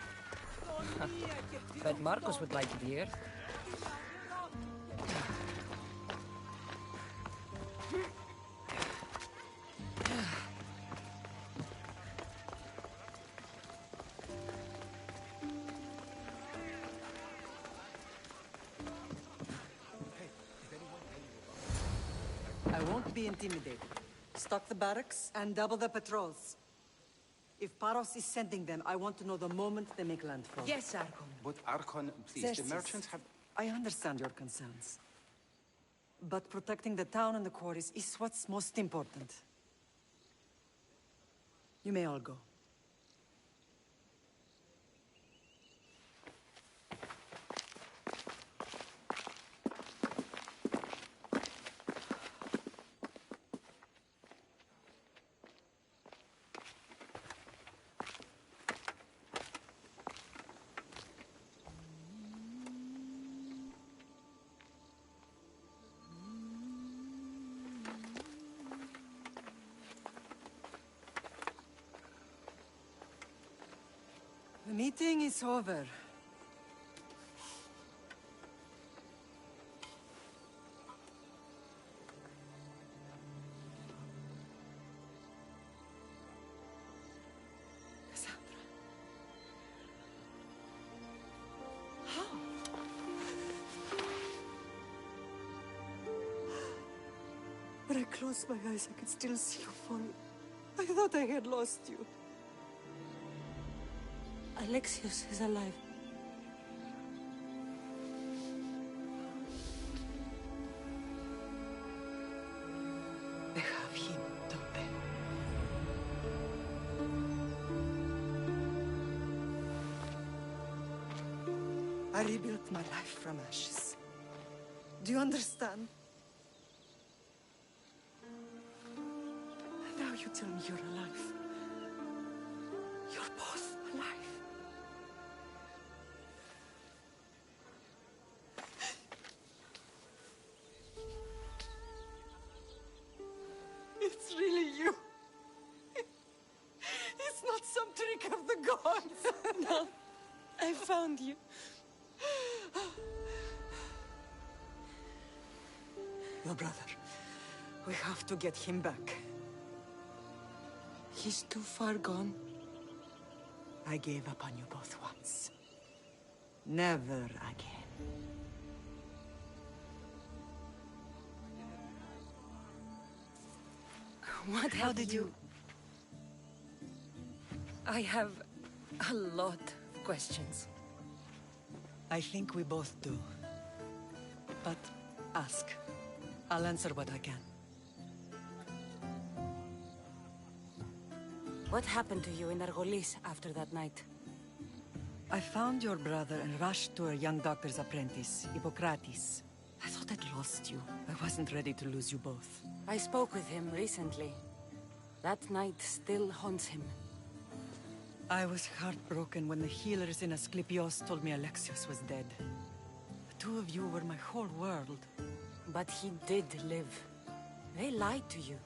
Bet Marcos would like beer. I won't be intimidated. Stock the barracks and double the patrols. If Paros is sending them, I want to know the moment they make landfall. Yes, Archon. But Archon, please, Yes, the yes. merchants have... I understand your concerns. But protecting the town and the quarries is what's most important. You may all go. The meeting is over. Cassandra. How? When I closed my eyes, I could still see you fall. I thought I had lost you. Alexios is alive. They have him, don't they? I rebuilt my life from ashes. Do you understand? Now you tell me you're alive. You're both alive. It's really you. It's not some trick of the gods. No, I found you. Your brother. We have to get him back. He's too far gone. I gave up on you both once. Never again. What How have did you... I have a lot of questions. I think we both do. But ask. I'll answer what I can. What happened to you in Argolis after that night? I found your brother and rushed to a young doctor's apprentice, Hippocrates. I thought I'd lost you. I wasn't ready to lose you both. I spoke with him recently. That night still haunts him. I was heartbroken when the healers in Asclepios told me Alexios was dead. The two of you were my whole world. But he did live. They lied to you.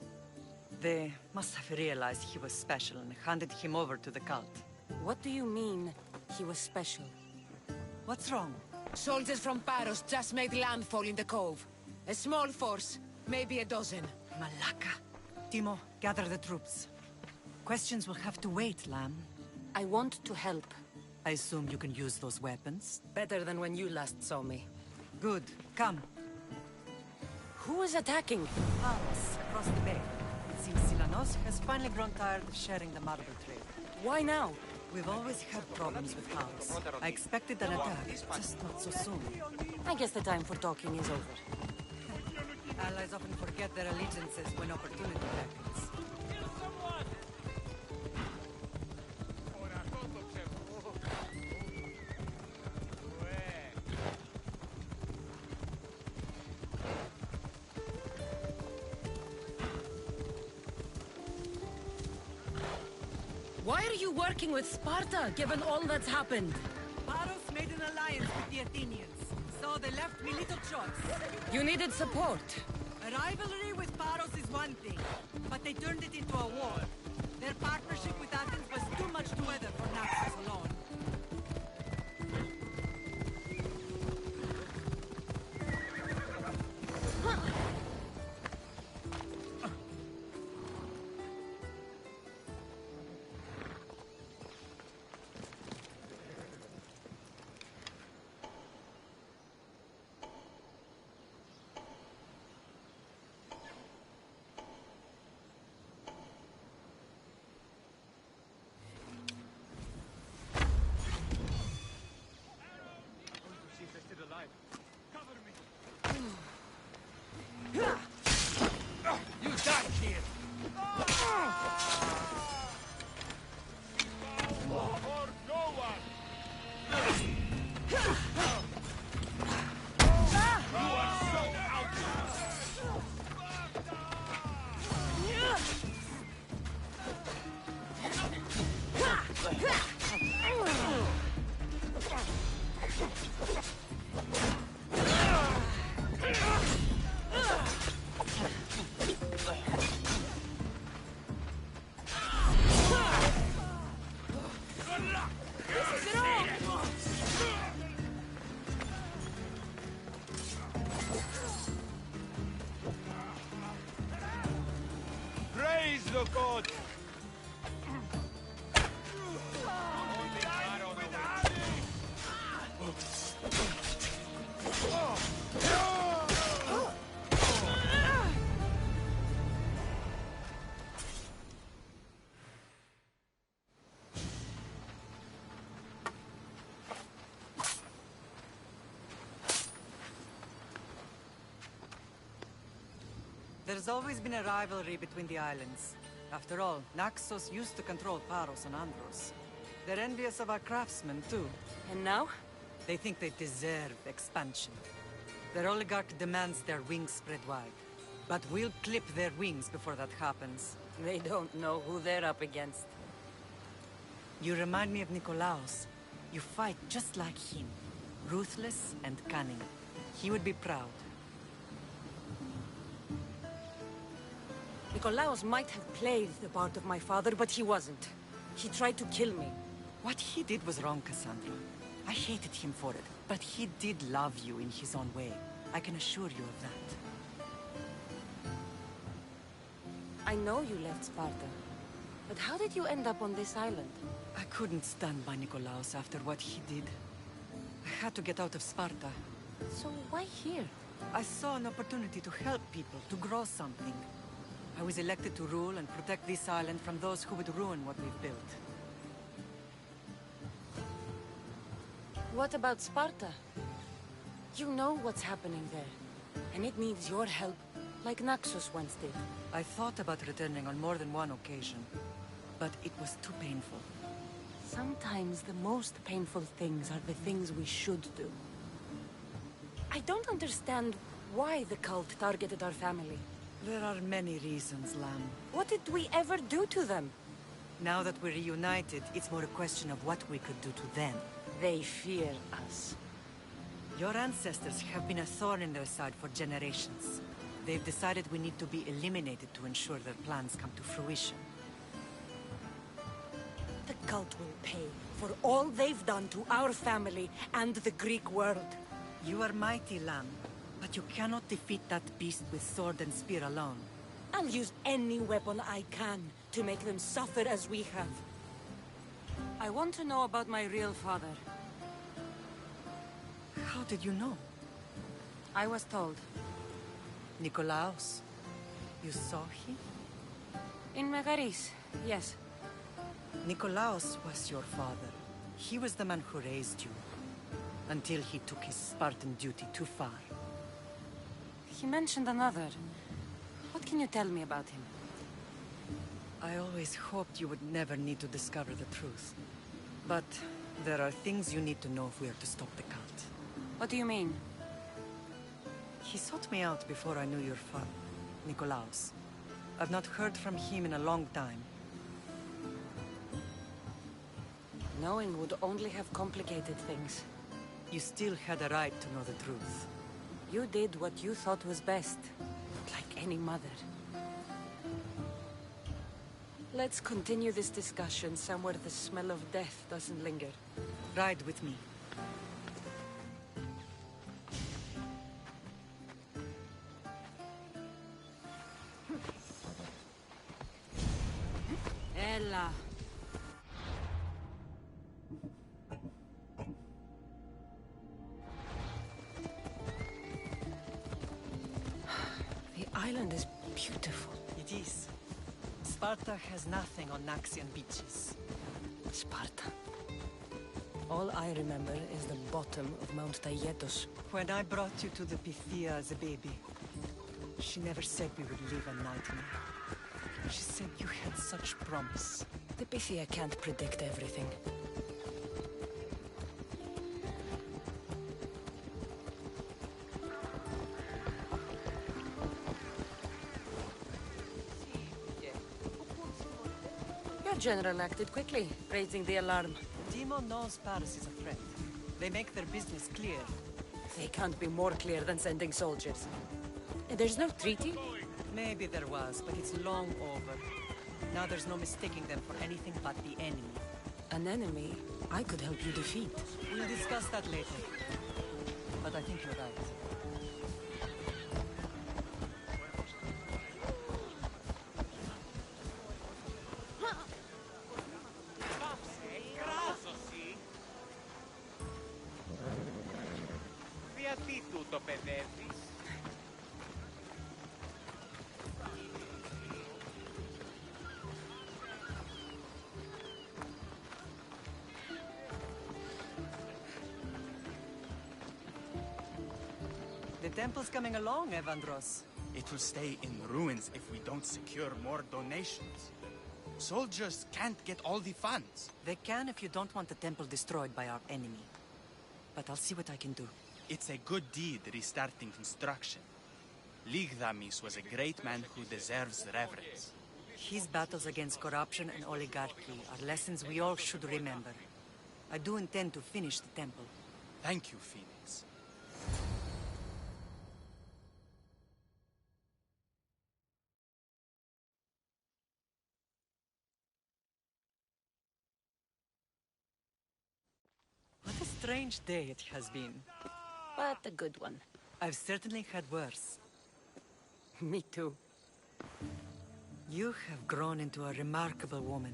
They must have realized he was special and handed him over to the cult. What do you mean, he was special? What's wrong? Soldiers from Paros just made landfall in the cove. A small force, maybe a dozen. Malaka. Timo, gather the troops. Questions will have to wait, Lamb. I want to help. I assume you can use those weapons? Better than when you last saw me. Good. Come. Who is attacking? Hans, across the bay. It seems Silanos has finally grown tired of sharing the marble trade. Why now? We've always had problems with Hans. I expected an attack, just not so soon. I guess the time for talking is over. Allies often forget their allegiances when opportunity happens. Why are you working with Sparta, given all that's happened? Paros made an alliance with the Athenians, so they left me little choice. You needed support. A rivalry with Paros is one thing, but they turned it into a war. Their partnership with Athens There's always been a rivalry between the islands. After all, Naxos used to control Paros and Andros. They're envious of our craftsmen, too. And now? They think they deserve expansion. Their oligarch demands their wings spread wide. But we'll clip their wings before that happens. They don't know who they're up against. You remind me of Nikolaos. You fight just like him. Ruthless and cunning. He would be proud. Nikolaos might have played the part of my father, but he wasn't. He tried to kill me. What he did was wrong, Cassandra. I hated him for it, but he did love you in his own way. I can assure you of that. I know you left Sparta, but how did you end up on this island? I couldn't stand by Nikolaos after what he did. I had to get out of Sparta. So why here? I saw an opportunity to help people, to grow something. I was elected to rule and protect this island from those who would ruin what we've built. What about Sparta? You know what's happening there, and it needs your help, like Naxos once did. I thought about returning on more than one occasion, but it was too painful. Sometimes the most painful things are the things we should do. I don't understand why the cult targeted our family. There are many reasons, Lamb. What did we ever do to them? Now that we're reunited, it's more a question of what we could do to them. They fear us. Your ancestors have been a thorn in their side for generations. They've decided we need to be eliminated to ensure their plans come to fruition. The cult will pay for all they've done to our family and the Greek world. You are mighty, Lamb, but you cannot defeat that beast with sword and spear alone. I'll use any weapon I can to make them suffer as we have. I want to know about my real father. How did you know? I was told. Nikolaos? You saw him? In Megaris, yes. Nikolaos was your father. He was the man who raised you. Until he took his Spartan duty too far. He mentioned another. What can you tell me about him? I always hoped you would never need to discover the truth. But there are things you need to know if we are to stop the cult. What do you mean? He sought me out before I knew your father, Nikolaos. I've not heard from him in a long time. Knowing would only have complicated things. You still had a right to know the truth. You did what you thought was best, like any mother. Let's continue this discussion somewhere the smell of death doesn't linger. Ride with me. Ella. The island is beautiful. It is. Sparta has nothing on Naxian beaches. Sparta. All I remember is the bottom of Mount Taygetos. When I brought you to the Pythia as a baby, she never said we would live a nightmare. She said you had such promise. The Pythia can't predict everything. Your general acted quickly, raising the alarm. Timo knows Paris is a threat. They make their business clear. They can't be more clear than sending soldiers. There's no treaty? Maybe there was, but it's long over. Now there's no mistaking them for anything but the enemy. An enemy I could help you defeat. We'll discuss that later. But I think you're right. Γιατί τούτο παιδεύεις? The temple's coming along, Evandros. It will stay in ruins if we don't secure more donations. Soldiers can't get all the funds. They can if you don't want the temple destroyed by our enemy. But I'll see what I can do. It's a good deed restarting construction. Ligdamis was a great man who deserves reverence. His battles against corruption and oligarchy are lessons we all should remember. I do intend to finish the temple. Thank you, Phoenix. What a strange day it has been. But a good one. I've certainly had worse. Me too. You have grown into a remarkable woman,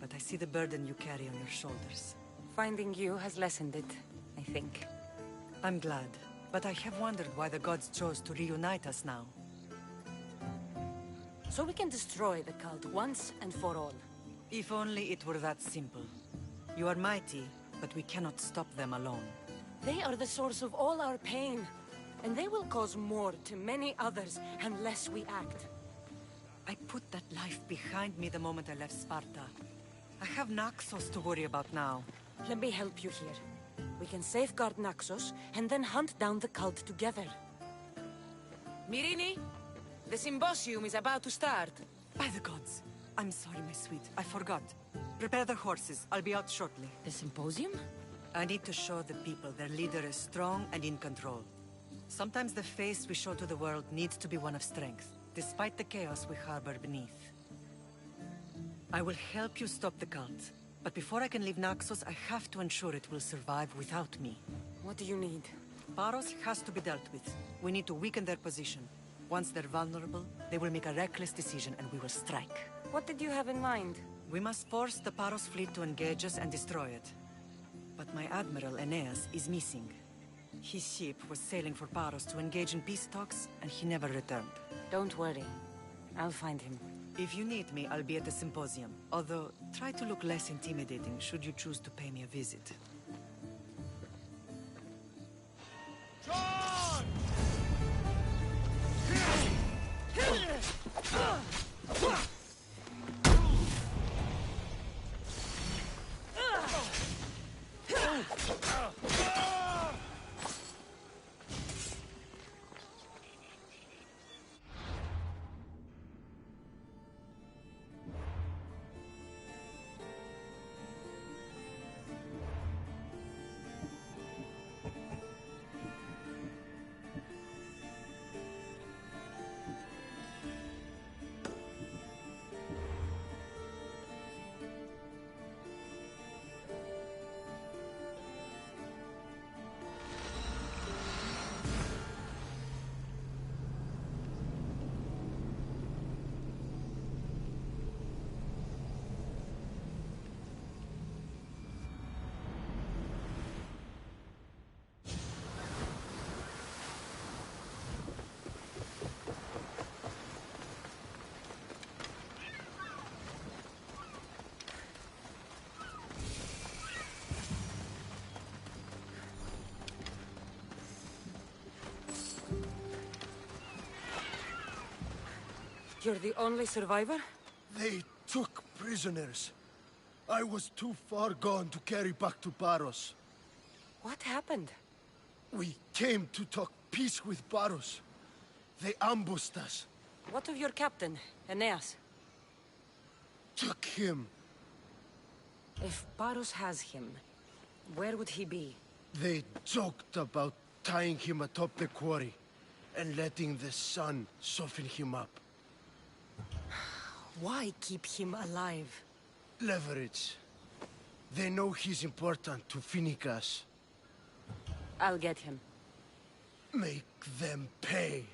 but I see the burden you carry on your shoulders. Finding you has lessened it, I think. I'm glad, but I have wondered why the gods chose to reunite us now. So we can destroy the cult once and for all. If only it were that simple. You are mighty, but we cannot stop them alone. They are the source of all our pain, and they will cause more to many others unless we act. I put that life behind me the moment I left Sparta. I have Naxos to worry about now. Let me help you here. We can safeguard Naxos, and then hunt down the cult together. Myrrine, the symposium is about to start. By the gods! I'm sorry, my sweet. I forgot. Prepare the horses. I'll be out shortly. The symposium? I need to show the people their leader is strong and in control. Sometimes the face we show to the world needs to be one of strength, despite the chaos we harbor beneath. I will help you stop the cult, but before I can leave Naxos, I have to ensure it will survive without me. What do you need? Paros has to be dealt with. We need to weaken their position. Once they're vulnerable, they will make a reckless decision and we will strike. What did you have in mind? We must force the Paros fleet to engage us and destroy it. But my admiral, Aeneas, is missing. His ship was sailing for Paros to engage in peace talks, and he never returned. Don't worry. I'll find him. If you need me, I'll be at the symposium. Although, try to look less intimidating should you choose to pay me a visit. John! You're the only survivor? They took prisoners. I was too far gone to carry back to Paros. What happened? We came to talk peace with Paros. They ambushed us. What of your captain, Aeneas? Took him. If Paros has him, where would he be? They joked about tying him atop the quarry and letting the sun soften him up. Why keep him alive? Leverage. They know he's important to Phoenix. I'll get him. Make them pay.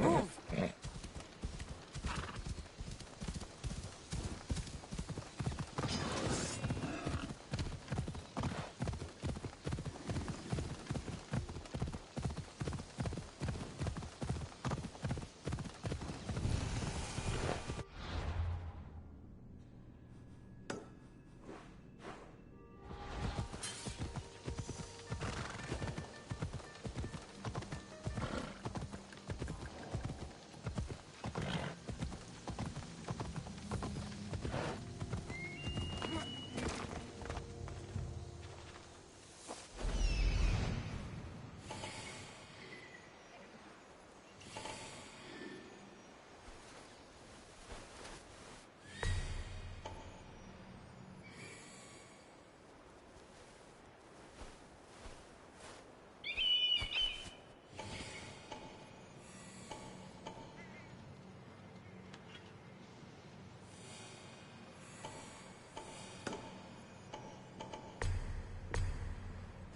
Move!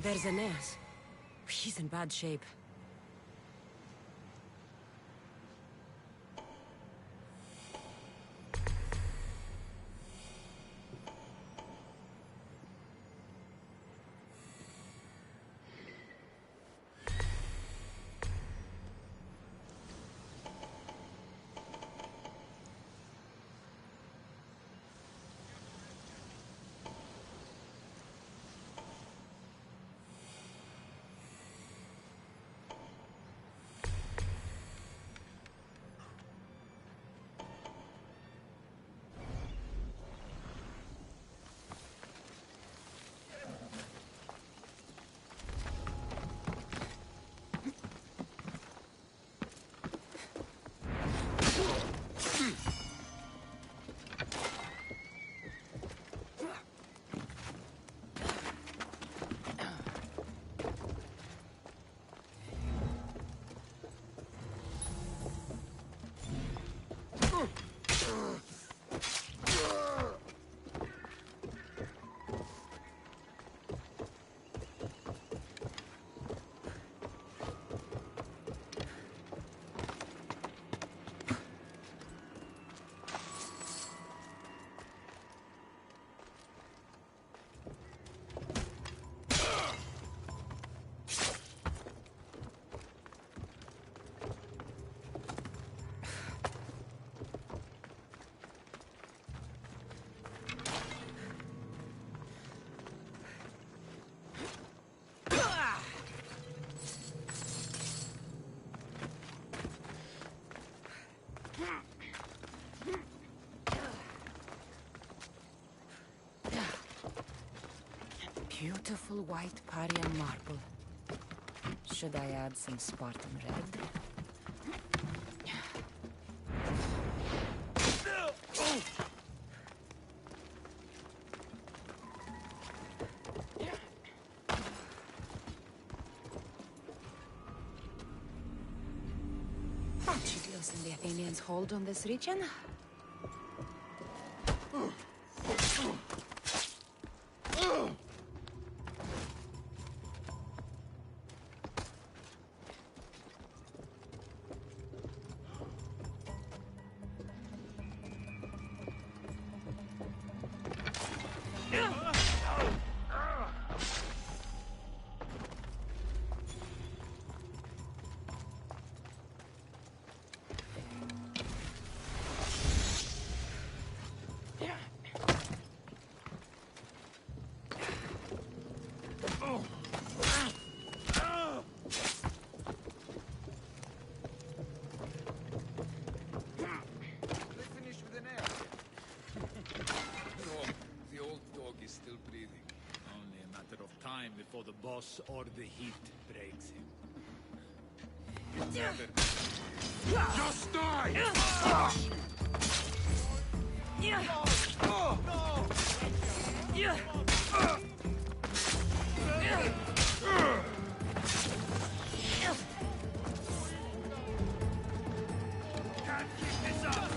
There's Aeneas. He's in bad shape. Beautiful white Parian marble. Should I add some Spartan red? Should loosen the Athenians' hold on this region? Before the boss or the heat breaks him. Just die! Can't keep this up!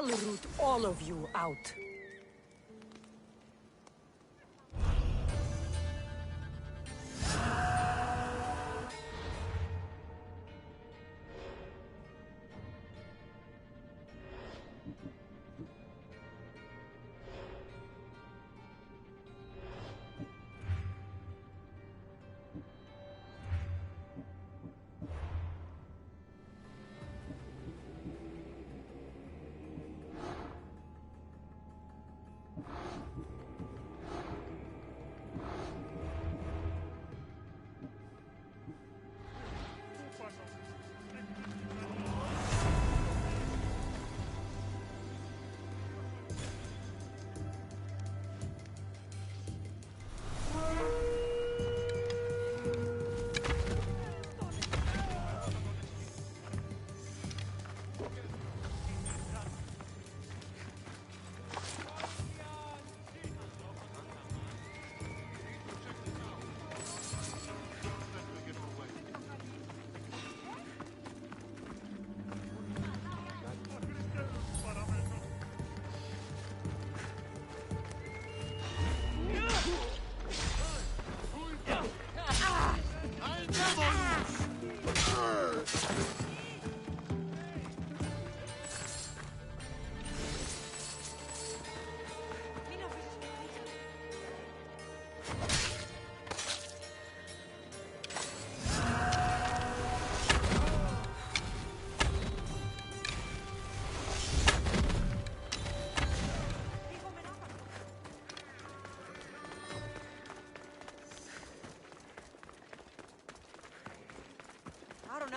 I'll root all of you out.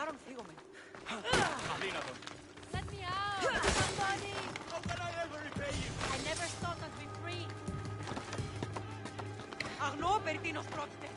Άρον, φύγομαι. Αδύνατον. Let me out! Somebody! How can I ever repay you? I never thought I'd be free. Αγνώ περί τίνος πρόκειται.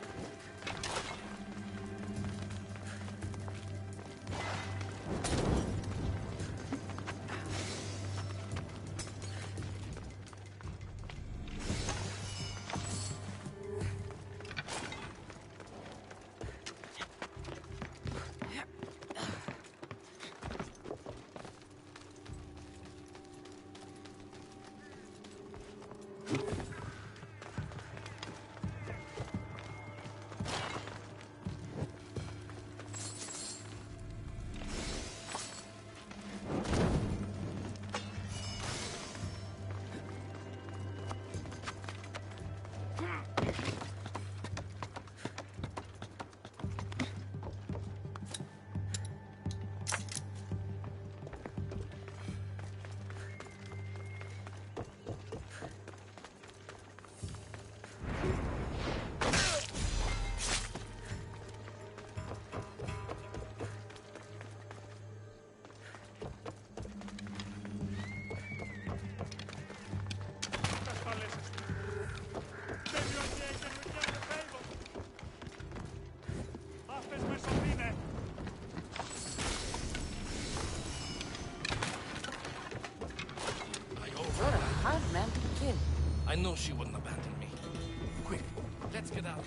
I know she wouldn't abandon me. Quick, let's get out.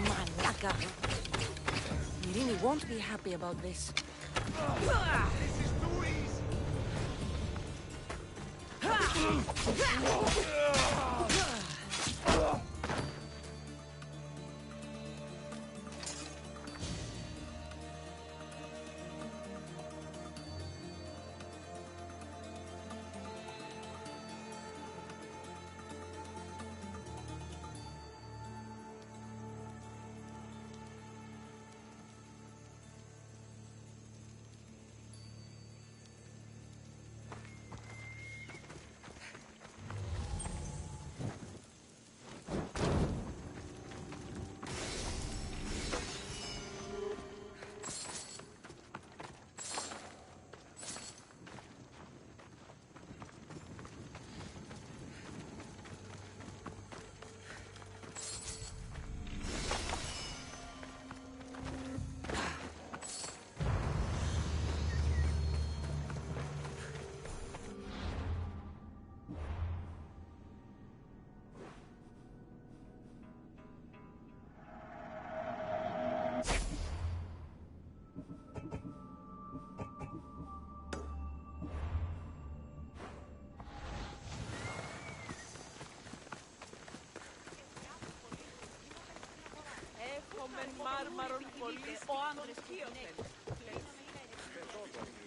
Malaka. Irini won't be happy about this.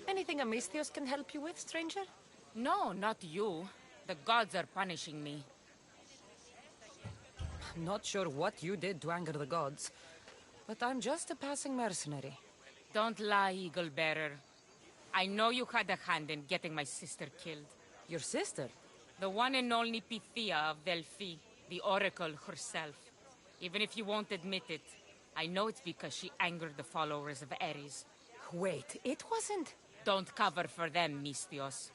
Anything Amistios can help you with, stranger? No, not you. The gods are punishing me. I'm not sure what you did to anger the gods, but I'm just a passing mercenary. Don't lie, Eagle Bearer. I know you had a hand in getting my sister killed. Your sister? The one and only Pythia of Delphi, the Oracle herself. Even if you won't admit it, I know it's because she angered the followers of Ares. Wait, it wasn't... Don't cover for them, Mistios.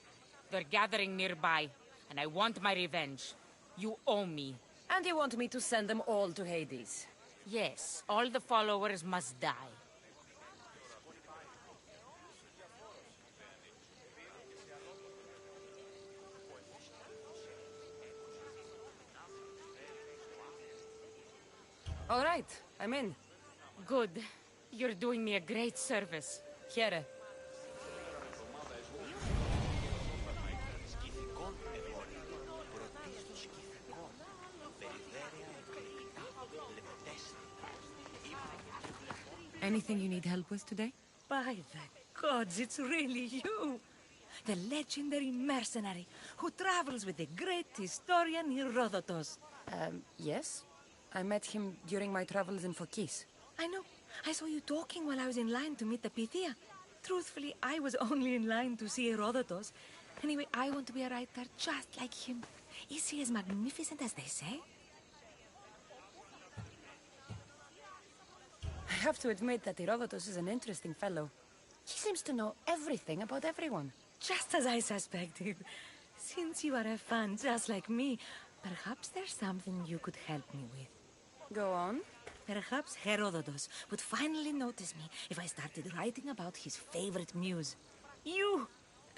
They're gathering nearby, and I want my revenge. You owe me. And you want me to send them all to Hades? Yes, all the followers must die. All right, I'm in. Good. You're doing me a great service. Here. Anything you need help with today? By the gods, it's really you! The legendary mercenary who travels with the great historian Herodotus. Yes. I met him during my travels in Phokis. I know. I saw you talking while I was in line to meet the Pythia. Truthfully, I was only in line to see Herodotus. Anyway, I want to be a writer just like him. Is he as magnificent as they say? I have to admit that Herodotus is an interesting fellow. He seems to know everything about everyone. Just as I suspected. Since you are a fan just like me, perhaps there's something you could help me with. Go on. Perhaps Herodotus would finally notice me if I started writing about his favorite muse. You!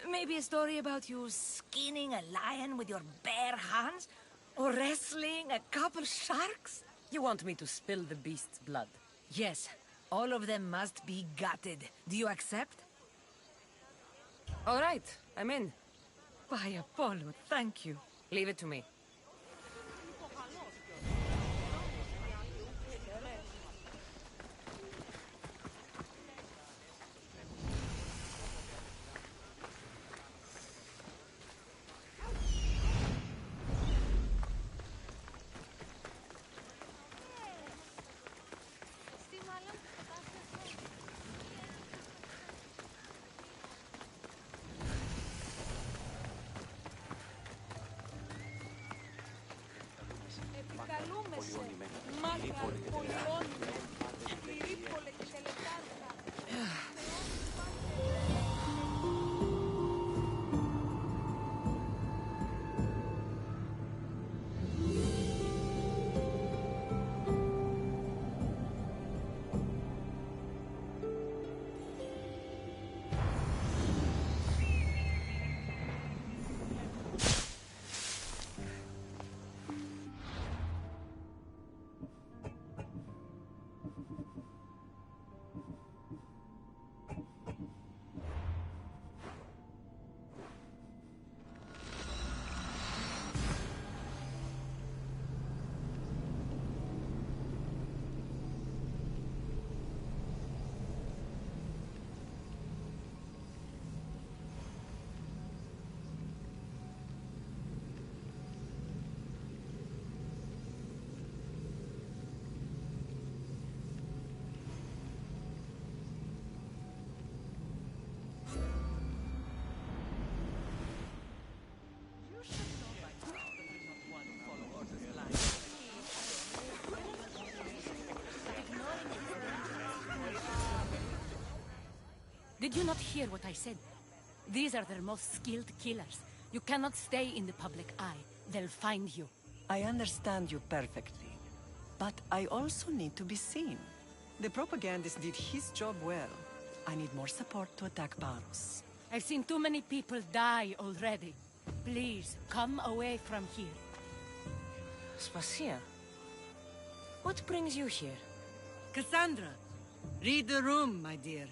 Maybe a story about you skinning a lion with your bare hands? Or wrestling a couple sharks? You want me to spill the beast's blood? Yes. All of them must be gutted. Do you accept? All right, I'm in. By Apollo, thank you. Leave it to me. Did you not hear what I said? These are their most skilled killers. You cannot stay in the public eye. They'll find you. I understand you perfectly. But I also need to be seen. The propagandist did his job well. I need more support to attack Paros. I've seen too many people die already. Please, come away from here. Spacia, what brings you here? Cassandra, read the room, my dear.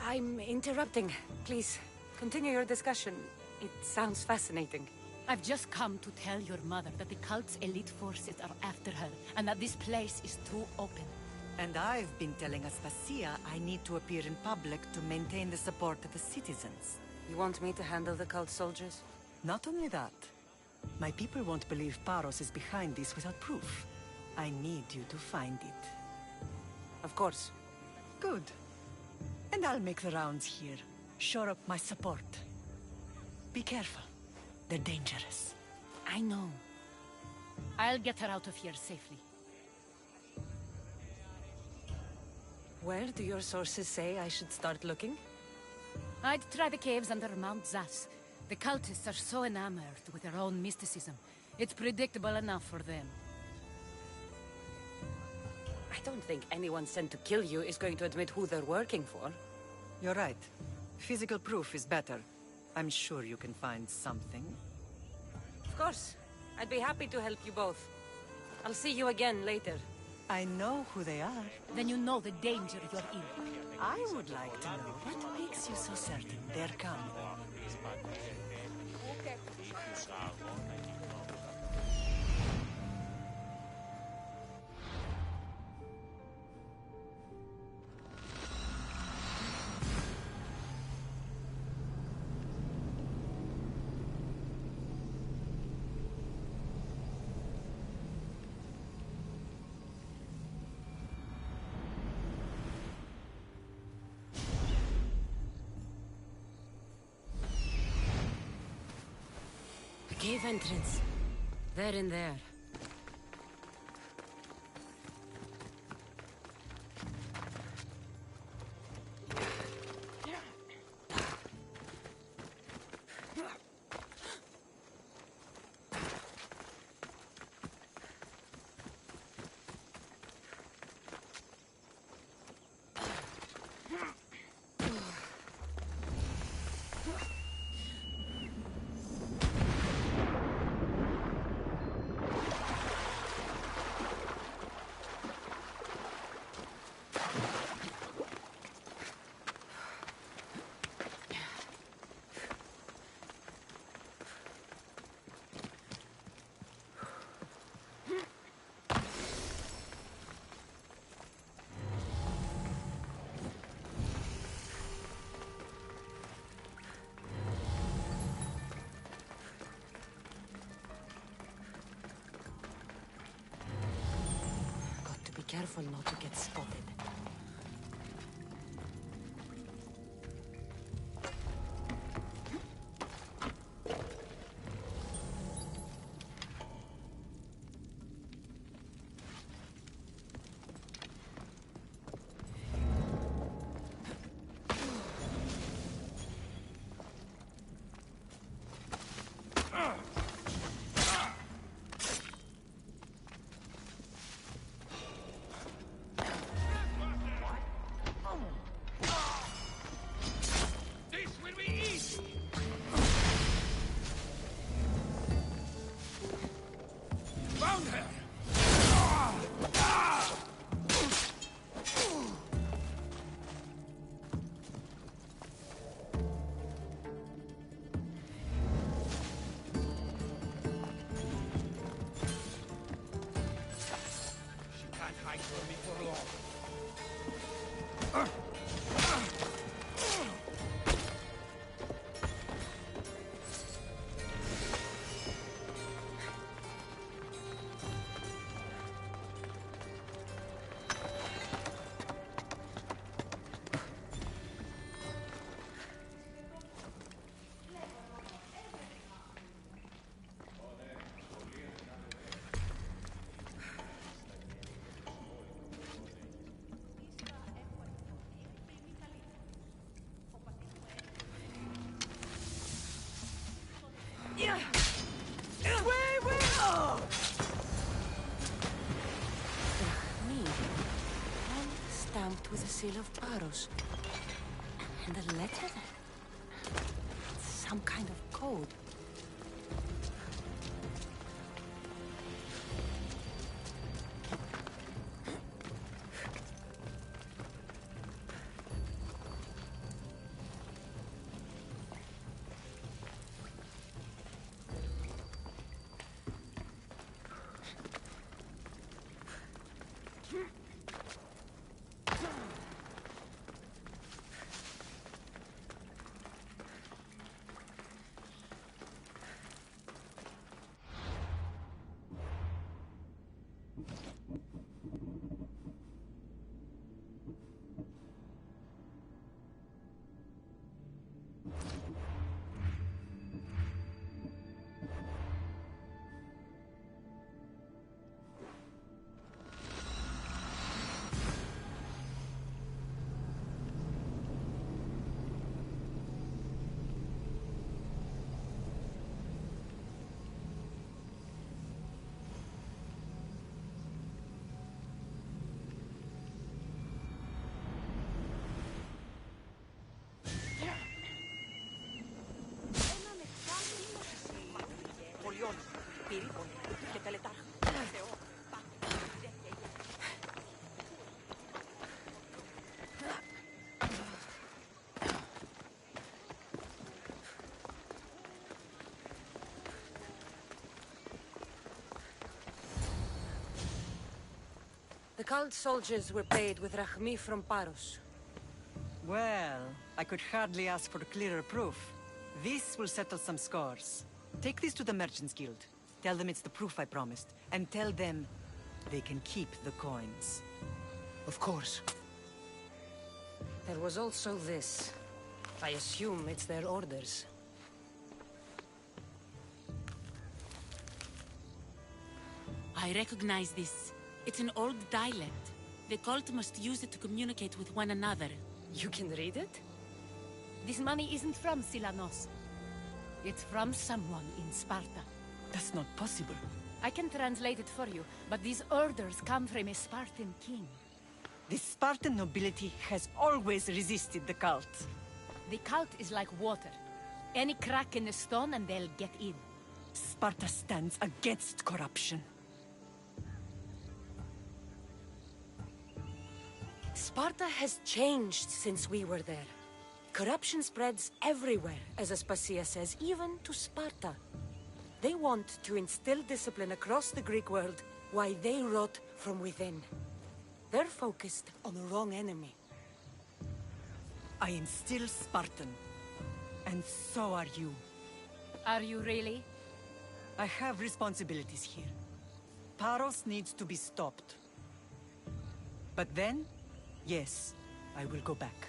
I'm interrupting. Please, continue your discussion. It sounds fascinating. I've just come to tell your mother that the cult's elite forces are after her, and that this place is too open. And I've been telling Aspasia I need to appear in public to maintain the support of the citizens. You want me to handle the cult soldiers? Not only that. My people won't believe Paros is behind this without proof. I need you to find it. Of course. Good. And I'll make the rounds here. Shore up my support. Be careful. They're dangerous. I know. I'll get her out of here safely. Where do your sources say I should start looking? I'd try the caves under Mount Zas. The cultists are so enamored with their own mysticism. It's predictable enough for them. I don't think anyone sent to kill you is going to admit who they're working for. You're right. Physical proof is better. I'm sure you can find something. Of course. I'd be happy to help you both. I'll see you again later. I know who they are. Then you know the danger you're in. I would like to know what makes you so certain they're coming. Cave entrance. They're in there. Careful not to get spotted. with the seal of Paros. And the letter? It's some kind of code. The cult soldiers were paid with Rahmi from Paros. Well, I could hardly ask for clearer proof. This will settle some scores. Take this to the Merchants Guild. Tell them it's the proof I promised. And tell them they can keep the coins. Of course. There was also this. I assume it's their orders. I recognize this. It's an old dialect. The cult must use it to communicate with one another. You can read it? This money isn't from Silanos. It's from someone in Sparta. That's not possible. I can translate it for you, but these orders come from a Spartan king. The Spartan nobility has always resisted the cult. The cult is like water. Any crack in the stone and they'll get in. Sparta stands against corruption. Sparta has changed since we were there. Corruption spreads everywhere, as Aspasia says, even to Sparta. They want to instill discipline across the Greek world, while they rot from within. They're focused on the wrong enemy. I am still Spartan. And so are you. Are you really? I have responsibilities here. Paros needs to be stopped. But then, yes, I will go back.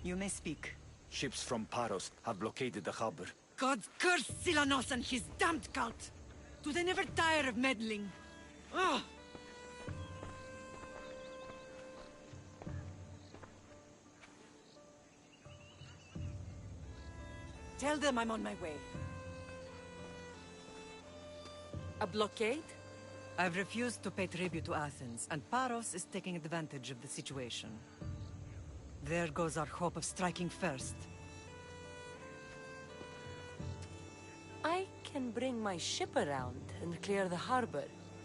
You may speak. Ships from Paros have blockaded the harbor. God curse Silanos and his damned cult! Do they never tire of meddling? Ugh! Tell them I'm on my way. A blockade? I've refused to pay tribute to Athens, and Paros is taking advantage of the situation. There goes our hope of striking first. I can bring my ship around and clear the harbor.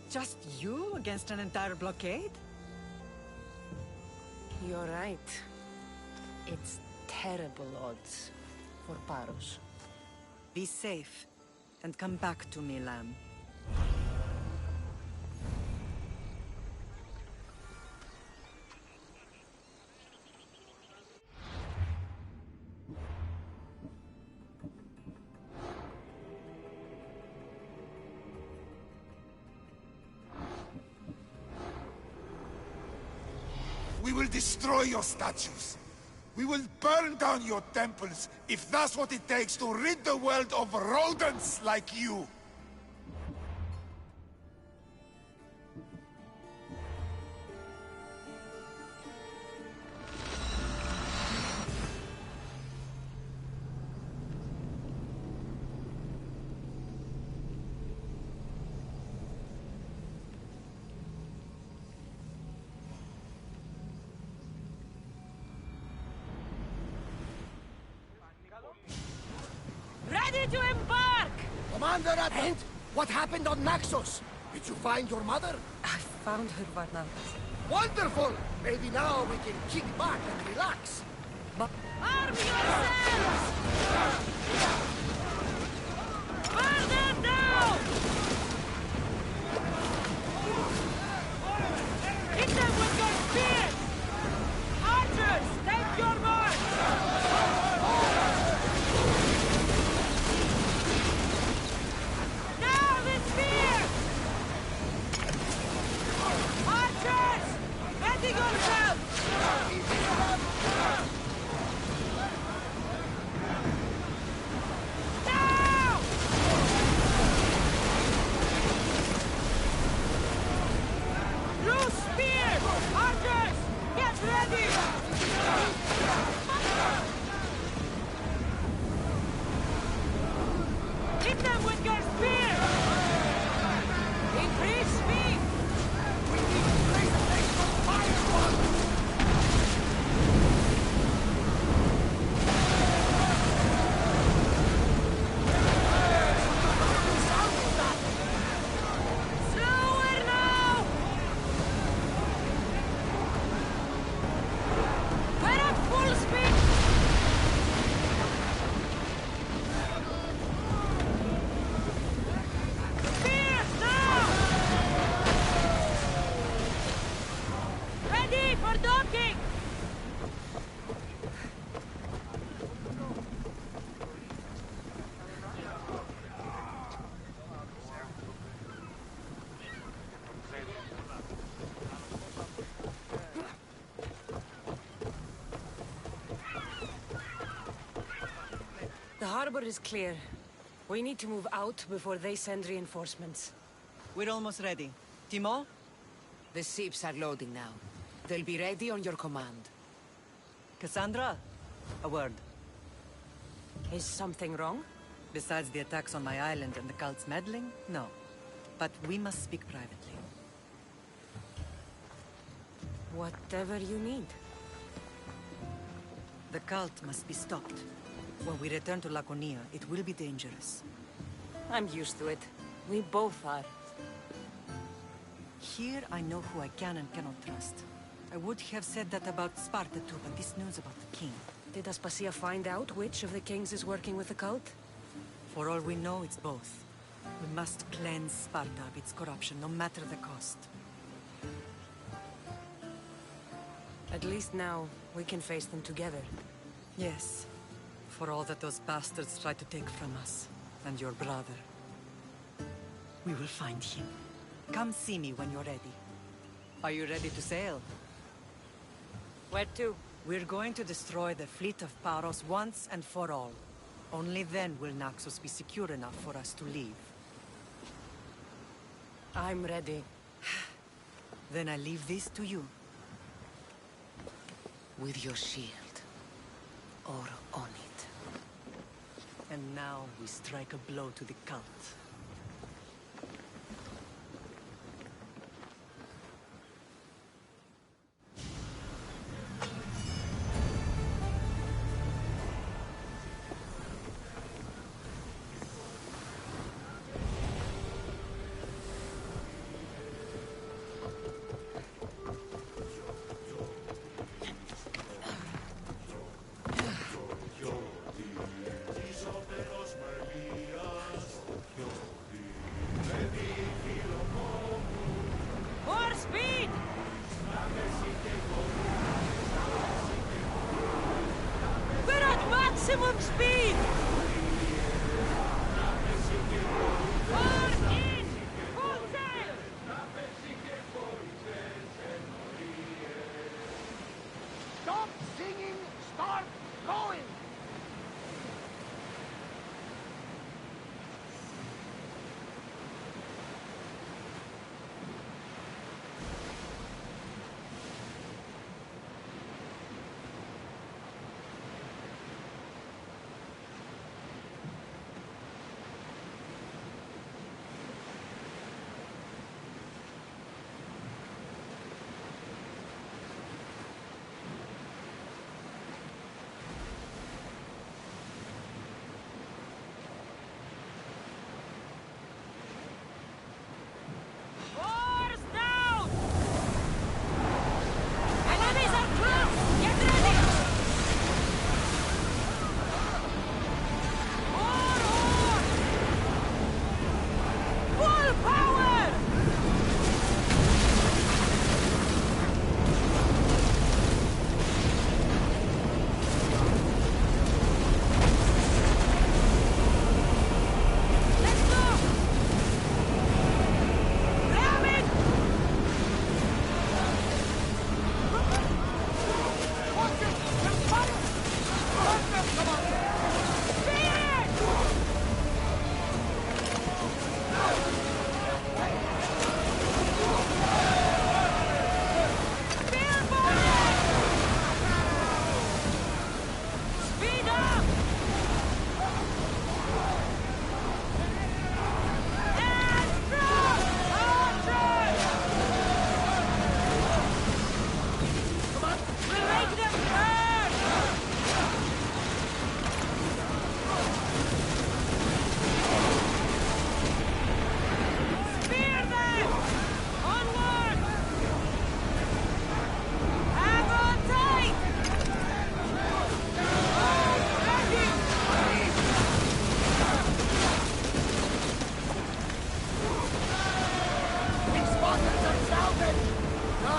Just you against an entire blockade? You're right. It's terrible odds for Paros. Be safe, and come back to me, lamb. We will destroy your statues. We will burn down your temples if that's what it takes to rid the world of rodents like you. to embark! Commander Advent, what happened on Naxos? Did you find your mother? I found her, Varnam. Wonderful! Maybe now we can kick back and relax. But arm yourselves! Burn them down! Hit them with your spears! Archers, take your mark! Now the spear! Archers! Ready yourselves! Now! Loose spear! Archers! Get ready! Hit them with your spear! Increase speed! We need to raise the place on fire! Slower now! We're at full speed! Spears now! Ready for docking! The harbor is clear. We need to move out before they send reinforcements. We're almost ready. Timo? The ships are loading now. They'll be ready on your command. Cassandra? A word. Is something wrong? Besides the attacks on my island and the cult's meddling? No. But we must speak privately. Whatever you need. The cult must be stopped. When we return to Laconia, it will be dangerous. I'm used to it. We both are. Here I know who I can and cannot trust. I would have said that about Sparta too, but this news about the king... Did Aspasia find out which of the kings is working with the cult? For all we know, it's both. We must cleanse Sparta of its corruption, no matter the cost. At least now, we can face them together. Yes. For all that those bastards tried to take from us, and your brother. We will find him. Come see me when you're ready. Are you ready to sail? Where to? We're going to destroy the fleet of Paros once and for all. Only then will Naxos be secure enough for us to leave. I'm ready. Then I leave this to you. With your shield. Or on it. And now we strike a blow to the cult.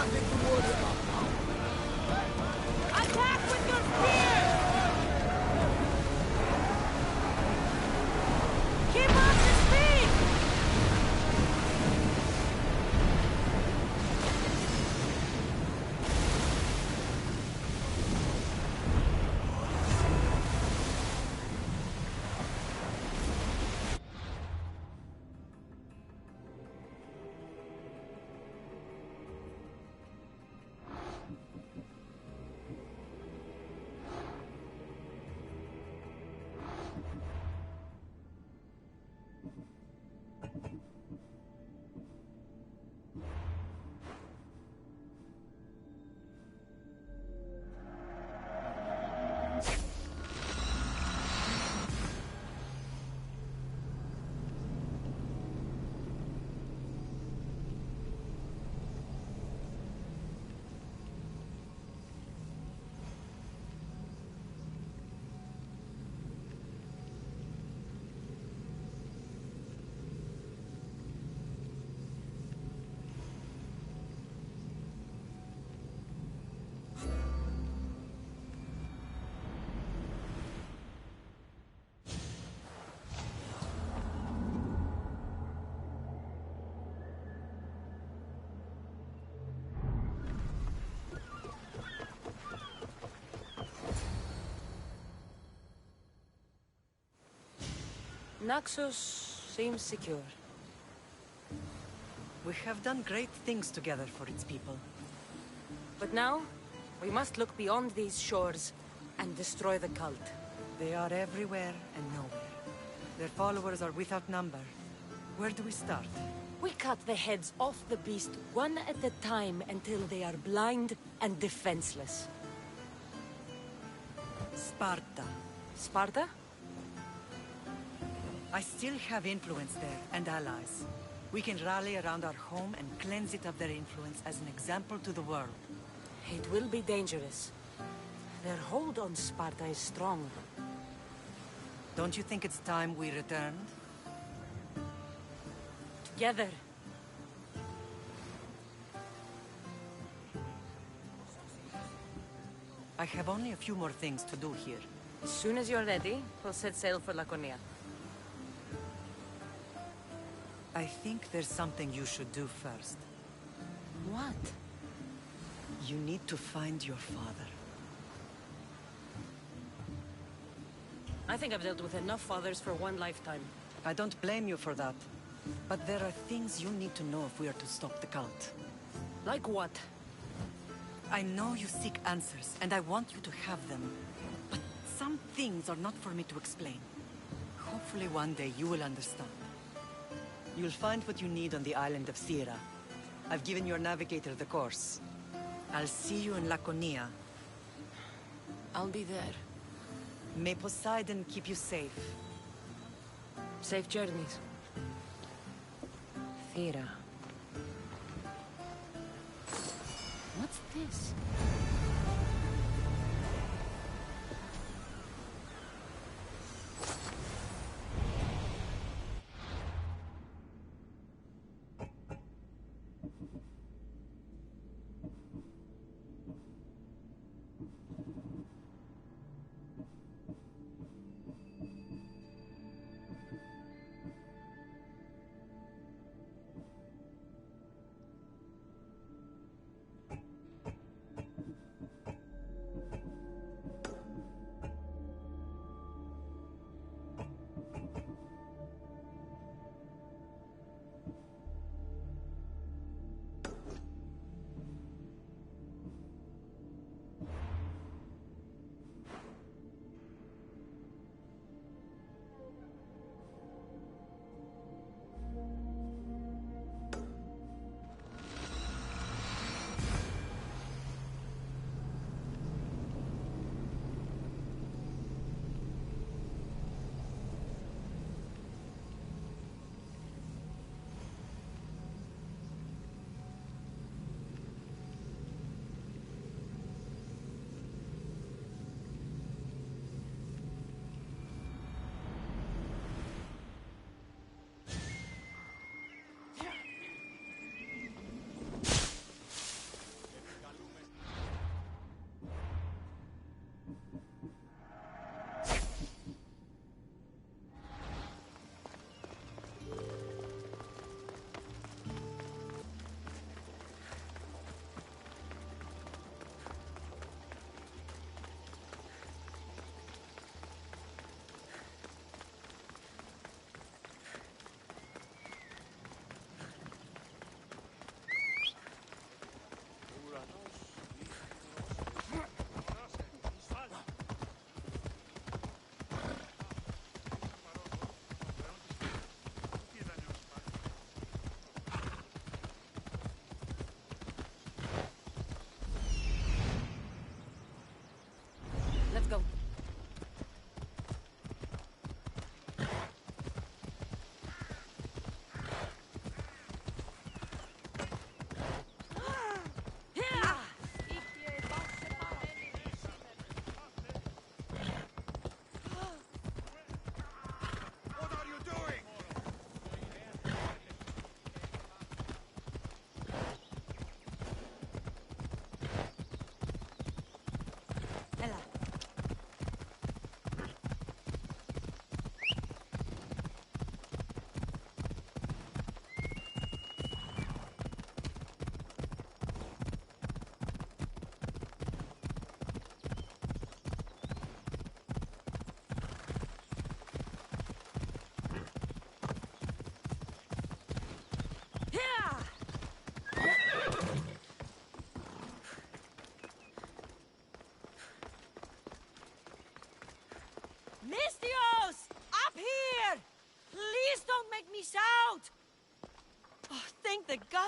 nothing to worry about now. Attack with your spear! Keep up the speed! Naxos seems secure. We have done great things together for its people. But now, we must look beyond these shores and destroy the cult. They are everywhere and nowhere. Their followers are without number. Where do we start? We cut the heads off the beast one at a time until they are blind and defenseless. Sparta. Sparta? I still have influence there, and allies. We can rally around our home and cleanse it of their influence as an example to the world. It will be dangerous. Their hold on Sparta is strong. Don't you think it's time we returned? Together. I have only a few more things to do here. As soon as you're ready, we'll set sail for Laconia. I think there's something you should do first. What? You need to find your father. I think I've dealt with enough fathers for one lifetime. I don't blame you for that. But there are things you need to know if we are to stop the cult. Like what? I know you seek answers, and I want you to have them. But some things are not for me to explain. Hopefully one day you will understand. You'll find what you need on the island of Sira. I've given your navigator the course. I'll see you in Laconia. I'll be there. May Poseidon keep you safe. Safe journeys. Thera. What's this?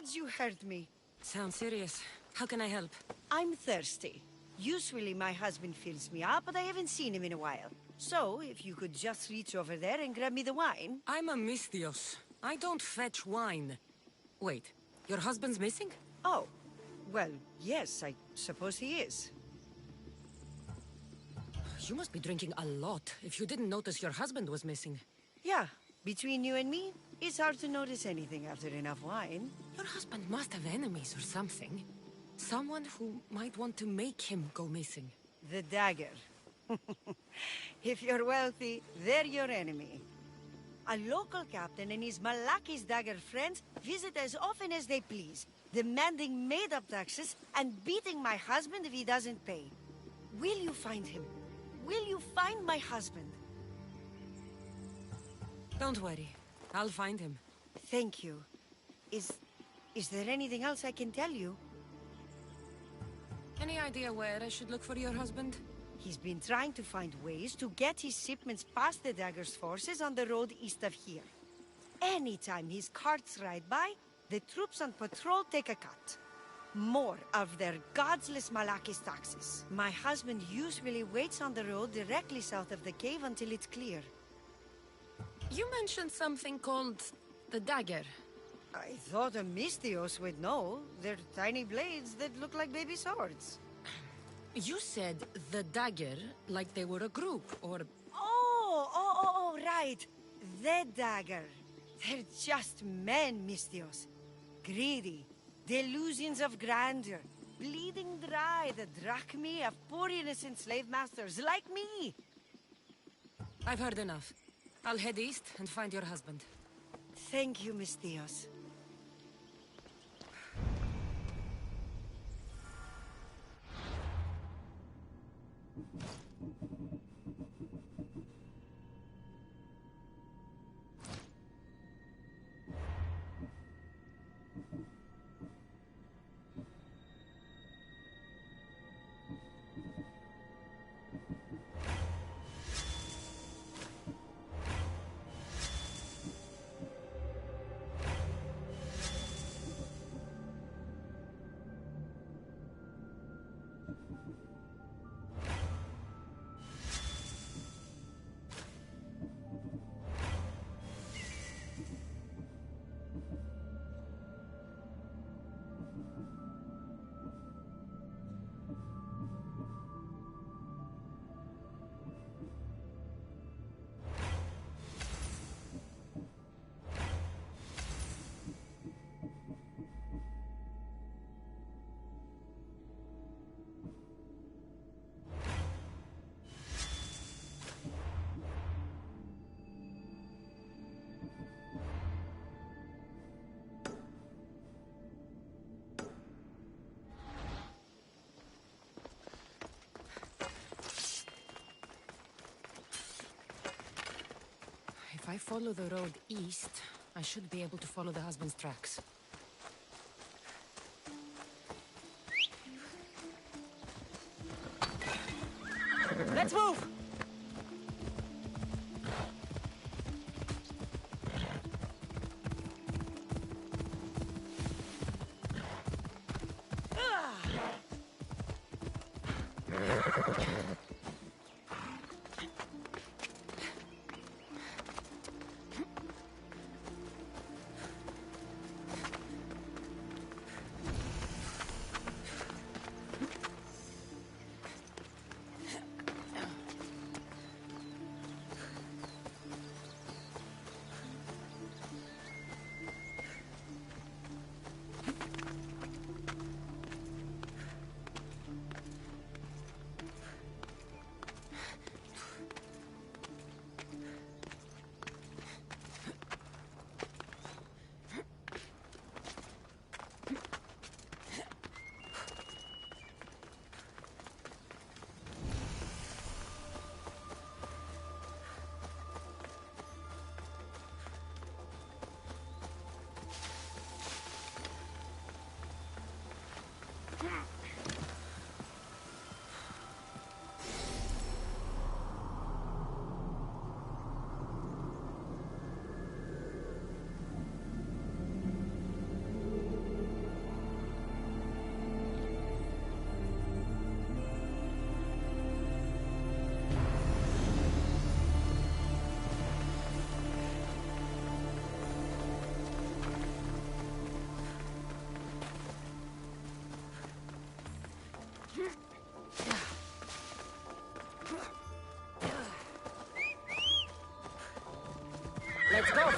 gods you heard me. Sounds serious. How can I help? I'm thirsty. Usually my husband fills me up, but I haven't seen him in a while. So, if you could just reach over there and grab me the wine. I'm a Misthios. I don't fetch wine. Wait, your husband's missing? Oh, well, yes, I suppose he is. You must be drinking a lot if you didn't notice your husband was missing. Yeah, between you and me, it's hard to notice anything after enough wine. Your husband must have enemies or something. Someone who might want to make him go missing. The dagger. If you're wealthy, they're your enemy. A local captain and his Malaki's dagger friends visit as often as they please, demanding made-up taxes and beating my husband if he doesn't pay. Will you find him? Will you find my husband? Don't worry. I'll find him. Thank you. Is there anything else I can tell you? Any idea where I should look for your husband? He's been trying to find ways to get his shipments past the Dagger's forces on the road east of here. Anytime his carts ride by, the troops on patrol take a cut. More of their godless Malakis taxes. My husband usually waits on the road directly south of the cave until it's clear. You mentioned something called the dagger. I thought a Misthios would know. They're tiny blades that look like baby swords. You said the dagger like they were a group, or... Oh, right. The dagger. They're just men, Misthios. Greedy. Delusions of grandeur. Bleeding dry the drachmae of poor innocent slave masters like me. I've heard enough. I'll head east and find your husband. Thank you, Misthios. If I follow the road east, I should be able to follow the husband's tracks. Let's move!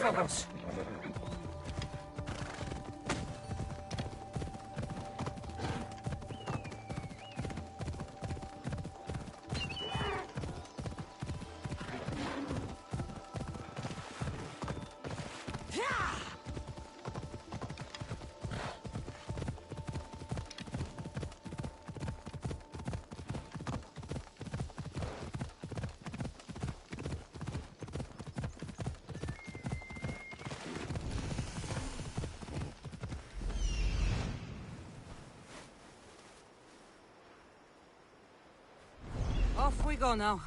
Phobos. Off we go now.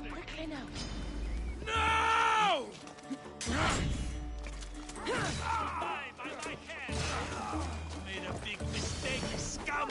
Quickly now. No! Made a big mistake, you scum!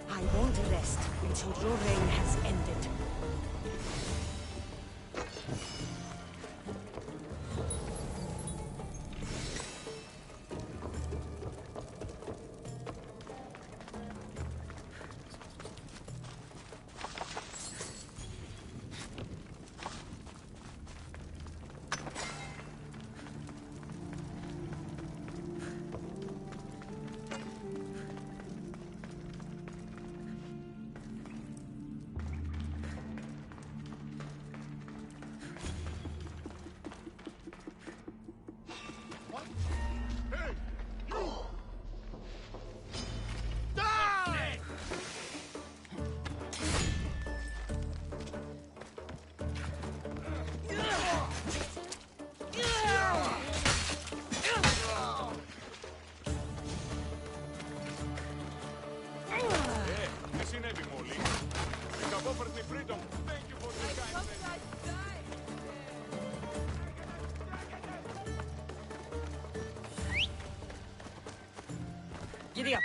I won't rest until your reign has ended. Giddy up.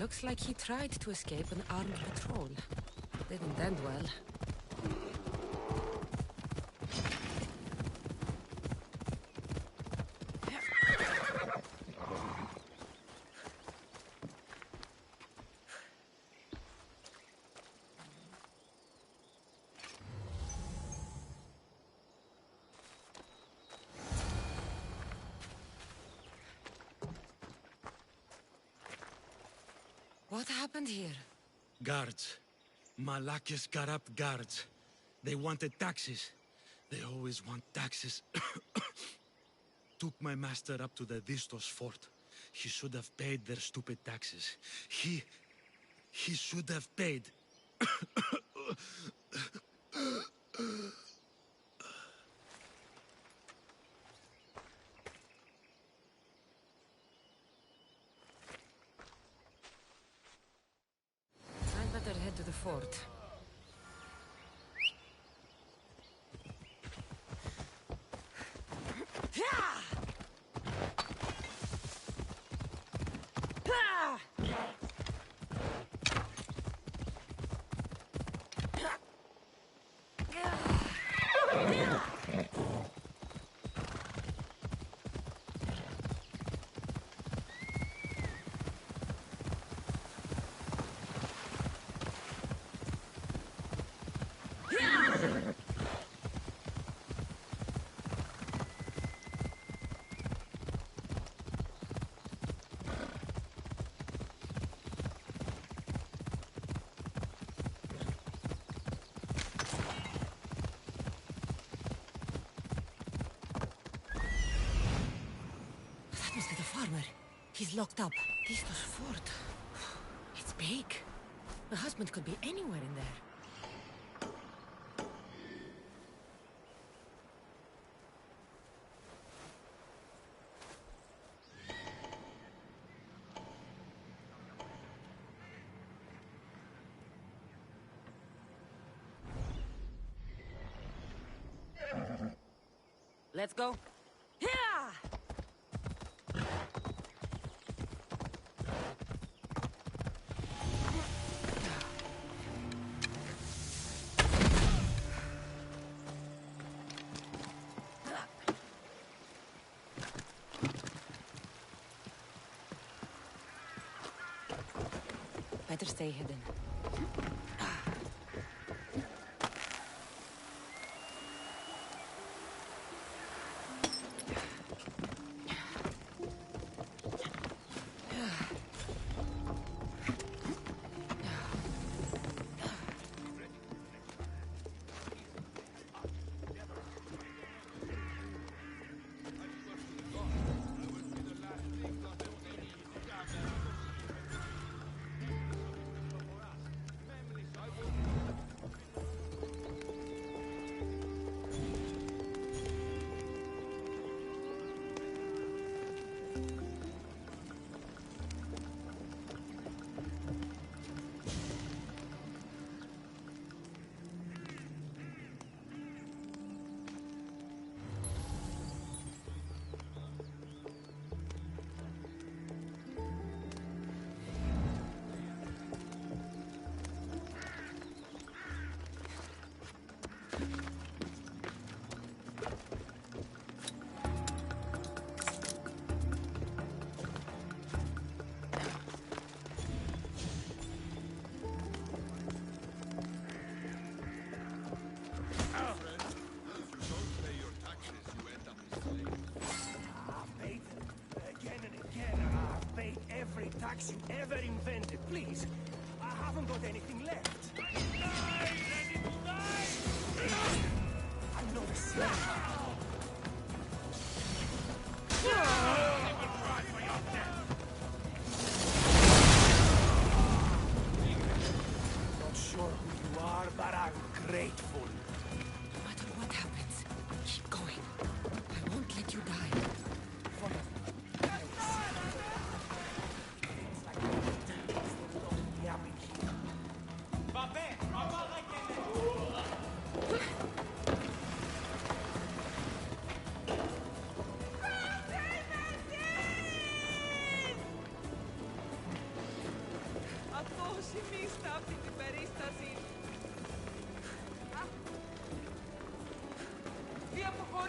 Looks like he tried to escape an armed patrol. Didn't end well. What happened here? Guards. Malakia's corrupt guards. They wanted taxes. They always want taxes. Took my master up to the Vistos fort. He should have paid their stupid taxes. He should have paid. I'd better head to the fort. That must be the farmer. He's locked up. Vistos fort. It's big. My husband could be anywhere in there. Let's go. Better stay hidden. Tax you ever invented, please. I haven't got anything left. Die! Ready to die! I'm not a slave. Not sure who you are, but I'm grateful. No matter what happens, keep going. I won't let you die.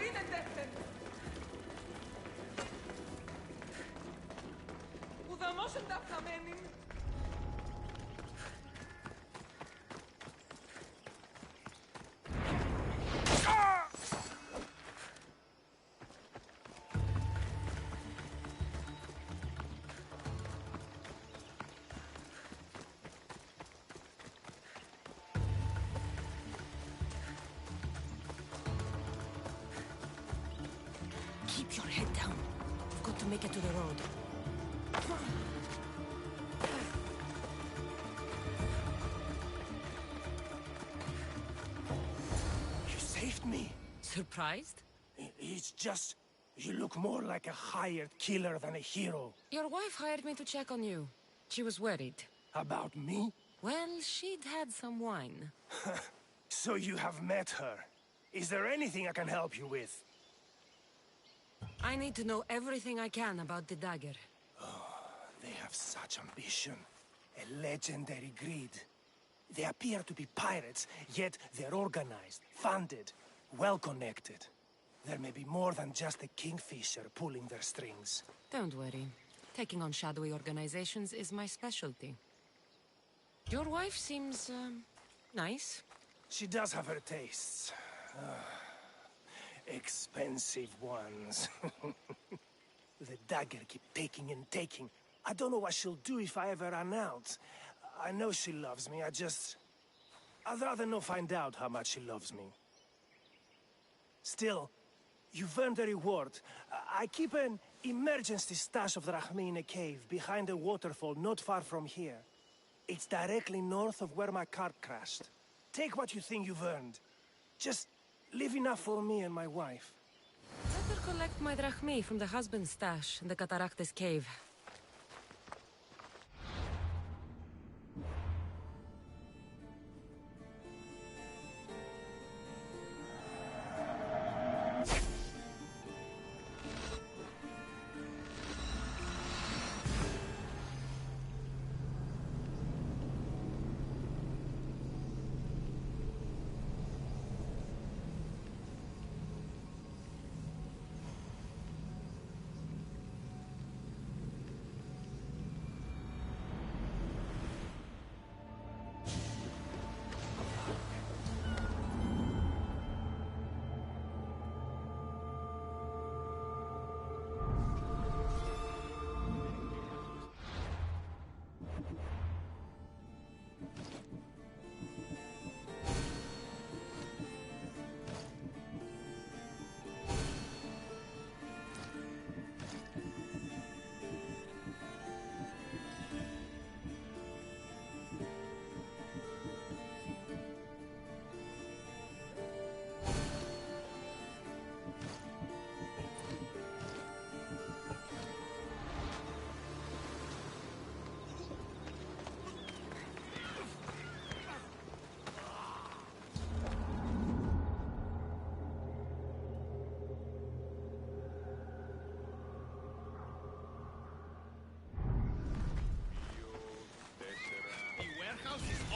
Βρείτε ουδαμόσεν τα φθαμένην. Keep your head down. We've got to make it to the road. You saved me. Surprised? It's just... you look more like a hired killer than a hero. Your wife hired me to check on you. She was worried. About me? Well, she'd had some wine. So you have met her. Is there anything I can help you with? I need to know everything I can about the dagger. They have such ambition. A legendary greed. They appear to be pirates, yet they're organized, funded, well-connected. There may be more than just a kingfisher pulling their strings. Don't worry. Taking on shadowy organizations is my specialty. Your wife seems, nice. She does have her tastes. Expensive ones. The dagger keep taking and taking. I don't know what she'll do if I ever run out. I know she loves me, I'd rather not find out how much she loves me. Still, you've earned a reward. I keep an emergency stash of drachmae in a cave behind a waterfall not far from here. It's directly north of where my cart crashed. Take what you think you've earned. Just leave enough for me and my wife. Better collect my drachmae from the husband's stash in the Cataractes cave.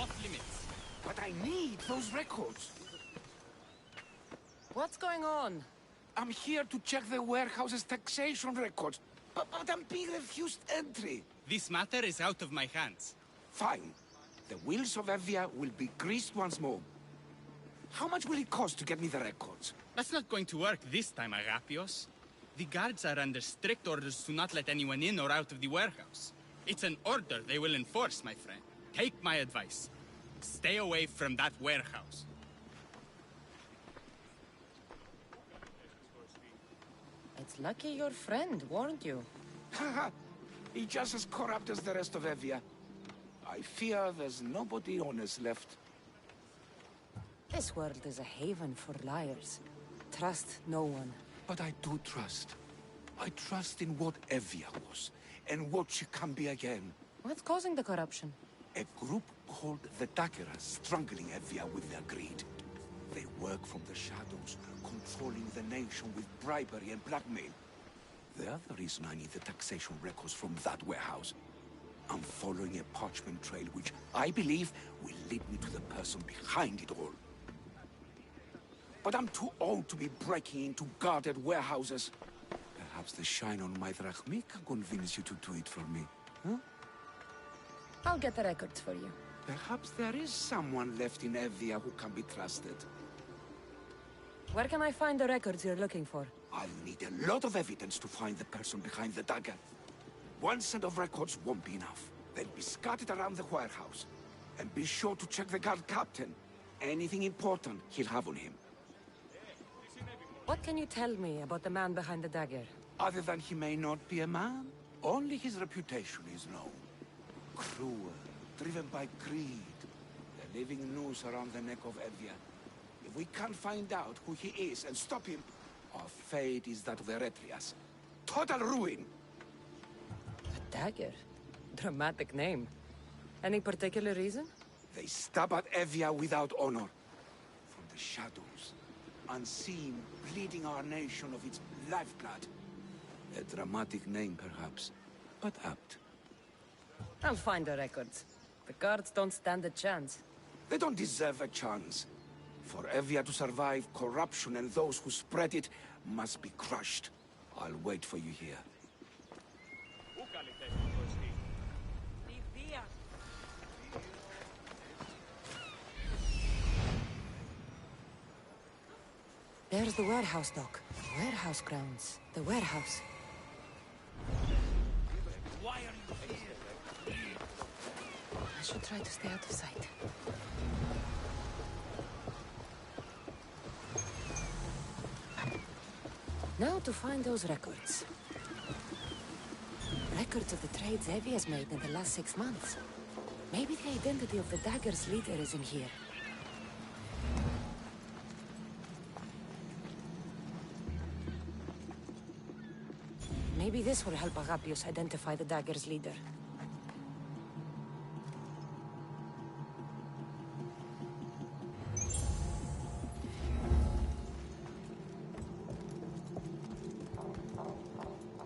Off limits. But I need those records. What's going on? I'm here to check the warehouse's taxation records, but I'm being refused entry. This matter is out of my hands. Fine. The wheels of Evia will be greased once more. How much will it cost to get me the records? That's not going to work this time, Agapios. The guards are under strict orders to not let anyone in or out of the warehouse. It's an order they will enforce, my friend. Take my advice. Stay away from that warehouse. It's lucky your friend warned you. Haha, he's just as corrupt as the rest of Evia. I fear there's nobody honest left. This world is a haven for liars. Trust no one. But I do trust. I trust in what Evia was, and what she can be again. What's causing the corruption? A group called the Dakeras strangling Evia with their greed. They work from the shadows, controlling the nation with bribery and blackmail. The other reason I need the taxation records from that warehouse. I'm following a parchment trail which I believe will lead me to the person behind it all. but I'm too old to be breaking into guarded warehouses. Perhaps the shine on my drachmi can convince you to do it for me, huh? I'll get the records for you. Perhaps there is someone left in Evia who can be trusted. Where can I find the records you're looking for? I'll need a lot of evidence to find the person behind the dagger. One set of records won't be enough. They'll be scattered around the warehouse. And be sure to check the guard captain. Anything important, he'll have on him. What can you tell me about the man behind the dagger? Other than he may not be a man, only his reputation is known. Cruel, driven by greed. The living noose around the neck of Evia. If we can't find out who he is and stop him, our fate is that of the Retrias. Total ruin! The dagger? Dramatic name. Any particular reason? They stab at Evia without honor. From the shadows, unseen, bleeding our nation of its lifeblood. A dramatic name, perhaps, but apt. I'll find the records. The guards don't stand a chance. They don't deserve a chance. For Evia to survive, corruption and those who spread it must be crushed. I'll wait for you here. There's the warehouse, Doc. Warehouse grounds. The warehouse. Why are you here? I should try to stay out of sight. Now to find those records. Records of the trades Evie has made in the last 6 months. Maybe the identity of the dagger's leader is in here. Maybe this will help Agapios identify the dagger's leader.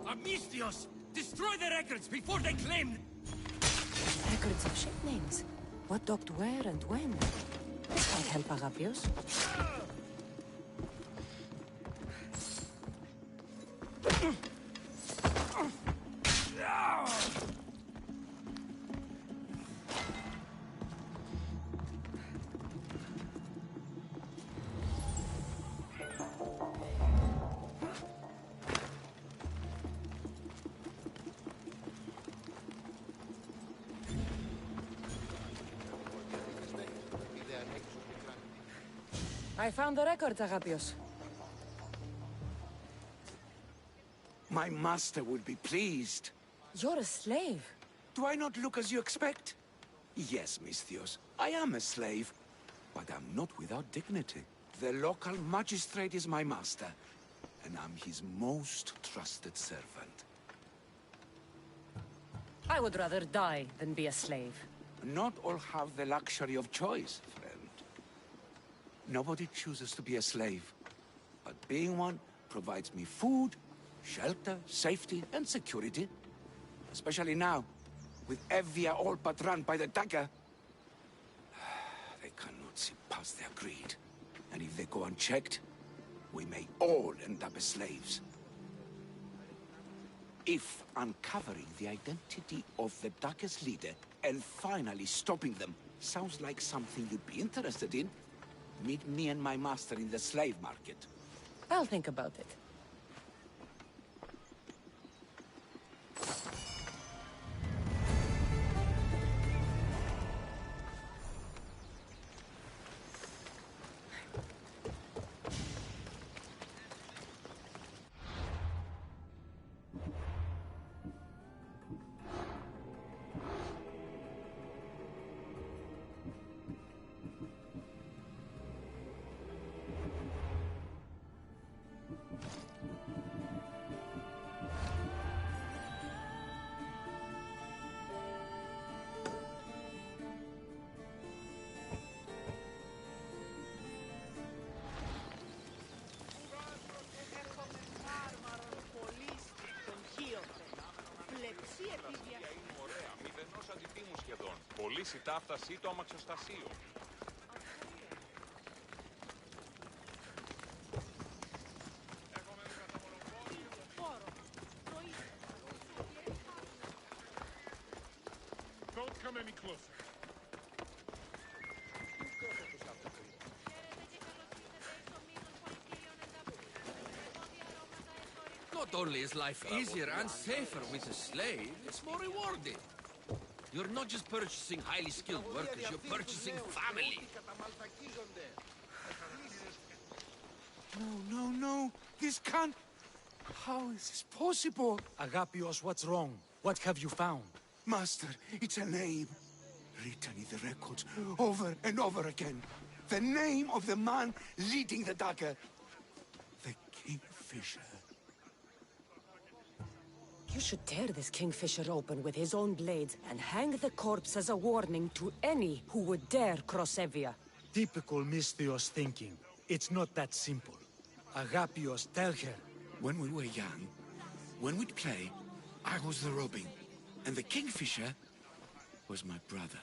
Amistios! Destroy the records before they claim... Records of ship names. What docked where and when. This might help Agapios. I found the records, Agapios. My master will be pleased. You're a slave. Do I not look as you expect? Yes, Misthios, I am a slave. But I'm not without dignity. The local magistrate is my master, and I'm his most trusted servant. I would rather die than be a slave. Not all have the luxury of choice, friend. Nobody chooses to be a slave. But being one provides me food, shelter, safety, and security. Especially now, with Evia all but run by the dagger. They cannot see past their greed. And if they go unchecked, we may all end up as slaves. If uncovering the identity of the dagger's leader and finally stopping them sounds like something you'd be interested in, meet me and my master in the slave market. I'll think about it. Πωλήσει ταύταση το αμαξοστασίο. come any closer. Not only is life easier and safer with a slave, it's more rewarding. You're not just purchasing highly skilled workers, you're purchasing family. No. This can't... How is this possible? Agapios, what's wrong? What have you found? Master, it's a name. Written in the records over and over again. The name of the man leading the dagger. The Kingfisher. You should tear this Kingfisher open with his own blades and hang the corpse as a warning to any who would dare cross Evia. Typical Misthios thinking. It's not that simple. Agapios, tell her. When we were young, when we'd play, I was the robin, and the Kingfisher was my brother.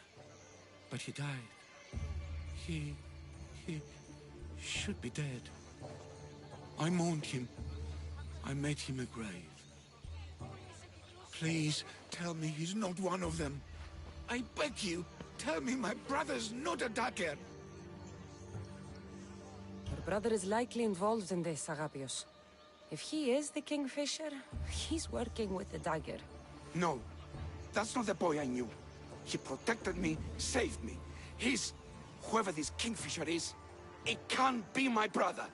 But he died. He should be dead. I mourned him. I made him a grave. Please, tell me he's not one of them. I beg you, tell me my brother's not a dagger. Your brother is likely involved in this, Agapios. If he is the Kingfisher, he's working with the dagger. No, that's not the boy I knew. He protected me, saved me. He's... whoever this Kingfisher is, it can't be my brother.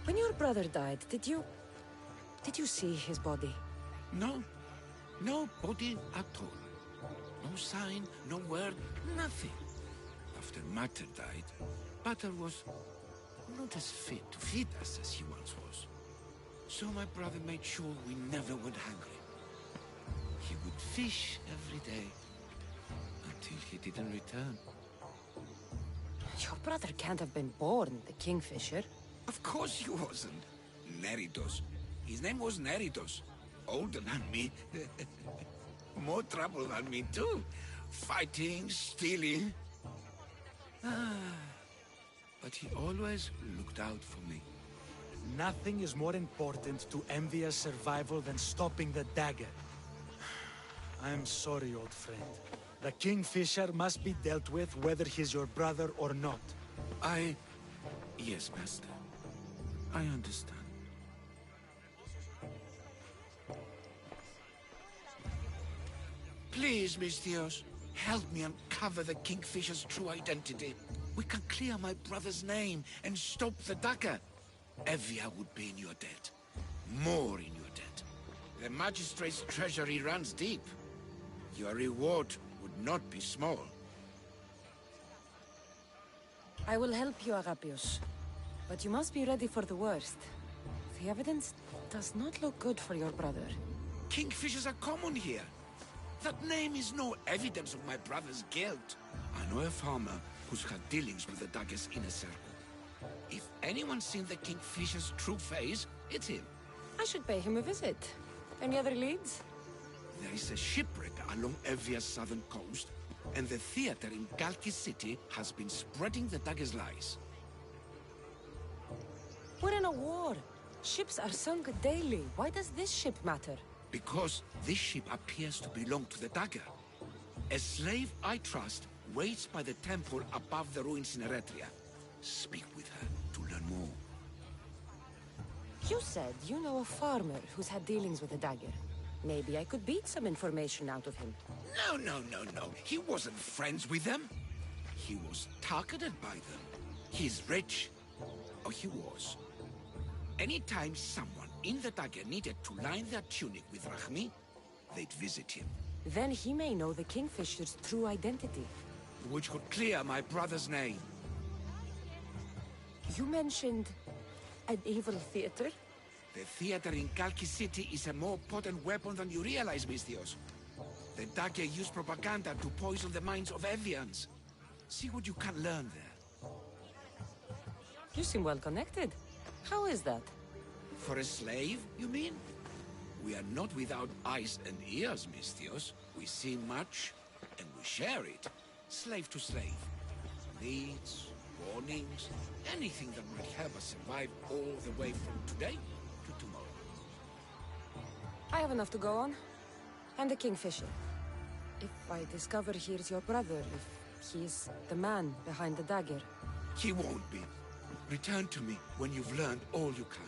When your brother died, did you see his body? No. No body at all. No sign, no word, nothing. After Mater died, Pater was not as fit to feed us as he once was. So my brother made sure we never went hungry. He would fish every day until he didn't return. Your brother can't have been born the Kingfisher. Of course he wasn't. Neritos. His name was Neritos. Older than me. More trouble than me too. Fighting, stealing. But he always looked out for me. Nothing is more important to Envia's survival than stopping the dagger. I'm sorry, old friend. The Kingfisher must be dealt with whether he's your brother or not. Yes, Master. I understand. Please, Misthios, help me uncover the Kingfisher's true identity. We can clear my brother's name and stop the dagger. Evia would be in your debt. More in your debt. The Magistrate's treasury runs deep. Your reward would not be small. I will help you, Agapios. But you must be ready for the worst. The evidence does not look good for your brother. Kingfishers are common here. That name is no evidence of my brother's guilt. I know a farmer who's had dealings with the dagger's inner circle. If anyone's seen the Kingfisher's true face, it's him. I should pay him a visit. Any other leads? There is a shipwreck along Evia's southern coast, and the theater in Kalki City has been spreading the dagger's lies. We're in a war. Ships are sunk daily. Why does this ship matter? Because this ship appears to belong to the dagger. A slave I trust waits by the temple above the ruins in Eretria. Speak with her to learn more. You said you know a farmer who's had dealings with a dagger. Maybe I could beat some information out of him. No. He wasn't friends with them. He was targeted by them. He's rich. Or he was. Anytime someone in the dagger needed to line their tunic with Rahmi, they'd visit him. Then he may know the Kingfisher's true identity. Which could clear my brother's name. You mentioned an evil theater? The theater in Kalki City is a more potent weapon than you realize, Misthios. The dagger used propaganda to poison the minds of Evians. See what you can learn there. You seem well connected. How is that? For a slave, you mean? We are not without eyes and ears, Misthios. We see much, and we share it. Slave to slave. Needs, warnings, anything that might help us survive all the way from today to tomorrow. I have enough to go on. And the Kingfisher. If I discover he's your brother, if he's the man behind the dagger. He won't be. Return to me when you've learned all you can.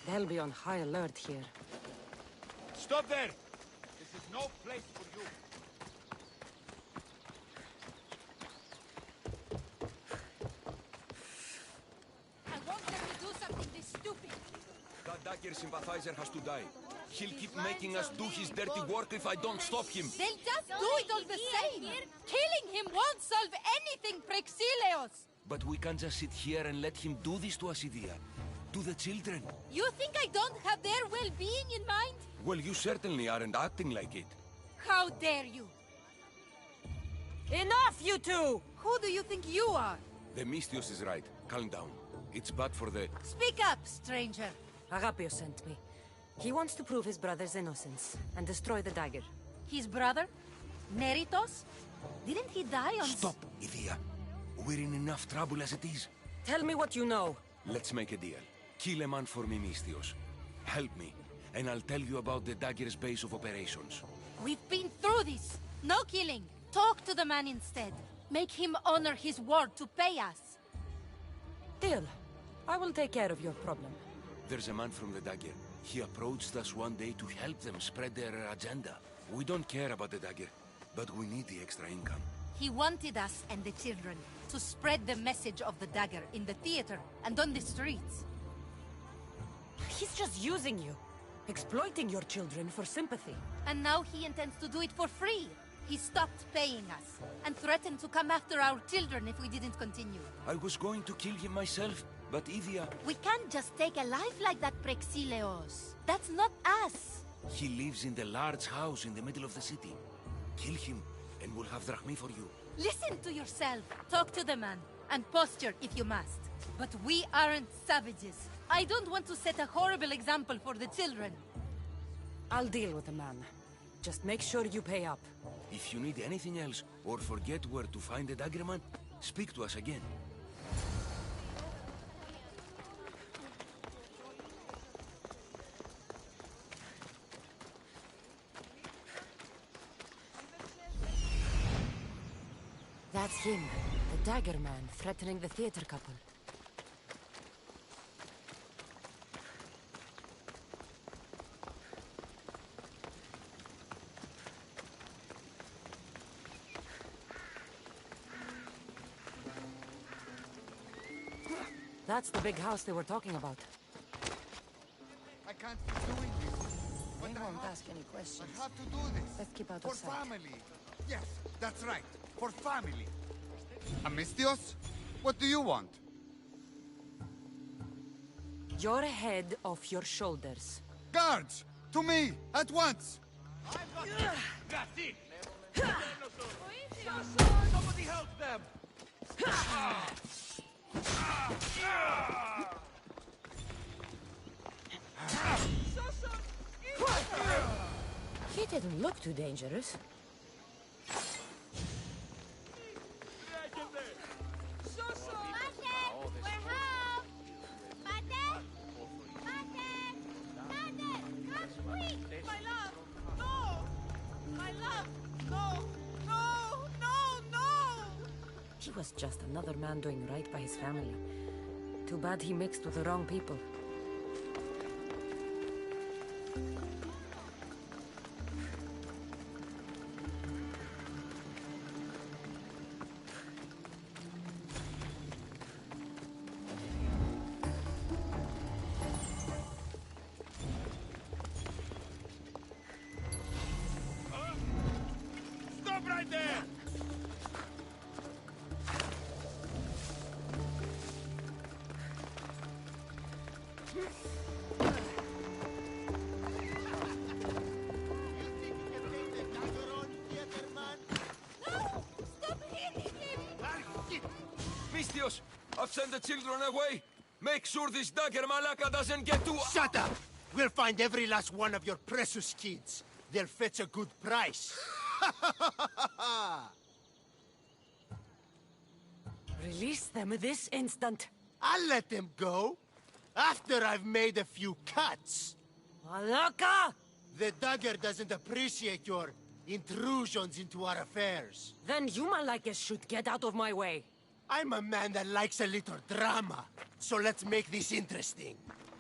They'll be on high alert here. Stop there! This is no place for you. I want them to do something this stupid. That dagger sympathizer has to die. He'll keep making us do his dirty work if I don't stop him. They'll just do it all the same. Killing him won't solve anything, Prexileos. But we can't just sit here and let him do this to us, Idia. To the children. You think I don't have their well-being in mind? Well, you certainly aren't acting like it. How dare you? Enough, you two! Who do you think you are? The Mystios is right. Calm down. It's bad for the... Speak up, stranger. Agapios sent me. He wants to prove his brother's innocence and destroy the dagger. His brother? Neritos? Didn't he die on... Stop, Idia. We're in enough trouble as it is. Tell me what you know. Let's make a deal. Kill a man for me, Mystios. Help me, and I'll tell you about the dagger's base of operations. We've been through this. No killing. Talk to the man instead. Make him honor his word to pay us. Deal. I will take care of your problem. There's a man from the dagger. He approached us one day to help them spread their agenda. We don't care about the dagger, but we need the extra income. He wanted us and the children to spread the message of the dagger in the theater and on the streets. He's just using you. Exploiting your children for sympathy. And now he intends to do it for free. He stopped paying us and threatened to come after our children if we didn't continue. I was going to kill him myself, but Idia... We can't just take a life like that, Prexileos. That's not us. He lives in the large house in the middle of the city. Kill him, and we'll have drachmi for you. Listen to yourself. Talk to the man, and posture if you must. But we aren't savages. I don't want to set a horrible example for the children. I'll deal with the man. Just make sure you pay up. If you need anything else, or forget where to find the daggerman, speak to us again. That's him, the dagger man, threatening the theater couple. That's the big house they were talking about. I can't keep doing this. They won't ask any questions. I have to do this. Let's keep out of sight. For family. Yes, that's right. For family. Amistios, what do you want? Your head off your shoulders. Guards! To me! At once! Somebody help them! He didn't look too dangerous. He was just another man doing right by his family. Too bad he mixed with the wrong people. Stop right there! Mistios, I've sent the children away. Make sure this dagger Malaka doesn't get to... Shut up! We'll find every last one of your precious kids. They'll fetch a good price. Release them this instant. I'll let them go. After I've made a few cuts. Malaka! The dagger doesn't appreciate your intrusions into our affairs. Then you, Malakis, should get out of my way. I'm a man that likes a little drama, so let's make this interesting.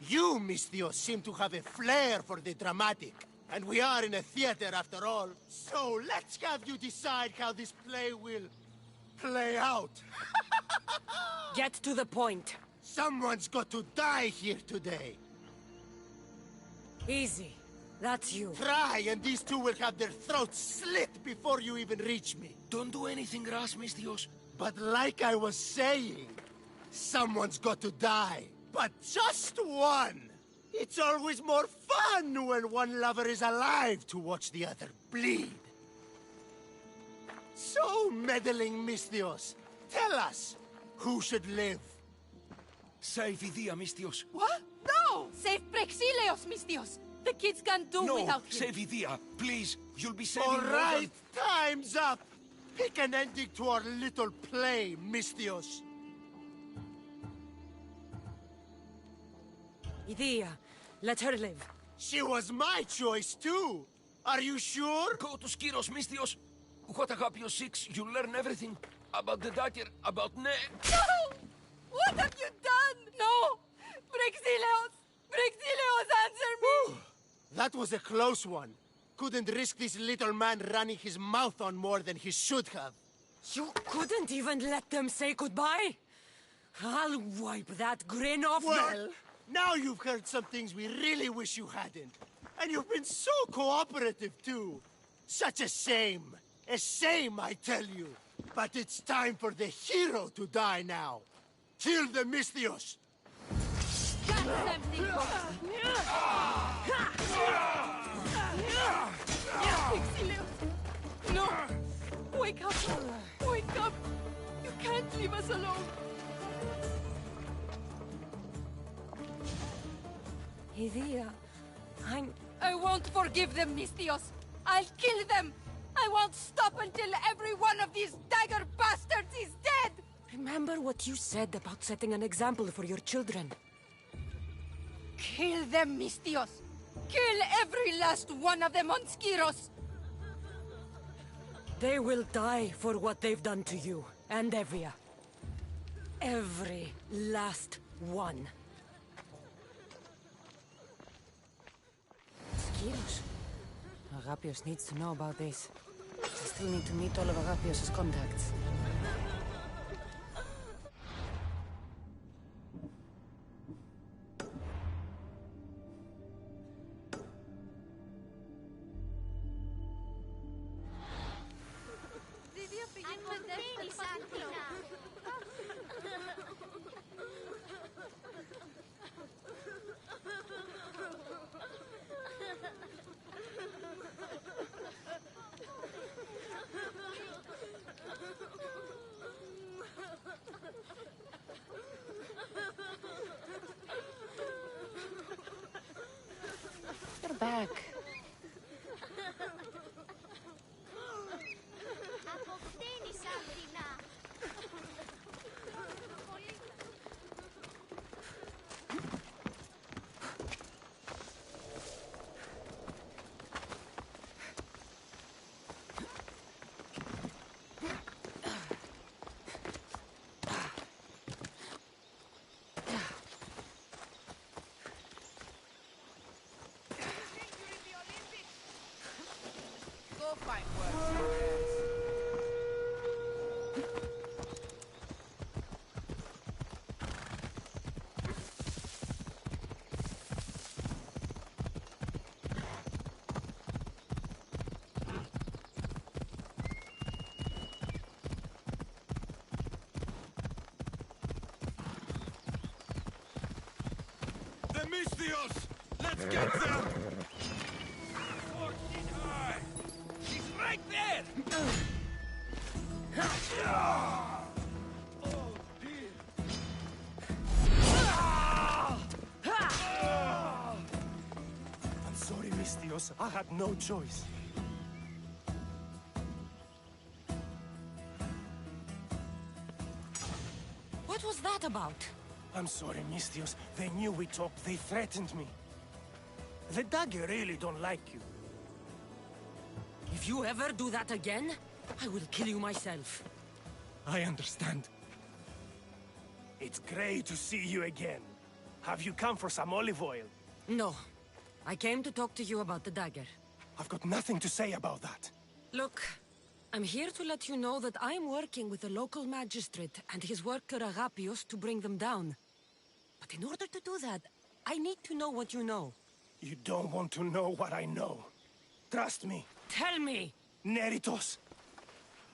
You, Mistios, seem to have a flair for the dramatic, and we are in a theater after all. So let's have you decide how this play will play out. Get to the point. Someone's got to die here today. Easy. That's you. Try, and these two will have their throats slit before you even reach me. Don't do anything rash, Mistios. But like I was saying, someone's got to die. But just one! It's always more fun when one lover is alive to watch the other bleed. So, meddling Mistios, tell us, who should live? Save Idia, Mistios. What? No! Save Prexileos, Mistios! The kids can't do without him. Save Idia, please. You'll be saving All more right, time's up! Pick an ending to our little play, Mistios. Idia, let her live. She was my choice, too. Are you sure? Go to Skiros, Mistios. What Agapio 6, you'll learn everything. About the dagger, about No! What have you done? No! Prexileos! Prexileos, answer me! That was a close one. Couldn't risk this little man running his mouth on more than he should have. You couldn't even let them say goodbye? I'll wipe that grin off Well, now you've heard some things we really wish you hadn't. And you've been so cooperative, too. Such a shame. A shame, I tell you. But it's time for the hero to die now. Kill the Mistios. Got something Prexileos! No! Wake up! Wake up! You can't leave us alone! Idia, I won't forgive them, Mistios! I'll kill them! I won't stop until every one of these dagger bastards is dead! Remember what you said about setting an example for your children. Kill them, Mistios! Kill every last one of them on Skiros! They will die for what they've done to you, and Evia. Every last one. Skiros. Agapios needs to know about this. I still need to meet all of Agapios' contacts. They're back. The Misthios! Let's get them! He's right there! I'm sorry, Misthios. I had no choice. What was that about? I'm sorry, Misthios. They knew we talked. They threatened me. The dagger really don't like you. If you ever do that again, I will kill you myself. I understand. It's great to see you again. Have you come for some olive oil? No. I came to talk to you about the dagger. I've got nothing to say about that. Look, I'm here to let you know that I'm working with the local magistrate and his worker Agapios to bring them down. But in order to do that, I need to know what you know. You don't want to know what I know. Trust me. Tell me! Neritos.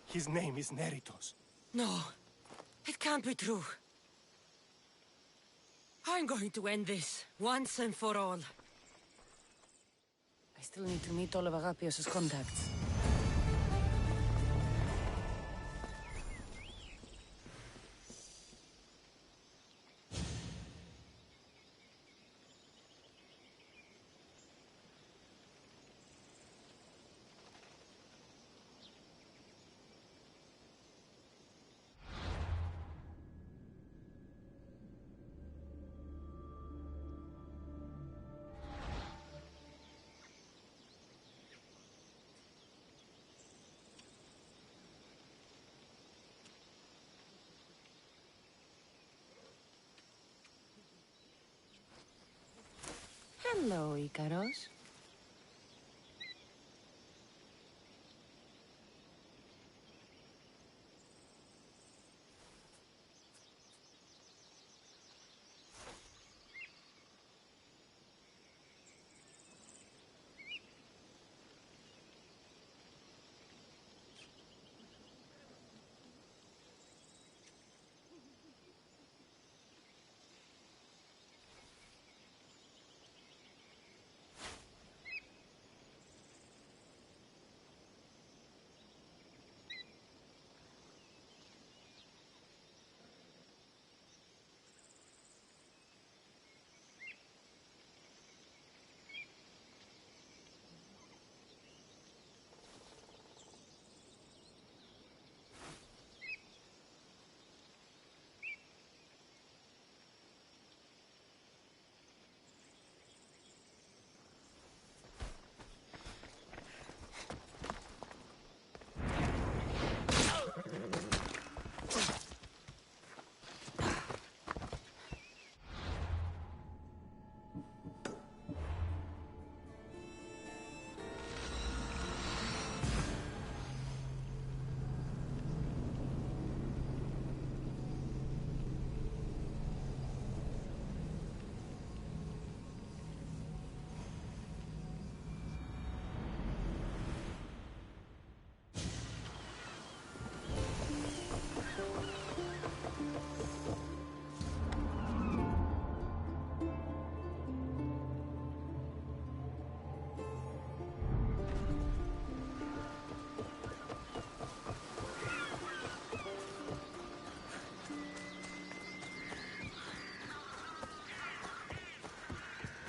His name is Neritos. No, it can't be true. I'm going to end this, once and for all. I still need to meet all of Agapios' contacts. Hello, Ikaros.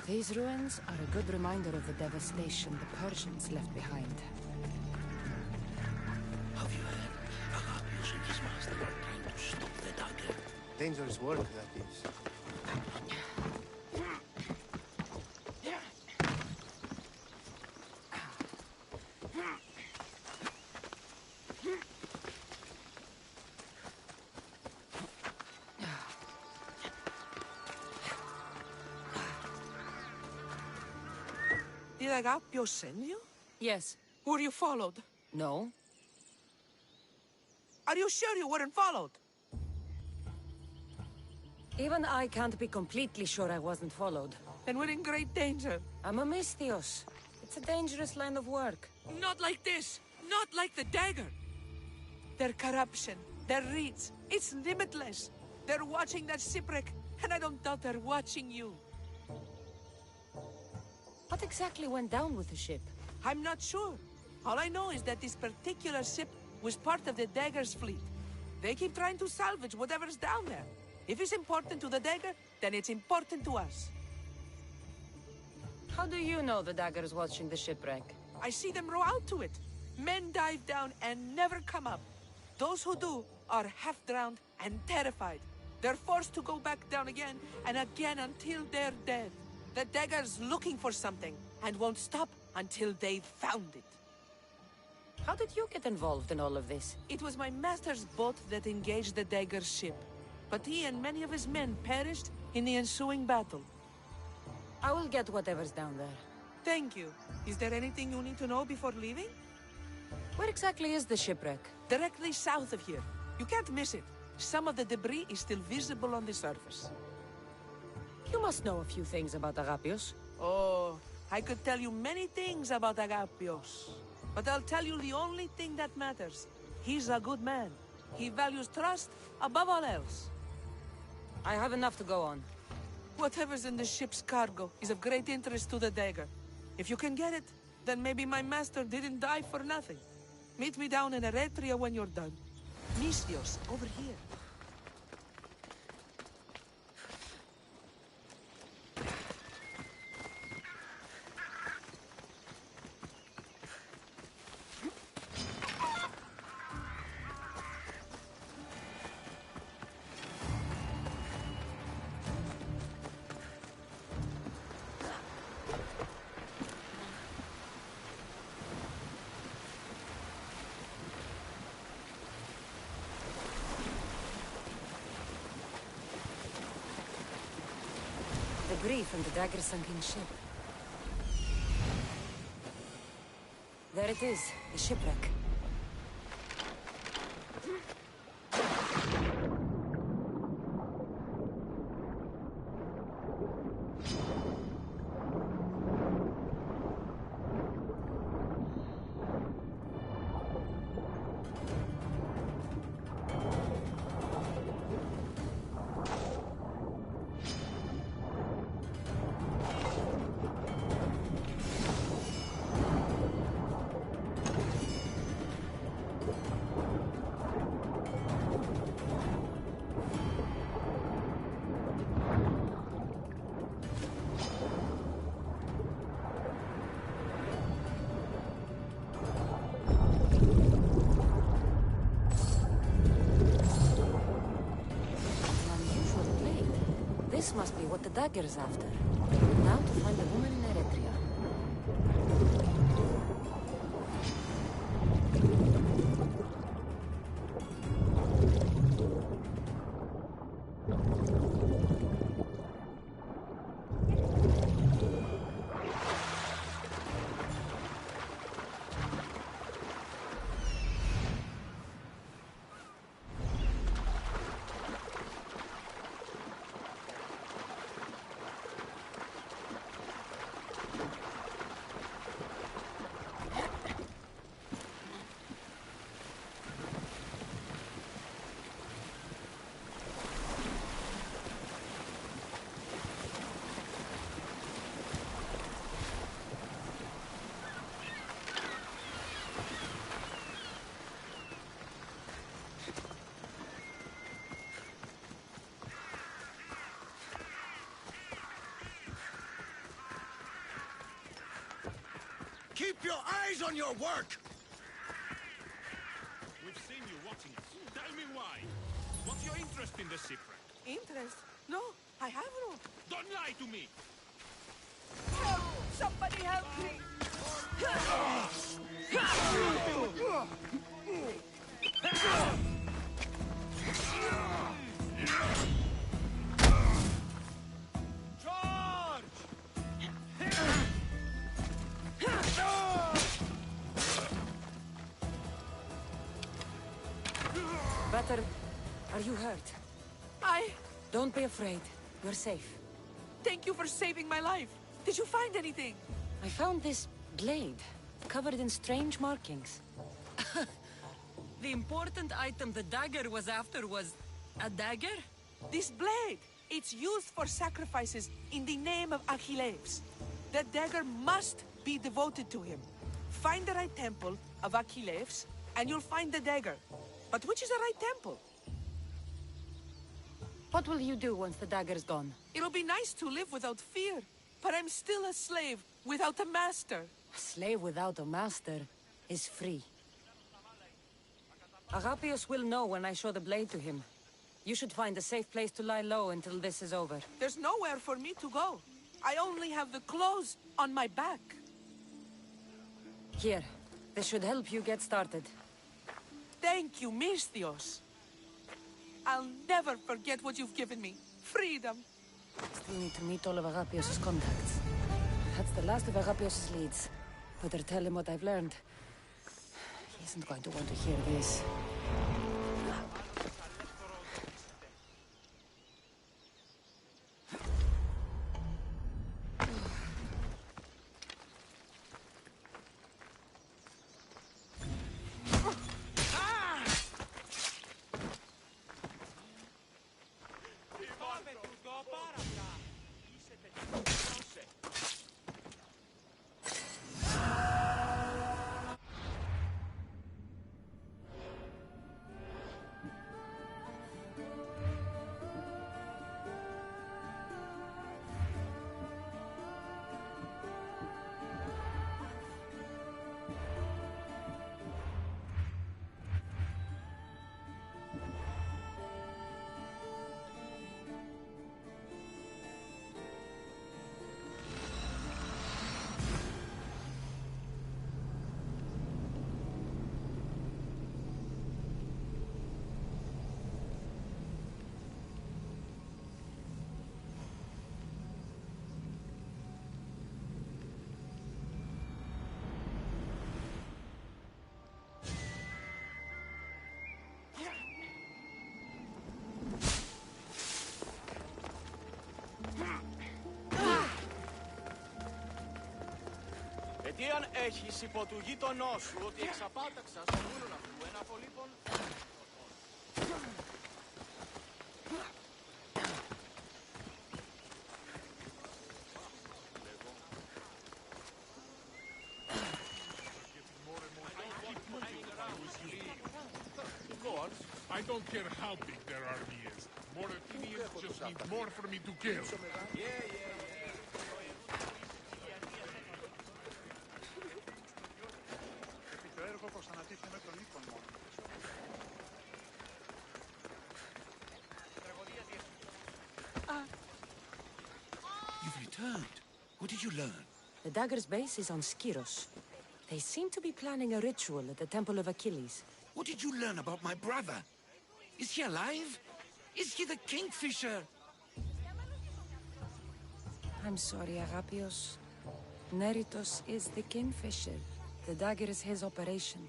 These ruins are a good reminder of the devastation the Persians left behind. Have you heard? Agapios and his master are trying to stop the dagger. Dangerous work, that is. Did Agapios send you? Yes. Were you followed? No. Are you sure you weren't followed? Even I can't be completely sure I wasn't followed. Then we're in great danger. I'm a Misthios. It's a dangerous line of work. Not like this. Not like the dagger. Their corruption, their reach, it's limitless. They're watching that shipwreck, and I don't doubt they're watching you. What exactly went down with the ship? I'm not sure. All I know is that this particular ship was part of the Dagger's fleet. They keep trying to salvage whatever's down there. If it's important to the Dagger, then it's important to us. How do you know the Dagger's watching the shipwreck? I see them row out to it. Men dive down and never come up. Those who do are half-drowned and terrified. They're forced to go back down again and again until they're dead. The Dagger's looking for something and won't stop until they've found it. How did you get involved in all of this? It was my master's boat that engaged the Dagger's ship. But he and many of his men perished in the ensuing battle. I will get whatever's down there. Thank you. Is there anything you need to know before leaving? Where exactly is the shipwreck? Directly south of here. You can't miss it. Some of the debris is still visible on the surface. You must know a few things about Agapios. Oh, I could tell you many things about Agapios. But I'll tell you the only thing that matters. He's a good man. He values trust above all else. I have enough to go on. Whatever's in the ship's cargo is of great interest to the Dagger. If you can get it, then maybe my master didn't die for nothing. Meet me down in Eretria when you're done. Misios, over here. Debris from the Dagger sunken ship. There it is, the shipwreck. This must be what the Dagger's after. Now to find the woman in Eretria. Keep your eyes on your work! We've seen you watching us. Tell me why. What's your interest in the shipwreck? Interest? No, I have no. Don't lie to me! Help! Somebody help me! Better. Are you hurt? Don't be afraid. You're safe. Thank you for saving my life. Did you find anything? I found this blade, covered in strange markings. The important item the dagger was after was a dagger? This blade. It's used for sacrifices in the name of Achilles. The dagger must be devoted to him. Find the right temple of Achilles, and you'll find the dagger. But which is the right temple? What will you do once the dagger's gone? It'll be nice to live without fear, but I'm still a slave without a master. A slave without a master is free. Agapios will know when I show the blade to him. You should find a safe place to lie low until this is over. There's nowhere for me to go. I only have the clothes on my back. Here, this should help you get started. Thank you, Misthios. I'll never forget what you've given me. Freedom. Still need to meet all of Agapios' contacts. That's the last of Agapios' leads. Better tell him what I've learned. He isn't going to want to hear this. Αιτίαν έχεις υπό του γείτονός σου ότι εξαπάταξα στο μούρον αυτού ένα πολύπον... I don't care how big their army is. More Athenians just need more for me to kill. You've returned. What did you learn? The dagger's base is on Skiros. They seem to be planning a ritual at the Temple of Achilles. What did you learn about my brother? Is he alive? Is he the Kingfisher? I'm sorry, Agapios. Neritos is the Kingfisher. The dagger is his operation.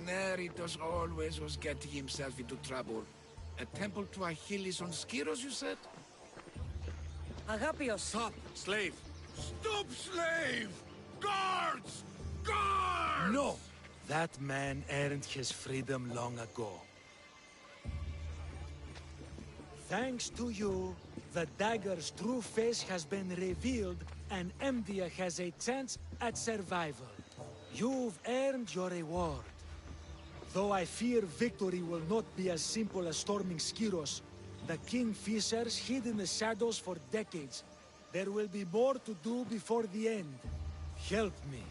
Neritos always was getting himself into trouble. A temple to Achilles on Skiros, you said? Agapios! Stop, slave! Stop, slave! Guards! Guards! No! That man earned his freedom long ago. Thanks to you, the dagger's true face has been revealed and Emdia has a chance at survival. You've earned your reward. Though I fear victory will not be as simple as storming Skiros, the Kingfishers hid in the shadows for decades. There will be more to do before the end. Help me.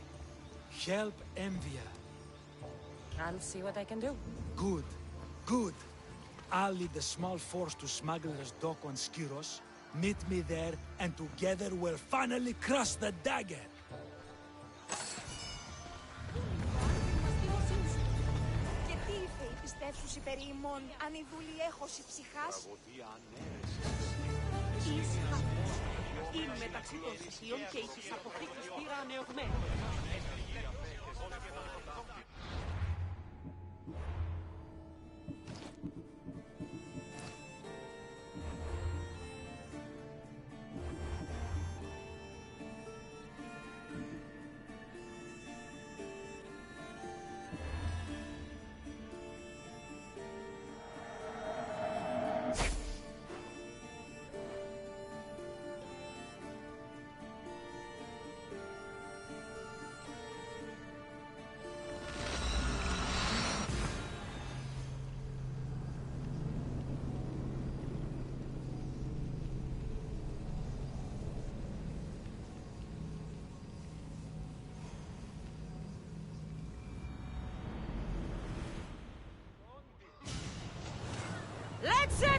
Help Emvia. I'll see what I can do. Good. Good. I'll lead a small force to Smuggler's Dock on Skiros. Meet me there, and together we'll finally crush the dagger. Και τι ήρθε η πιστεύσουσι περί ημών, αν η δούλη έχωση ψυχάς? Ήσυχα. Είναι μεταξύ των θυσίων και η της αποθήκης πήρα ανεωγμένη.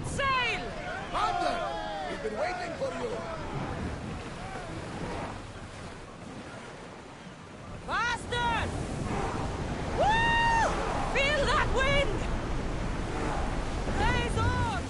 sail! Commander! We've been waiting for you! Faster! Woo! Feel that wind! Raise on!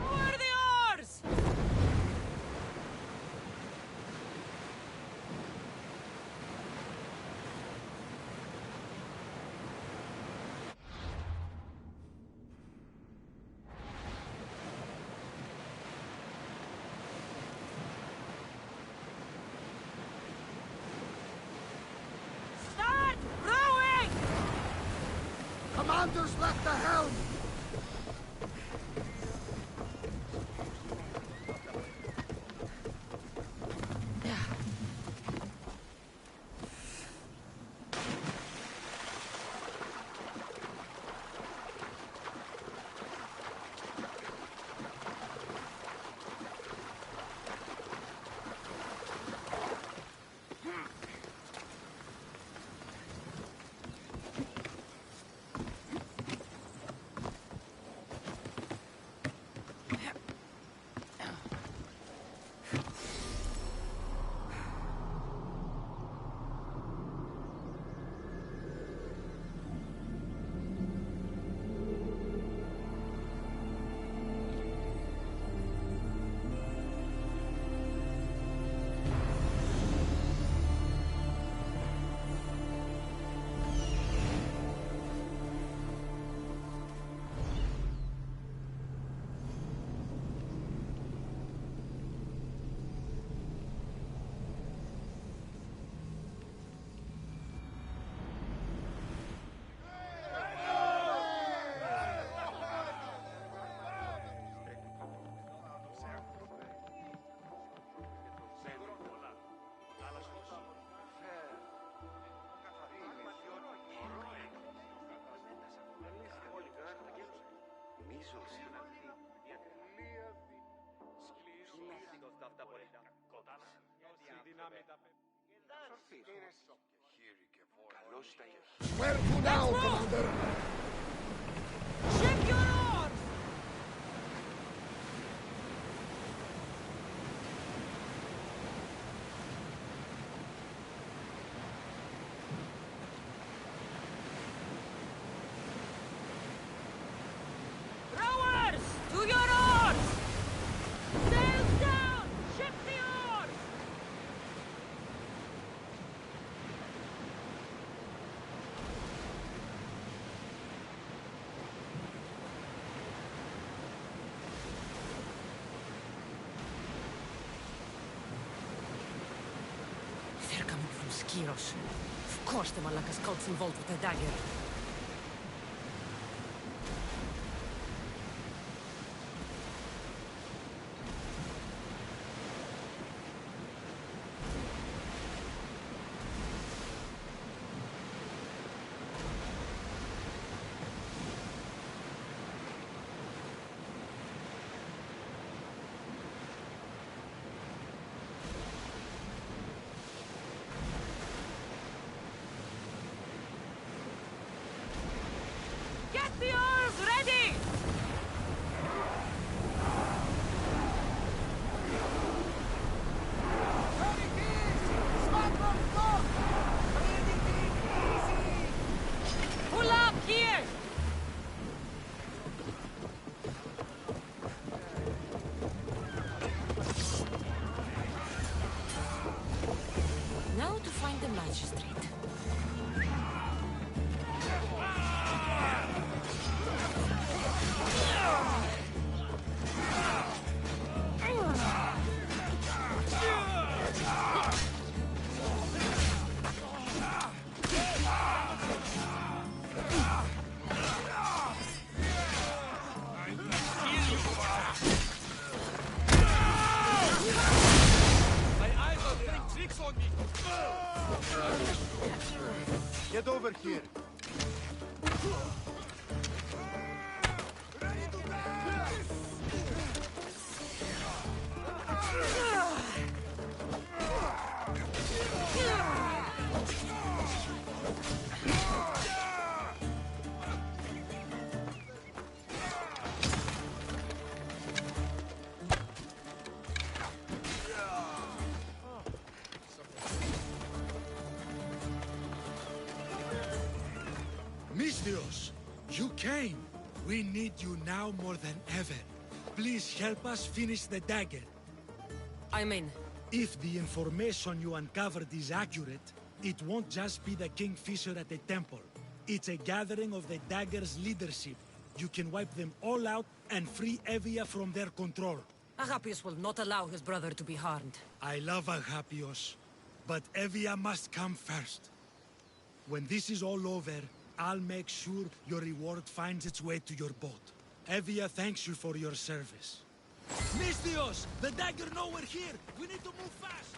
Lower the oars! Start rowing! Commander's left the helm! Where to now, Commander? Ship your oars! Rowers! To your oars! Sails down! Ship the oars! They're coming from Skiros. Of course the Malakas cult's involved with the dagger. here. Misthios, you came. We need you now more than ever. Please help us finish the dagger. I'm in. If the information you uncovered is accurate, it won't just be the Kingfisher at the temple. It's a gathering of the dagger's leadership. You can wipe them all out and free Evia from their control. Agapios will not allow his brother to be harmed. I love Agapios, but Evia must come first. When this is all over, I'll make sure your reward finds its way to your boat. Evia thanks you for your service. Misthios! The dagger nowhere here! We need to move fast!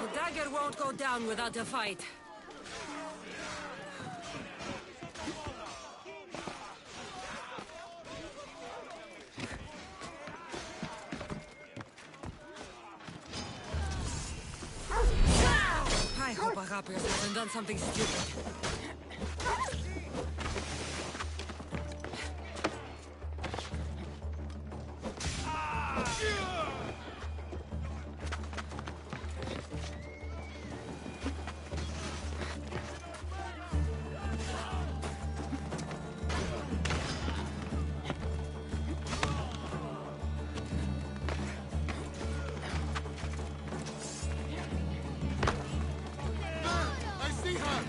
The dagger won't go down without a fight. I hope Agapios hasn't done something stupid. I see her!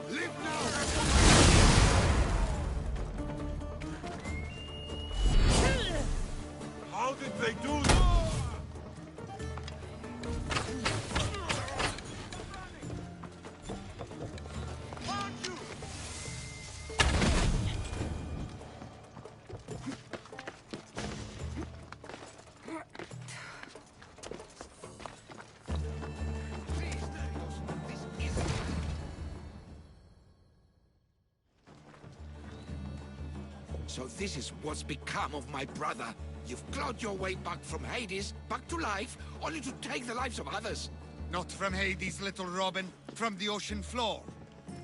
Live now! How did they do that? So this is what's become of my brother. You've clawed your way back from Hades, back to life, only to take the lives of others. Not from Hades, little Robin. From the ocean floor.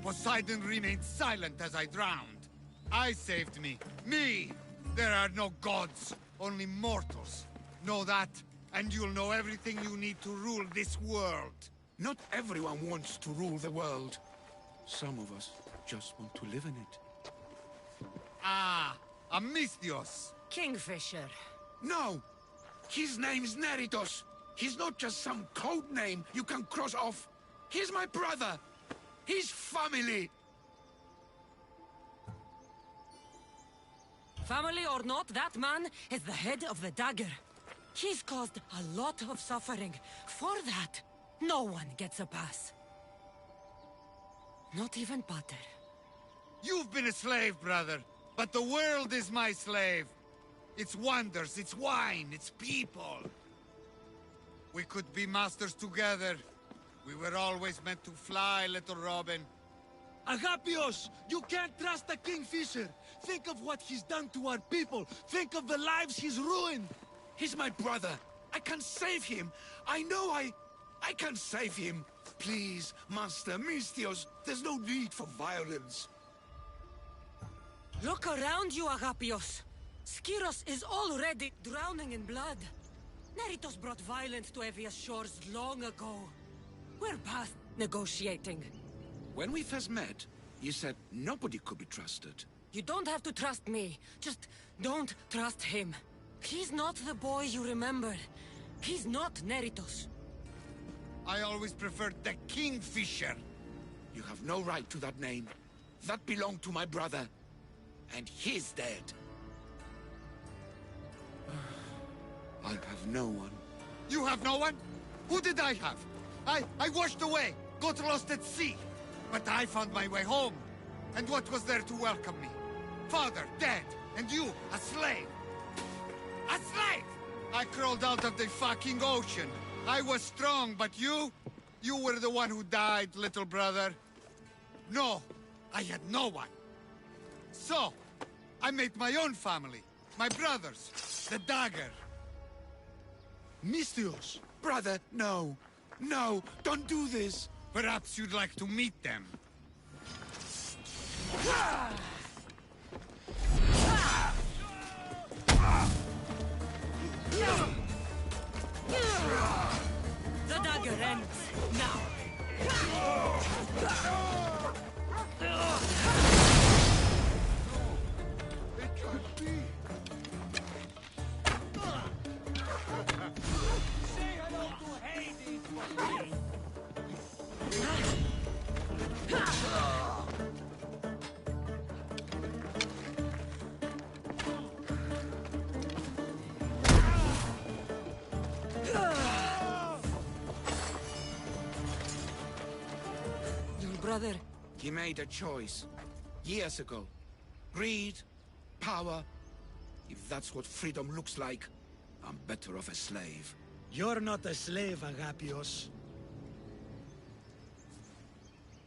Poseidon remained silent as I drowned. I saved me. Me! There are no gods, only mortals. Know that, and you'll know everything you need to rule this world. Not everyone wants to rule the world. Some of us just want to live in it. Ah, Amisthios. Kingfisher. No! His name's Neritos. He's not just some code name you can cross off. He's my brother. He's family. Family or not, that man is the head of the dagger. He's caused a lot of suffering. For that, no one gets a pass. Not even Pater. You've been a slave, brother. But the world is my slave. Its wonders, its wine, its people. We could be masters together. We were always meant to fly, little Robin. Agapios! You can't trust the Kingfisher! Think of what he's done to our people! Think of the lives he's ruined! He's my brother. I can save him. I know I can save him. Please, Master Misthios, there's no need for violence. Look around you, Agapios. Skiros is already drowning in blood. Neritos brought violence to Evia's shores long ago. We're past negotiating. When we first met, you said nobody could be trusted. You don't have to trust me. Just don't trust him. He's not the boy you remember. He's not Neritos. I always preferred the Kingfisher. You have no right to that name. That belonged to my brother. And he's dead. I have no one. You have no one? Who did I have? I washed away, got lost at sea. But I found my way home. And what was there to welcome me? Father, dead, and you, a slave. A slave! I crawled out of the fucking ocean. I was strong, but you? You were the one who died, little brother. No, I had no one. So, I made my own family. My brothers. The dagger. Misthios! Brother, no. No, don't do this. Perhaps you'd like to meet them. The dagger ends now. It can't be. Say hello to Hades for me. Your brother. He made a choice. Years ago. Greed. Power. If that's what freedom looks like, I'm better off a slave. You're not a slave, Agapios.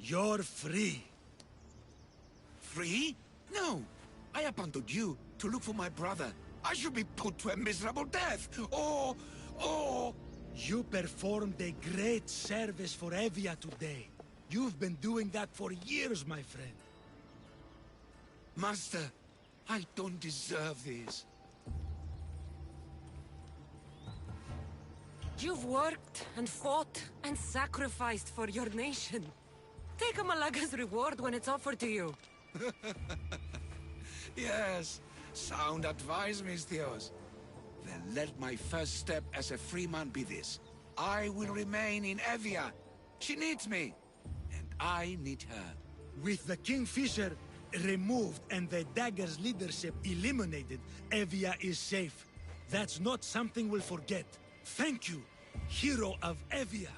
You're free. Free? No. I abandoned you to look for my brother. I should be put to a miserable death. Or... You performed a great service for Evia today. You've been doing that for years, my friend. Master, I don't deserve this. You've worked and fought and sacrificed for your nation. Take a Malaga's reward when it's offered to you. Yes, sound advice, Misthios. Then let my first step as a free man be this. I will remain in Evia. She needs me, and I need her. With the Kingfisher removed and the dagger's leadership eliminated, Evia is safe. That's not something we'll forget. Thank you, hero of Evia.